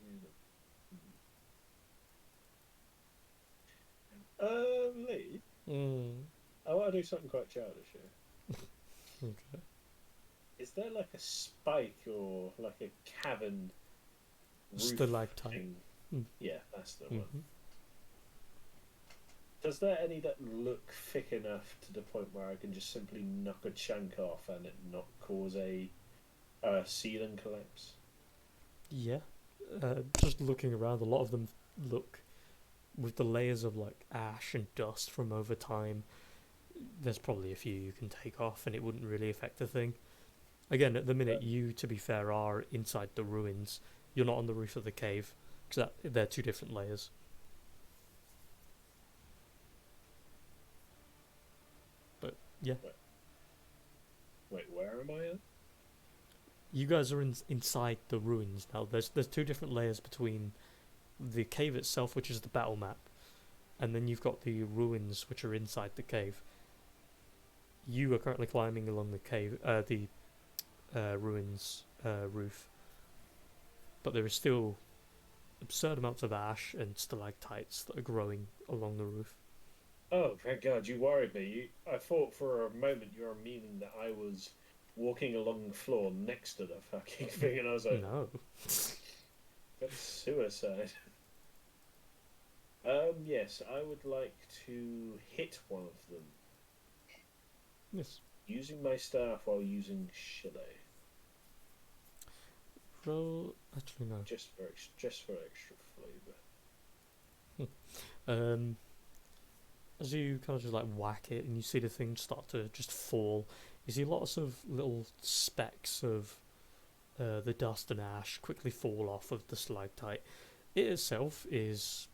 do? Lee. I want to do something quite childish here. Okay. Is there like a spike or like a cavern roof Stalactite. thing? Yeah, that's the one. Mm-hmm. Does there any that look thick enough to the point where I can just simply knock a chunk off and it not cause a ceiling collapse? Yeah. Just looking around, a lot of them look with the layers of like ash and dust from over time. There's probably a few you can take off and it wouldn't really affect a thing. Again, at the minute, you, to be fair, are inside the ruins. You're not on the roof of the cave, because they're two different layers. But, yeah. Wait, where am I at? You guys are inside the ruins now. There's two different layers between the cave itself, which is the battle map, and then you've got the ruins, which are inside the cave. You are currently climbing along the cave, the ruins roof, but there is still absurd amounts of ash and stalactites that are growing along the roof. Oh, thank God, you worried me. I thought for a moment you were meaning that I was walking along the floor next to the fucking thing, and I was like, no. That's suicide. Yes, I would like to hit one of them. Yes. Using my staff while using Chile. Roll. Actually, no. Just for extra flavour. As you kind of just like whack it and you see the thing start to just fall, you see lots of little specks of the dust and ash quickly fall off of the stalactite. It itself is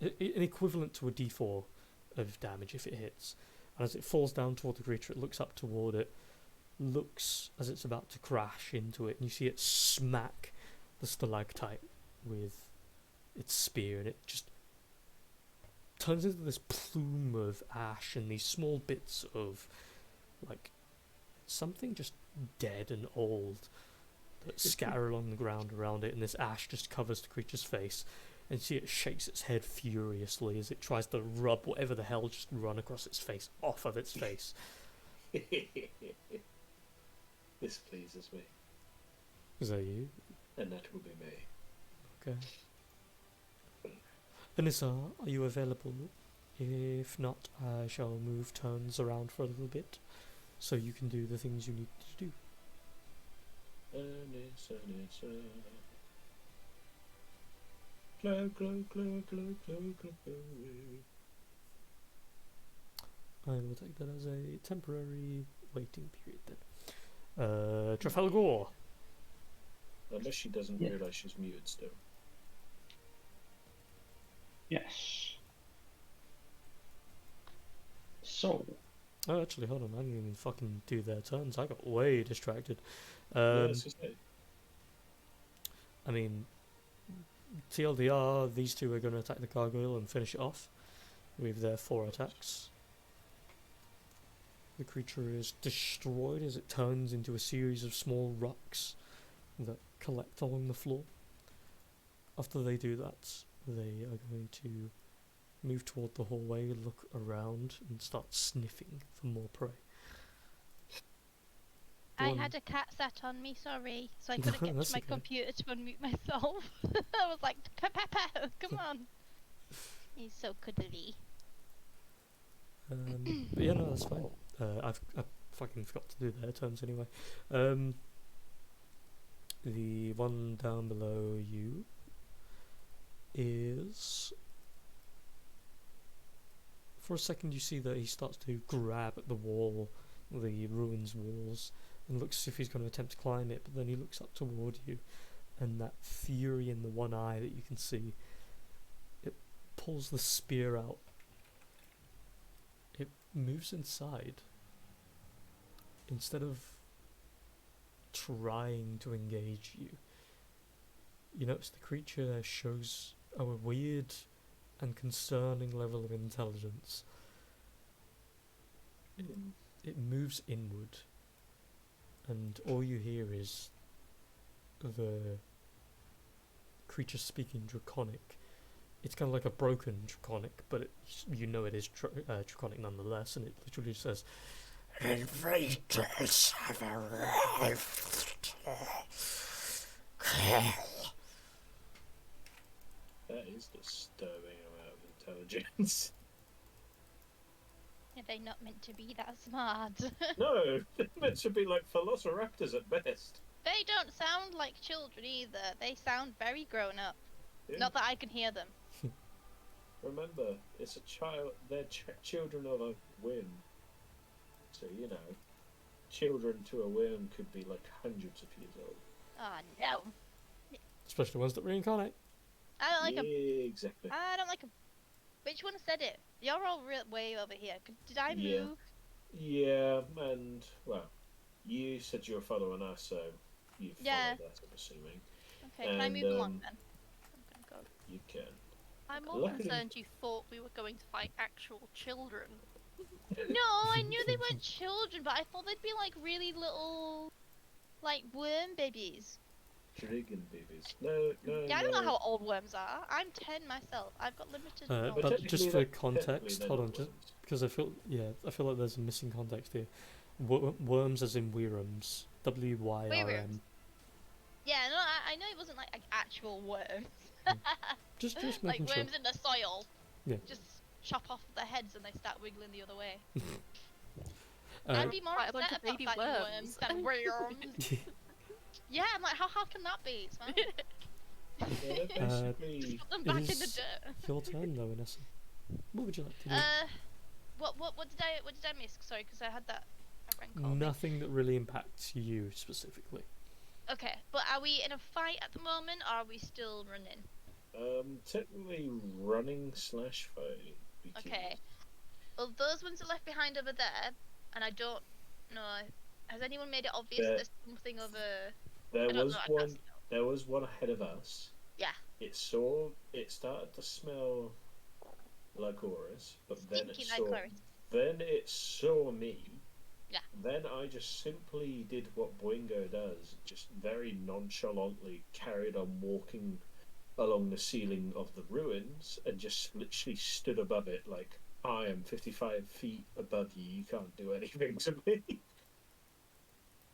an equivalent to a D4 of damage if it hits. And as it falls down toward the creature, it looks up toward it, looks as it's about to crash into it, and you see it smack the stalactite with its spear, and it just turns into this plume of ash and these small bits of, like, something just dead and old that scatter along the ground around it, and this ash just covers the creature's face, and you see it shakes its head furiously as it tries to rub whatever the hell just run across its face off of its face. This pleases me, Is that you? and that will be me. Okay. Anissa, are you available? If not, I shall move turns around for a little bit, so you can do the things you need to do. Anissa. Glow, glow, glow, glow, glow, glow, glow. I will take that as a temporary waiting period then. Trafalgar. Unless she doesn't Yeah. realise she's muted still. Yes. So, Oh, actually, hold on. I didn't even fucking do their turns. I got way distracted. Yes, is it? I mean, TLDR, these two are going to attack the gargoyle and finish it off with their 4 attacks. The creature is destroyed as it turns into a series of small rocks that collect along the floor. After they do that, they are going to move toward the hallway, look around, and start sniffing for more prey. I One- had a cat sat on me, sorry, so I couldn't get to That's my okay. computer to unmute myself. I was like, Peppa, come on. He's so cuddly. But yeah, no, that's fine. I fucking forgot to do their turns anyway. The one down below you is... For a second you see that he starts to grab at the wall, the ruins walls, and looks as if he's going to attempt to climb it, but then he looks up toward you, and that fury in the one eye that you can see, it pulls the spear out. It moves inside. Instead of trying to engage you, you notice the creature shows a weird and concerning level of intelligence. It moves inward, and all you hear is the creature speaking Draconic. It's kind of like a broken Draconic, but you know it is Draconic nonetheless, and it literally says, "Invaders have arrived. Kill." That is disturbing amount of intelligence. Are they not meant to be that smart? No, they're meant to be like velociraptors at best. They don't sound like children either. They sound very grown up. Yeah. Not that I can hear them. Remember, it's a child. They're children of a whim. So you know, children to a whim could be like hundreds of years old. Oh no. Especially ones that reincarnate. I don't like them. Yeah, exactly. I don't like them. Which one said it? You're all way over here. Did I Yeah. move? Yeah, and well, you said you were following us, so you followed Yeah. us. I'm assuming Okay, can I And, move along then? I'm gonna go. you can. I'm more Luckily- concerned you thought we were going to fight actual children. No, I knew they weren't children, but I thought they'd be like really little, like worm babies. Dragon babies. No. Yeah, I don't know how old worms are. I'm 10 myself. I've got limited knowledge. But just for technically context, they're hold not on, just worms. because I feel like there's a missing context here. Worms as in Wyrms. WYRM. Yeah, no, I know it wasn't like actual worms. Just Like making sure. worms in the soil. Yeah. Just chop off their heads and they start wiggling the other way. Uh, I'd be more Quite a bunch upset of baby about fighting worms. worms than worms. Yeah, I'm like, how can that be? It's fine. Yeah, they're basically. Put them It back in the is dirt. your turn, though, Inessa. What would you like to do? What did I miss? Sorry, because I had that. A friend called me. Nothing that really impacts you specifically. Okay, but are we in a fight at the moment, or are we still running? Technically running slash fighting. Okay. Well, those ones are left behind over there, and I don't know. Has anyone made it obvious that There, there's something of a? there I don't know. was I can't one. see now. There was one ahead of us. Yeah. It saw. It started to smell like Horus, but then it Stinky like saw. Chloris. Then it saw me. Yeah. Then I just simply did what Boingo does, just very nonchalantly carried on walking along the ceiling of the ruins and just literally stood above it like, I am 55 feet above you, you can't do anything to me.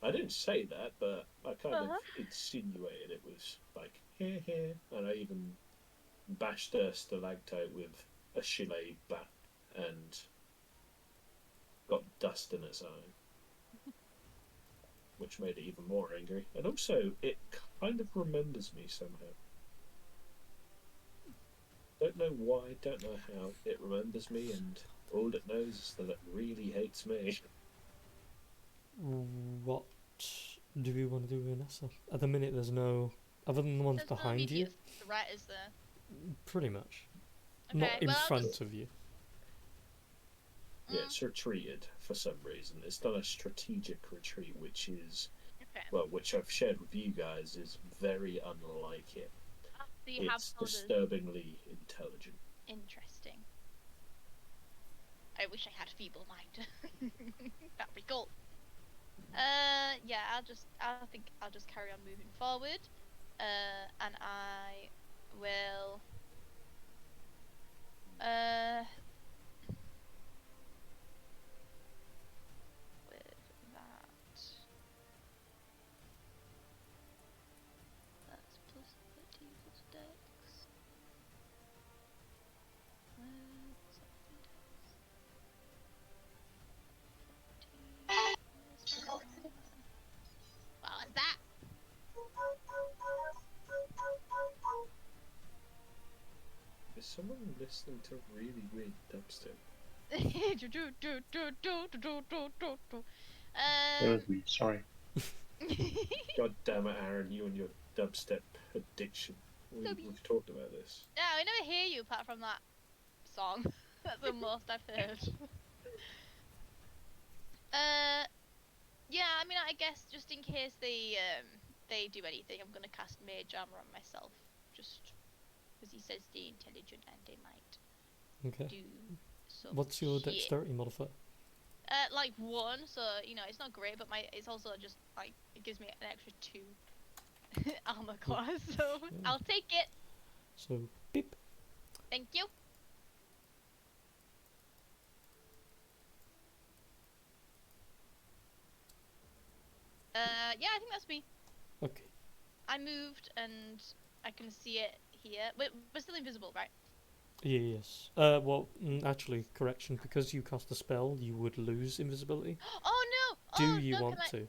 I didn't say that, but I kind of Uh-huh. insinuated it was like, here, here. And I even bashed a stalactite with a Chile bat and got dust in its eye, which made it even more angry. And also, it kind of remembers me somehow. Don't know why, don't know how. It remembers me, and all it knows is that it really hates me. What do we want to do, Vanessa? At the minute, there's no other than the ones There's no behind you. immediate threat, is there? Pretty much, Okay. not in Well, I'll front just. of you. Yeah, it's retreated for some reason. It's done a strategic retreat, which is, Okay. well, which I've shared with you guys, is very unlike it. So you have It's orders. disturbingly intelligent. Interesting. I wish I had a feeble mind. That'd be cool. Yeah, I think I'll just carry on moving forward. And I will. With that, that's plus 13 plus dex. Something dex. 14 plus 4. What was that? Is someone listening to really weird dubstep? It was me. Sorry. God damn it, Aaron, you and your dubstep addiction. We've talked about this. Yeah, I never hear you apart from that song. That's the most I've heard. Yeah, I mean, I guess just in case they do anything, I'm gonna cast Mage Armor on myself, just because he says the intelligent and they might Okay. do some. What's your shit. dexterity modifier? Like 1, so you know it's not great, but it's also just like it gives me an extra 2 armor class, so I'll take it. So beep. Thank you. Yeah, I think that's me. Okay. I moved and I can see it here. We're still invisible, right? Yes. Actually, correction. Because you cast a spell, you would lose invisibility. Oh no! Do Oh you no! want Can I? to?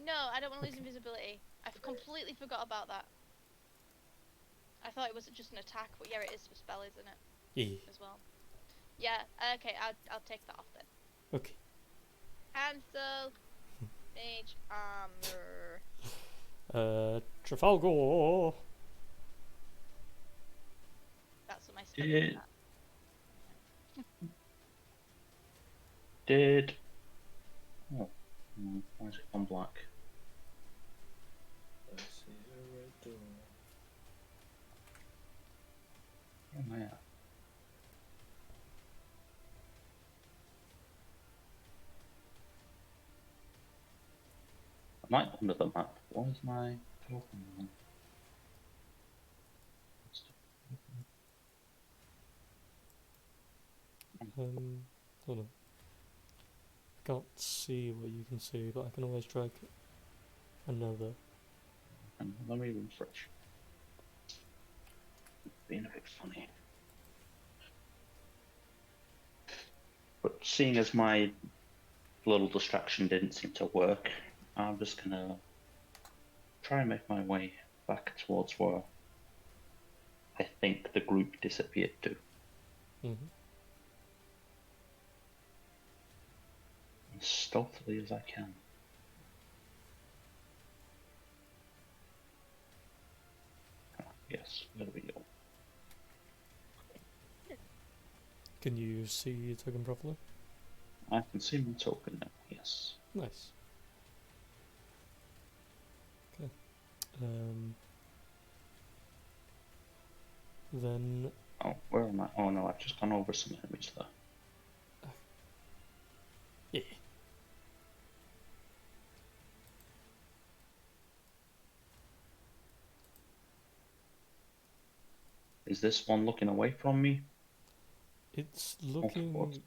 No, I don't want to lose Okay. invisibility. I completely forgot about that. I thought it was just an attack, but yeah, it is for spell, isn't it? Yeah. As well. Yeah. Okay. I'll take that off then. Okay. Cancel. Mage armor. Trafalgar. That's what my spell Did- is. Did. Oh. Why is it gone black? I see a red door. Where am I at? I might under the map. What is my token on? Hold on. Can't see what you can see, but I can always drag another. And let me refresh. Being a bit funny. But seeing as my little distraction didn't seem to work, I'm just gonna try and make my way back towards where I think the group disappeared to. Mm-hmm. As stealthily as I can. Ah, yes, there we go. Can you see your token properly? I can see my token now, yes. Nice. Okay. Then Oh, where am I? Oh no, I've just gone over some enemies there. yeah. Is this one looking away from me? It's Oh, what? looking.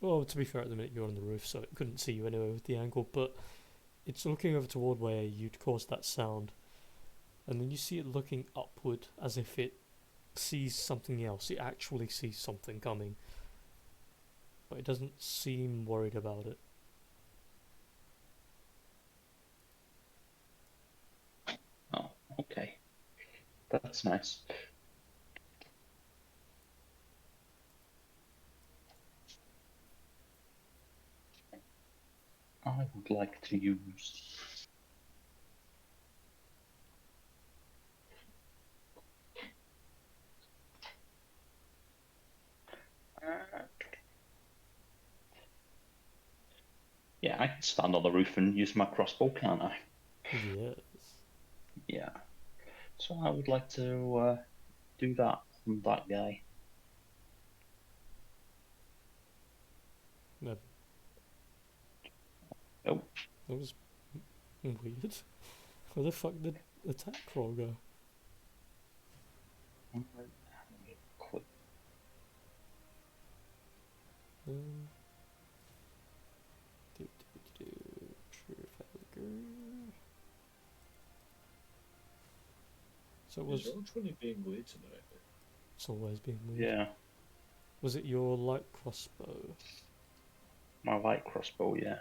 Well, to be fair, at the minute you're on the roof, so it couldn't see you anyway with the angle. But it's looking over toward where you'd caused that sound, and then you see it looking upward as if it sees something else. It actually sees something coming, but it doesn't seem worried about it. Oh, okay. That's nice. I would like to use... Yeah, I can stand on the roof and use my crossbow, can't I? Yes. Yeah. So I would like to do that on that guy. That, Oh. that was weird. Where the fuck did attack crawl go? Quick. Um, Trafalgar. So it was. Is really being weird tonight? It's always been weird. Yeah, Was it your light crossbow? my light crossbow, yeah.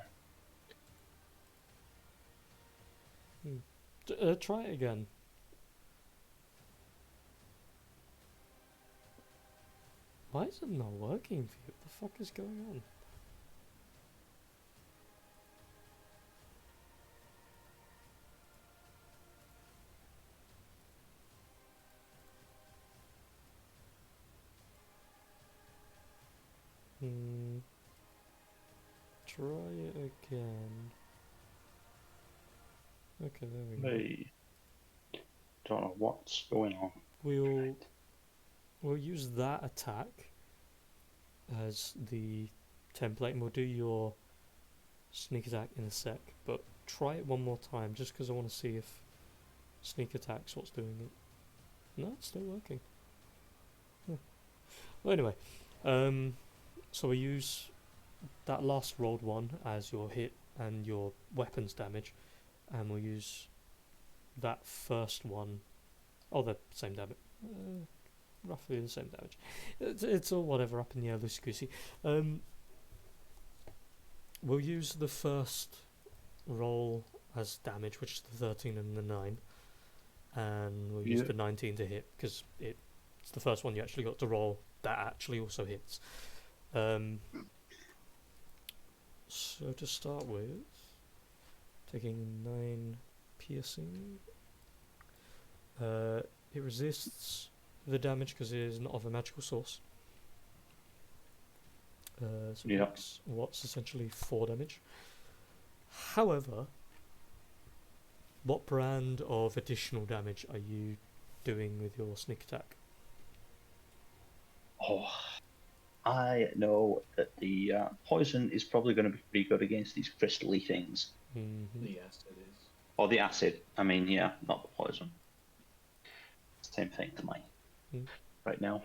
Try it again. Why is it not working for you? What the fuck is going on? Try it again. Okay, there we go. Hey. Don't know what's going on. We'll use that attack as the template, and we'll do your sneak attack in a sec. But try it one more time, just because I want to see if sneak attack's what's doing it. No, it's still working. Huh. Well, anyway, so we use that last rolled one as your hit and your weapons damage, and we'll use that first one. Oh, the same damage. Roughly the same damage. It's all whatever, up in the air, loosey goosey. We'll use the first roll as damage, which is the 13 and the 9, and we'll use the 19 to hit because it's the first one you actually got to roll that actually also hits. So to start with, taking 9 piercing, it resists the damage because it is not of a magical source. So it takes what's essentially 4 damage. However, what brand of additional damage are you doing with your sneak attack? Oh, I know that the poison is probably going to be pretty good against these crystally things. Mm-hmm. The acid is. Or the acid. I mean, yeah, not the poison. Same thing to mine. Right now.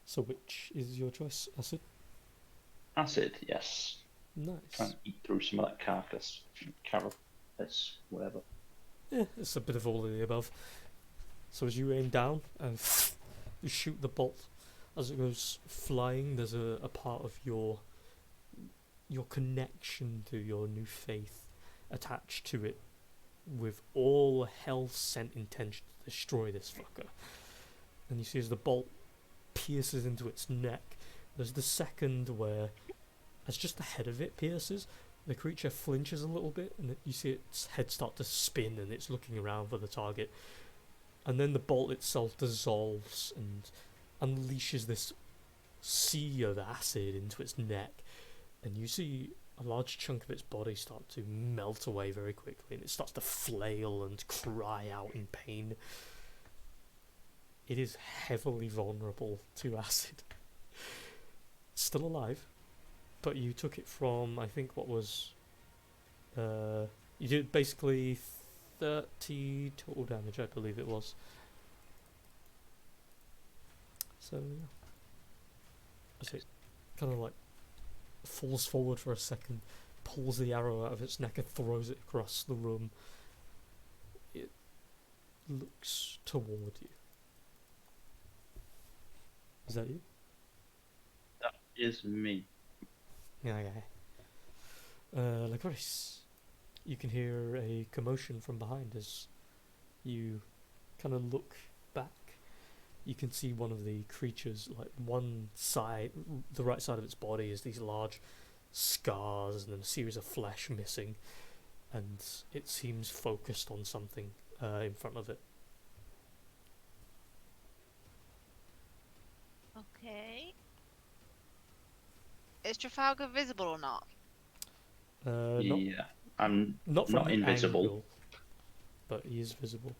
So which is your choice? Acid? Acid, yes. Nice. Trying to eat through some of that carcass. Carapace, whatever. Yeah, it's a bit of all of the above. So as you aim down and you shoot the bolt, as it goes flying, there's a part of your connection to your new faith attached to it, with all hell sent intention to destroy this fucker. And you see as the bolt pierces into its neck, there's the second where, as just the head of it pierces, the creature flinches a little bit, and you see its head start to spin, and it's looking around for the target. and then the bolt itself dissolves and unleashes this sea of acid into its neck, and you see a large chunk of its body start to melt away very quickly, and it starts to flail and cry out in pain. It is heavily vulnerable to acid. Still alive, but you took it from, I think, what was... you did basically 30 total damage, I believe it was. So, yeah. As it kind of like falls forward for a second, pulls the arrow out of its neck and throws it across the room. It looks toward you. Is that you? That is me. Yeah, yeah. Licorice, you can hear a commotion from behind as you kind of look back. You can see one of the creatures, like one side, the right side of its body is these large scars and then a series of flesh missing, and it seems focused on something in front of it. Okay. Is Trafalgar visible or not? Not Yeah, I'm not from not the invisible. angle, but he is visible.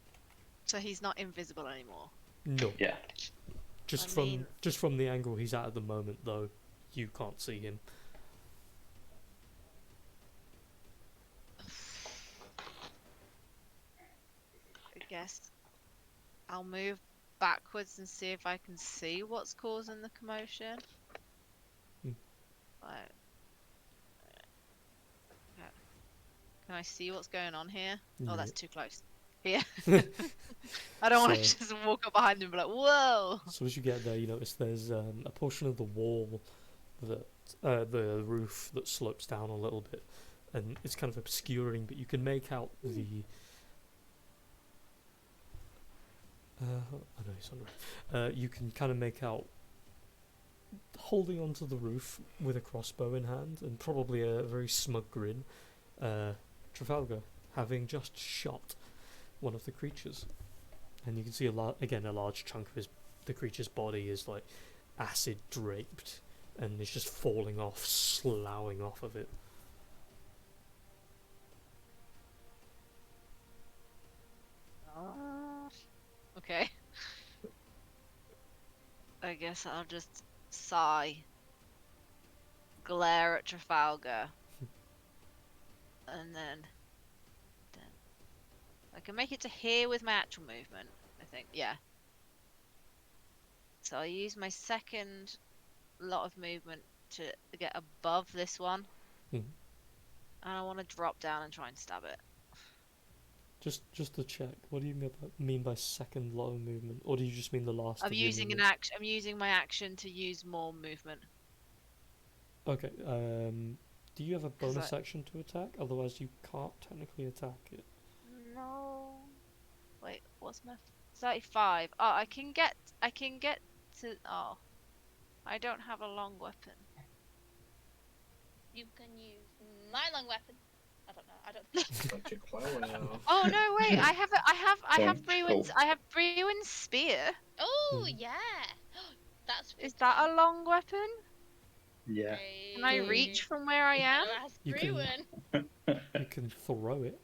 So he's not invisible anymore. No, Yeah. just I mean- from the angle he's at the moment, though, you can't see him. I guess I'll move backwards and see if I can see what's causing the commotion. Hmm. Like, can I see what's going on here? Oh, that's too close. Here. I don't want to So- just walk up behind him and be like, whoa! So as you get there, you notice there's a portion of the wall that the roof that slopes down a little bit, and it's kind of obscuring, but you can make out the. I know he's on the roof. You can kind of make out holding onto the roof with a crossbow in hand and probably a very smug grin. Trafalgar having just shot one of the creatures, and you can see a large chunk of the creature's body is like acid draped and it's just falling off, sloughing off of it. Okay. I guess I'll just sigh, glare at Trafalgar, and then I can make it to here with my actual movement, I think. Yeah. So I'll use my second lot of movement to get above this one. Mhm. And I want to drop down and try and stab it. Just to check, what do you mean by second lot of movement, or do you just mean the last? I'm of your using movement? I'm using my action to use more movement. Okay. Do you have a 'Cause bonus action to attack? Otherwise, you can't technically attack it. No. Wait, what's my 35? Oh, I can get to. Oh, I don't have a long weapon. You can use my long weapon. I don't know. I don't. Magic plow now. Oh no, wait! I have Don't Brewin's. go. I have Brewin's spear. Oh Hmm. yeah. That's. Is that a long weapon? Yeah. Can I reach from where I am? You can- Bruin. You can throw it.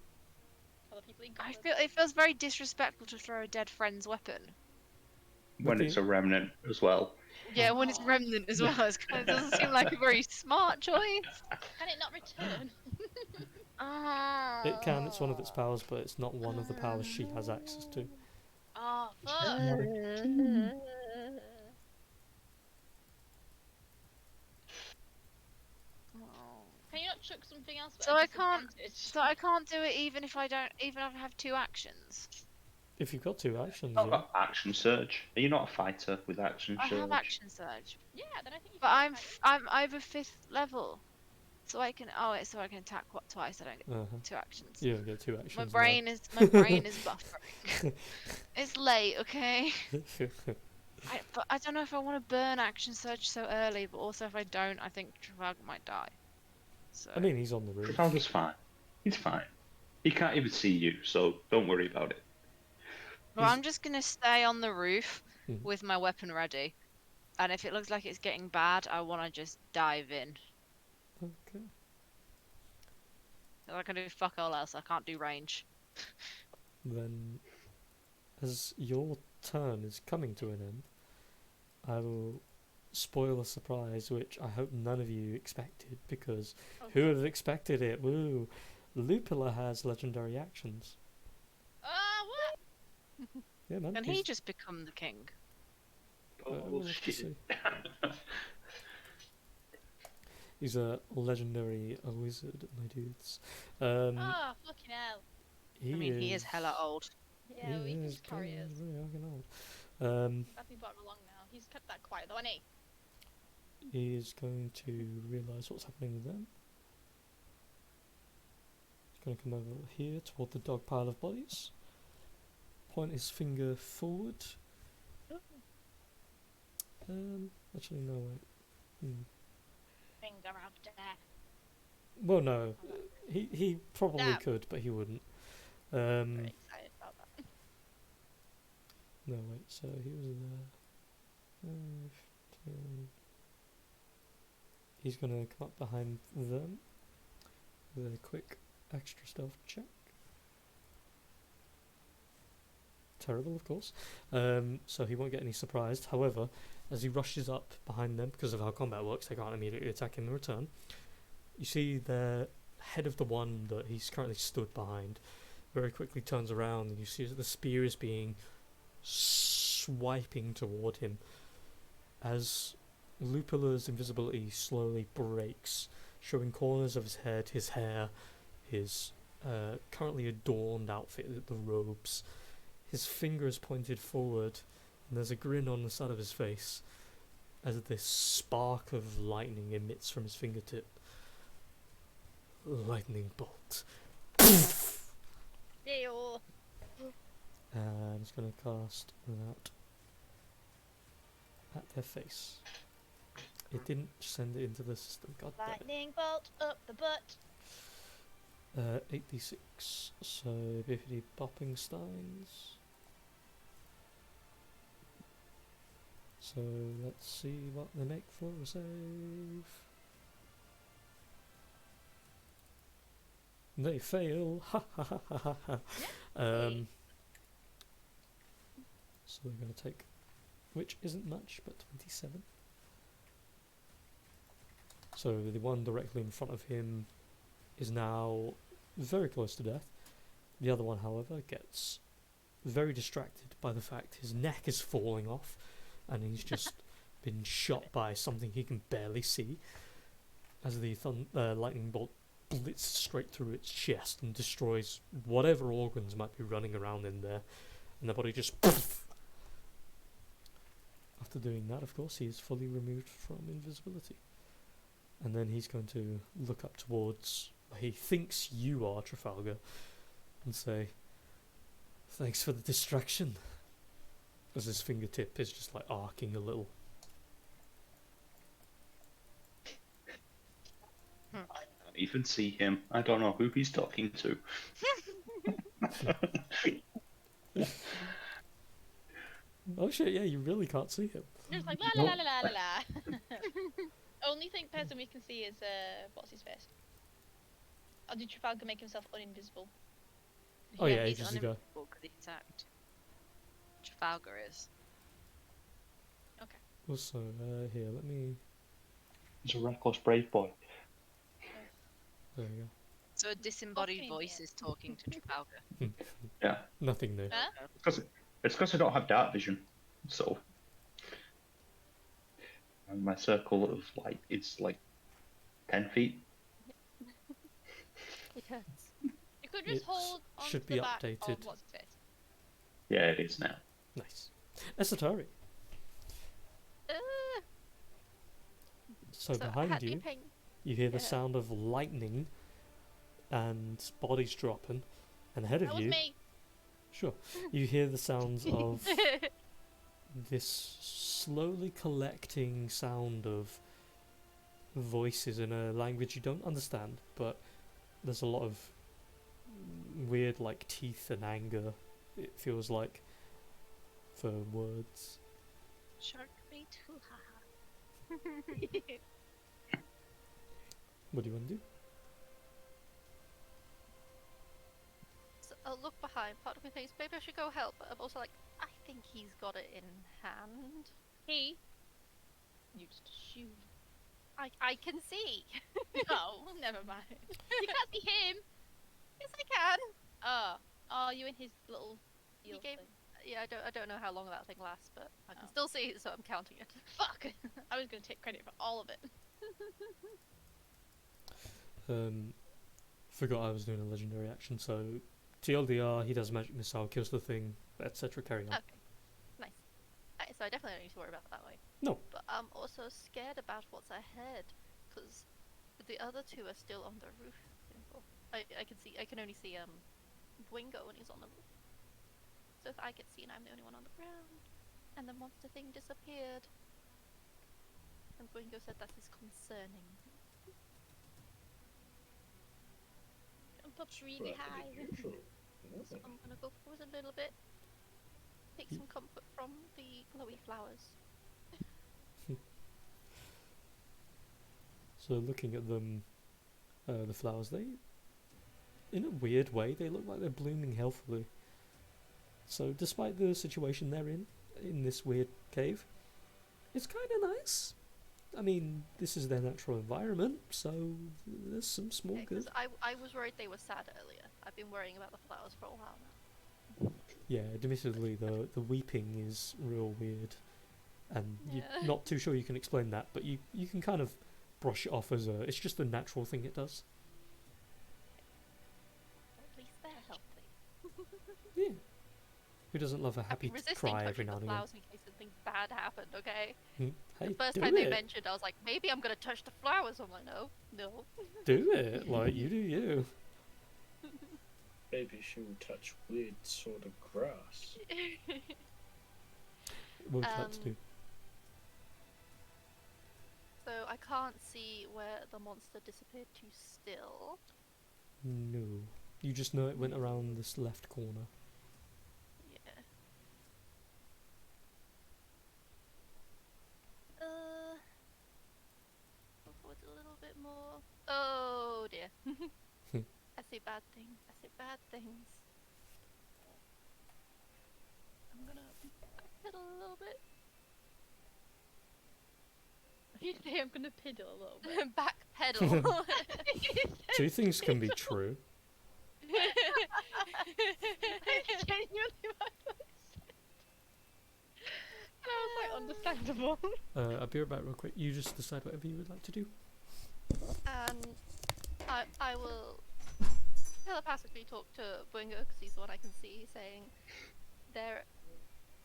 Other people in I goblins. feel it feels very disrespectful to throw a dead friend's weapon. When Okay. it's a remnant as well. Yeah, when it's Aw. remnant as well. It doesn't seem like a very smart choice. Can it not return? It can. It's one of its powers, but it's not one of the powers she has access to. Oh fuck. Can you not chuck something else? So I can't do it even if I have two actions. If you've got two actions, I've yeah. got action surge. Are you not a fighter with action I surge? have action surge, Yeah, then I think you but can I'm over 5th level, so I can attack twice. I don't get Uh-huh. two actions. You don't get two actions. My no. brain is buffering. It's late, okay. But I don't know if I want to burn action surge so early, but also if I don't, I think Trafalgar might die. So I mean, he's on the roof. Trafalgar's fine. He's fine. He can't even see you, so don't worry about it. Well, He's- I'm just gonna stay on the roof Hmm. with my weapon ready, and if it looks like it's getting bad, I want to just dive in. Okay. I can do fuck all else. I can't do range. Then, as your turn is coming to an end, I will spoil a surprise which I hope none of you expected, because who Okay. would have expected it? Woo! Lupula has legendary actions. What? Yeah, man. Can he just become the king? We'll have to Bullshit. see. He's a legendary wizard, my dudes. Oh, fucking hell. He I mean, he is is hella old. Yeah, we can just carry us. Really fucking old. Glad we brought him along now. He's kept that quiet though, hasn't he? He is going to realise what's happening with them. He's going to come over here toward the dog pile of bodies. Point his finger forward. Actually, no, wait. Finger of death. Well, no. He probably Damn. could, but he wouldn't. Very excited about that. No, wait, so he was there. 10. He's gonna come up behind them with a quick extra stealth check. Terrible, of course. So he won't get any surprised. However, as he rushes up behind them, because of how combat works, they can't immediately attack him in return. You see the head of the one that he's currently stood behind very quickly turns around, and you see that the spear is being swiping toward him as Lupula's invisibility slowly breaks, showing corners of his head, his hair, his currently adorned outfit, the robes. His finger is pointed forward, and there's a grin on the side of his face as this spark of lightning emits from his fingertip. Lightning bolt. Ew. And he's going to cast that at their face. It didn't send it into the system, god damn it. Lightning bolt up the butt. 8d6, so biffity bopping steins. So let's see what they make for a save. They fail. Ha ha ha ha ha ha. So they're going to take, which isn't much, but 27. So the one directly in front of him is now very close to death. The other one, however, gets very distracted by the fact his neck is falling off, and he's just been shot by something he can barely see, as the lightning bolt blitzes straight through its chest and destroys whatever organs might be running around in there, and the body just poof. After doing that, of course, he is fully removed from invisibility. And then he's going to look up towards where he thinks you are, Trafalgar, and say, "Thanks for the distraction." As his fingertip is just like arcing a little. I don't even see him. I don't know who he's talking to. Oh shit, yeah, you really can't see him. You're just like la la la la la la. Only person we can see is what's his face? Or did Trafalgar make himself uninvisible? Oh yeah, he's ages ago. uninvisible because he attacked. Trafalgar is. Also, here, let me... He's a reckless brave boy. There we go. So a disembodied Fucking voice yeah. is talking to Trafalgar. Yeah. Nothing new. Huh? It's because I don't have dark vision, so. And my circle of light is like 10 feet. It hurts. You could just It hold on should to be the back updated. of what's his face. Yeah, it is now. Nice. Esatari. So So behind had me you, paying- you hear the yeah. sound of lightning and bodies dropping, and ahead That of was you, me. sure, you hear the sounds of this slowly collecting sound of voices in a language you don't understand, but there's a lot of weird like teeth and anger, it feels like, for words. Shark bait. Hoo ha ha. What do you want to do? So I'll look behind. Part of me thinks maybe I should go help, but I'm also like, I think he's got it in hand. He used to shoot. I can see. No, never mind. You can't see him. Yes, I can. Oh, you in his little He eel gave. thing. Yeah, I don't know how long that thing lasts, but I can Oh. still see it, so I'm counting it. Fuck! I was gonna take credit for all of it. Forgot I was doing a legendary action, so TLDR, he does magic missile, kills the thing, etc. Carry on. Okay, nice. So I definitely don't need to worry about it that way. No. But I'm also scared about what's ahead, because the other two are still on the roof. I can only see Wingo when he's on the roof. So if I get seen, I'm the only one on the ground, and the monster thing disappeared. And Wingo said that is concerning. Jump up really high. So I'm gonna go forward a little bit, take some comfort from the glowy flowers. So looking at them, the flowers, they, in a weird way, they look like they're blooming healthily. So despite the situation they're in this weird cave, it's kind of nice. I mean, this is their natural environment, so there's some small Yeah, good. 'cause I was worried they were sad earlier. I've been worrying about the flowers for a while now. Yeah, admittedly, the weeping is real weird, and Yeah. you're not too sure you can explain that, but you can kind of brush it off as it's just a natural thing it does. At least they're healthy. Yeah. Who doesn't love a I've happy been resisting cry every touching now the and again? flowers in case something bad happened, okay? Hey, The first do time they it. mentioned, I was like, maybe I'm gonna touch the flowers. I'm like, no. Do it. Like, you do you. Maybe she will touch weird sort of grass. What would you like to do? So I can't see where the monster disappeared to still. No. You just know it went around this left corner. Yeah. Go forward a little bit more. Oh dear. I see bad things. I see bad things. I'm gonna pedal a little bit. You say I'm gonna piddle a little bit. Back pedal. Two things can be true. Genuinely my voice. And I was like, understandable. I'll be right back real quick. You just decide whatever you would like to do. And I will telepathically talk to Bungo because he's the one I can see, saying there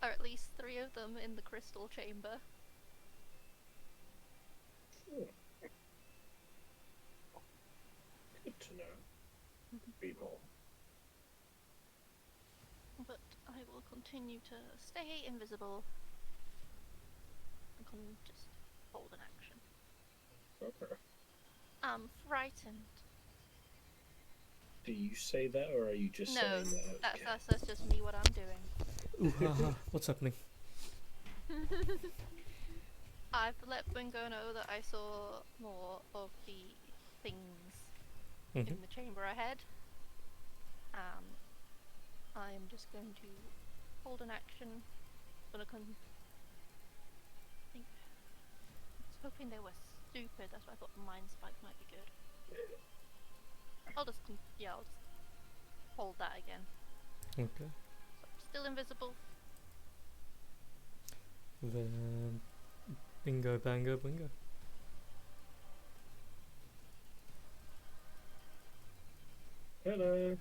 are at least 3 of them in the crystal chamber. Good to know. Be more. But I will continue to stay invisible and just hold an action. Okay. I'm frightened. Do you say that, or are you just No, saying that? that's just me what I'm doing. Ooh, haha, what's happening? I've let Bungo know that I saw more of the things Mhm. in the chamber ahead. I'm just going to hold an action. I think. I was hoping they were stupid. That's why I thought Mind Spike might be good. I'll just hold that again. Okay. So I'm still invisible. Then bingo, bango, bingo. Hello.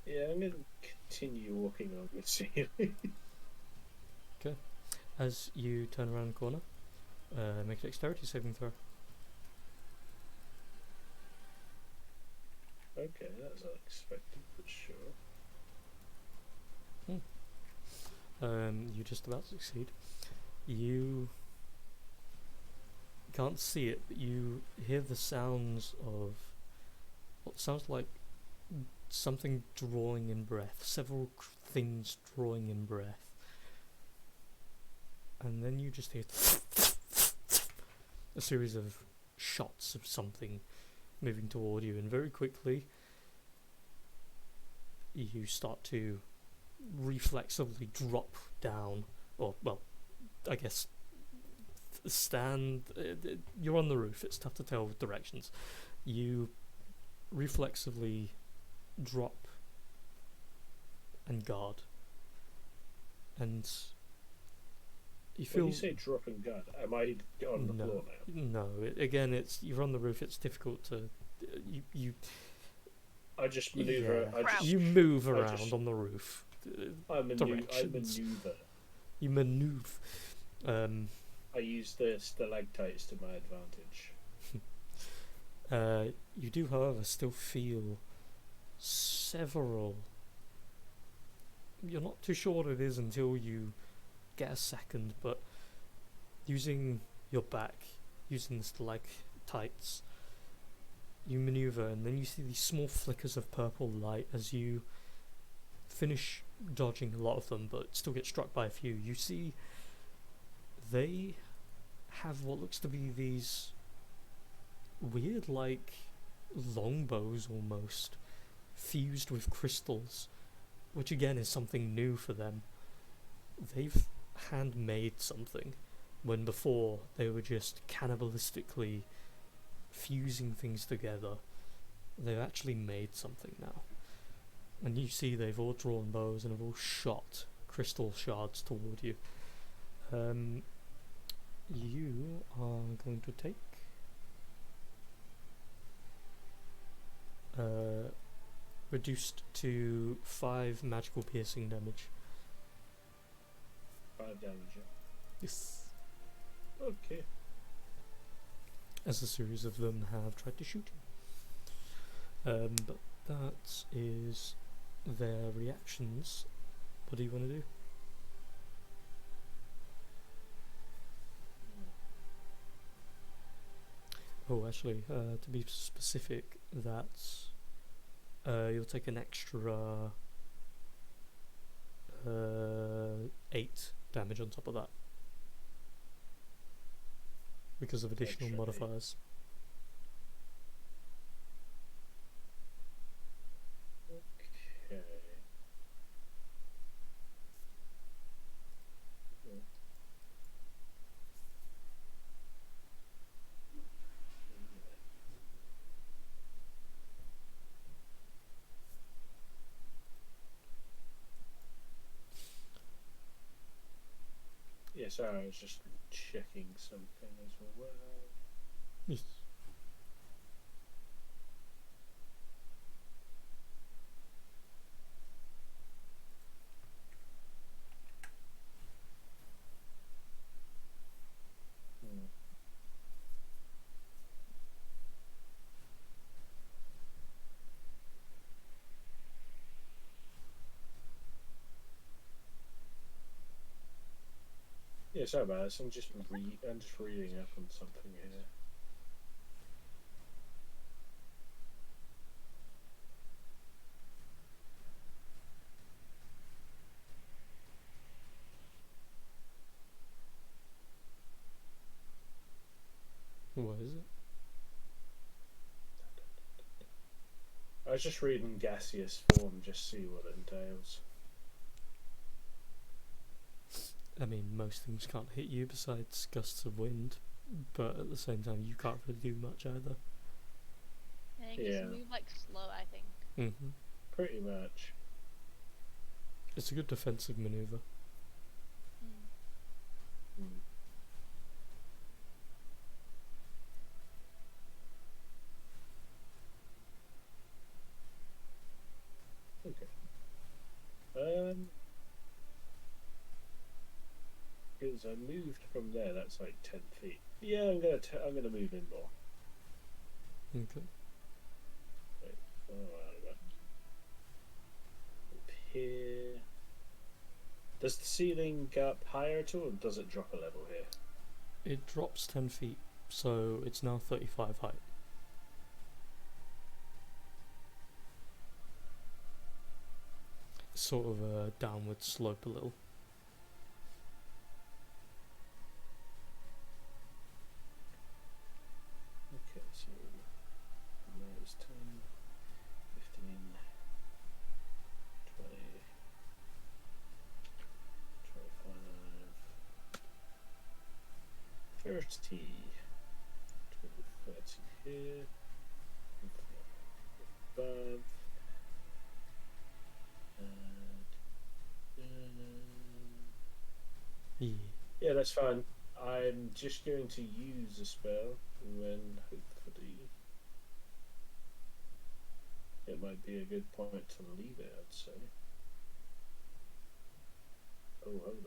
Yeah, I'm going to continue walking on the ceiling. As you turn around the corner, make a dexterity saving throw. Okay, that's unexpected, but sure. You just about succeed. You can't see it, but you hear the sounds of what sounds like something drawing in breath. Several things drawing in breath. and then you just hear a series of shots of something moving toward you, and very quickly you start to reflexively drop down, or, well, I guess stand. You're on the roof, it's tough to tell directions. You reflexively drop and guard, and you feel. When you say drop and guard, am I on the floor now? No, again, it's you're on the roof. It's difficult to you. I just maneuver. Yeah. I just, You move I around just- on the roof. I Directions. maneuver. You maneuver. I use the stalactites to my advantage. You do, however, still feel several. You're not too sure what it is until you get a second, but using your back, using the stalactites, you maneuver, and then you see these small flickers of purple light as you finish dodging a lot of them, but still get struck by a few. You see they have what looks to be these weird, like, longbows almost, fused with crystals, which again is something new for them. They've handmade something, when before they were just cannibalistically fusing things together. They've actually made something now. And you see they've all drawn bows and have all shot crystal shards toward you. You are going to take reduced to 5 magical piercing damage. 5 damage. Yeah? Yes. Okay. As a series of them have tried to shoot you. But that is their reactions. What do you want to do? Oh, actually, to be specific, that's you'll take an extra 8 damage on top of that because of additional Extra 8. modifiers. Okay. Yeah, sorry, I was just checking something as well. Yes. Yeah, sorry about this. I'm just reading up on something here. What is it? I was just reading gaseous form, just see what it entails. I mean, most things can't hit you besides gusts of wind, but at the same time, you can't really do much either. Yeah, you Yeah. just move like slow, I think. Mm-hmm. Pretty much. It's a good defensive maneuver. Hmm. Okay. Because I moved from there, that's like 10 feet. Yeah, I'm gonna move in more. Okay. Oh, up here. Does the ceiling go up higher at all, or does it drop a level here? It drops 10 feet, so it's now 35 height. Sort of a downward slope a little. 30. 30 here. Above. Yeah. Yeah, that's fine. I'm just going to use a spell, and then hopefully it might be a good point to leave it, I'd say. Oh, hold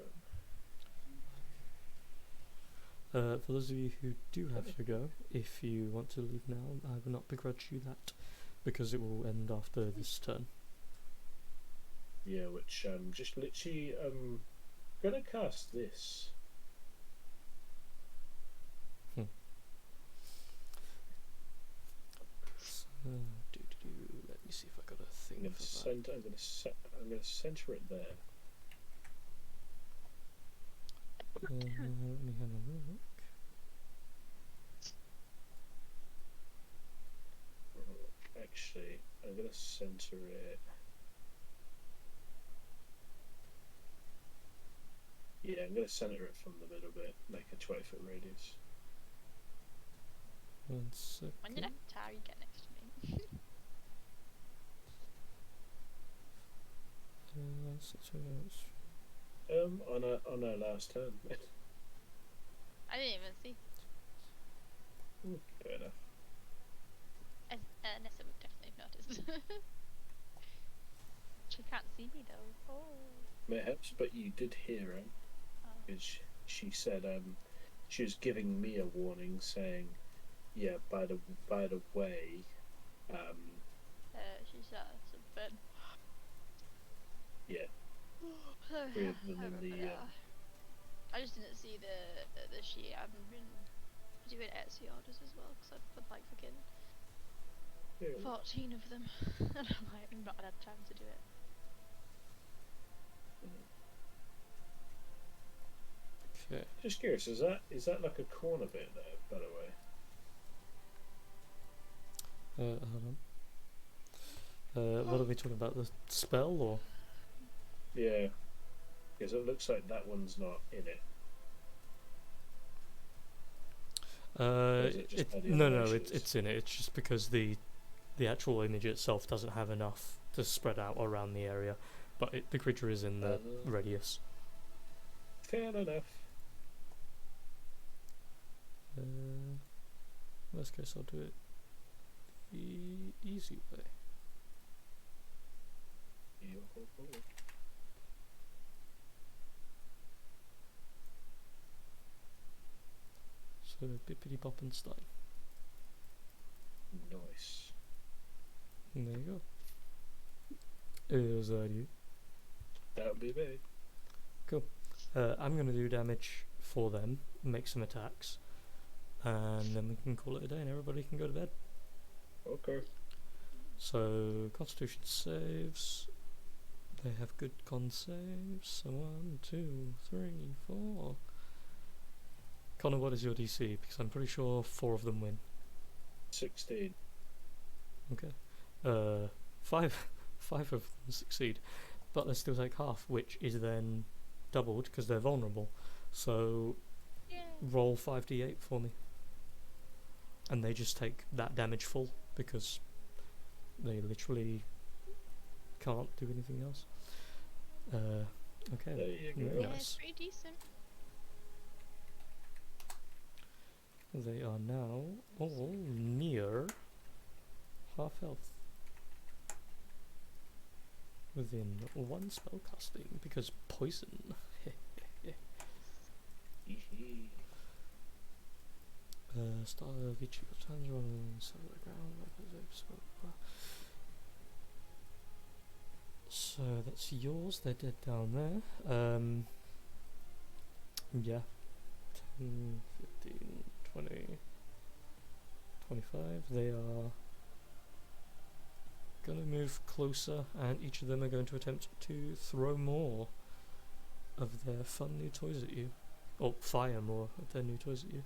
on. For those of you who do have to go, if you want to leave now, I will not begrudge you that, because it will end after this turn. Yeah, which just literally gonna cast this. Let me see if I got a thing I'm gonna for that. I'm gonna center it there. Let me have a look. Actually, I'm gonna center it. Yeah, I'm gonna center it from the middle bit, make a 20-foot radius. 1 second. When did Atari get next to me? On our last turn. I didn't even see. Fair enough. Nessa would definitely have noticed. She can't see me though. Oh. Perhaps, but you did hear her, because she said she was giving me a warning, saying, "Yeah, by the way, She's some fun. yeah, three of them in the I just didn't see the sheet. I've been doing Etsy orders as well because I've put like fucking 14 of them, and I'm like, I've not had time to do it. Okay. Just curious, is that like a corner bit there, by the way? Hold on. What are we talking about? The spell or? Yeah, because it looks like that one's not in it. Is it just by the No, animations? it's in it. It's just because the actual image itself doesn't have enough to spread out around the area, but the creature is in the radius. Fair enough. Worst case, I'll do it the easy way. So bippity boppenstein. Nice. And there you go. Is that you? That would be me. I'm gonna do damage for them, make some attacks, and then we can call it a day and everybody can go to bed. Okay. So Constitution saves. They have good con saves. So 1, 2, 3, 4. Connor, what is your DC? Because I'm pretty sure 4 of them win. 16. Okay. 5 of them succeed, but they still take half, which is then doubled because they're vulnerable. So roll 5d8 for me, and they just take that damage full because they literally can't do anything else. Okay. There you go. Yeah, Nice. it's pretty decent. They are now all near half health. Within 1 spell casting, because poison. Start of each of your turns on the ground. So that's yours, they're dead down there. Yeah. 10, 15, 20, 25. They are gonna move closer, and each of them are going to attempt to throw more of their fun new toys at you. Or fire more of their new toys at you.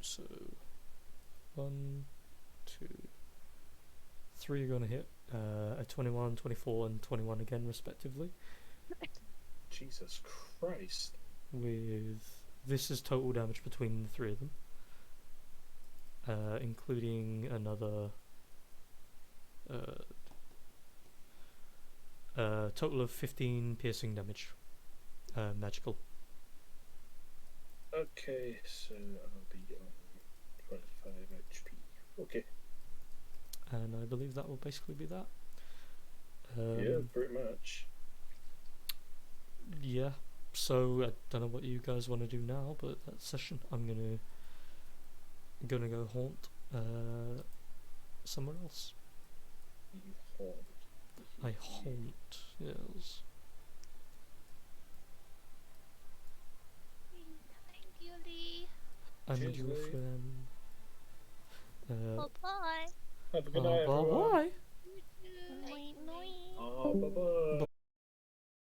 So 1, 2, 3 are gonna hit. a 21, 24, and 21 again, respectively. Jesus Christ. With this is total damage between the three of them, including another total of 15 piercing damage, magical. Okay, so I'll be on 25 HP. Okay. And I believe that will basically be that. Yeah, pretty much. Yeah. So I don't know what you guys want to do now, but that session I'm gonna go haunt somewhere else. You haunt. I haunt, yes. Thank you, Lee. I'm Cheers, your Lee. friend. Bye-bye. Have a good night, Bye everyone. bye. Night, night. Bye bye.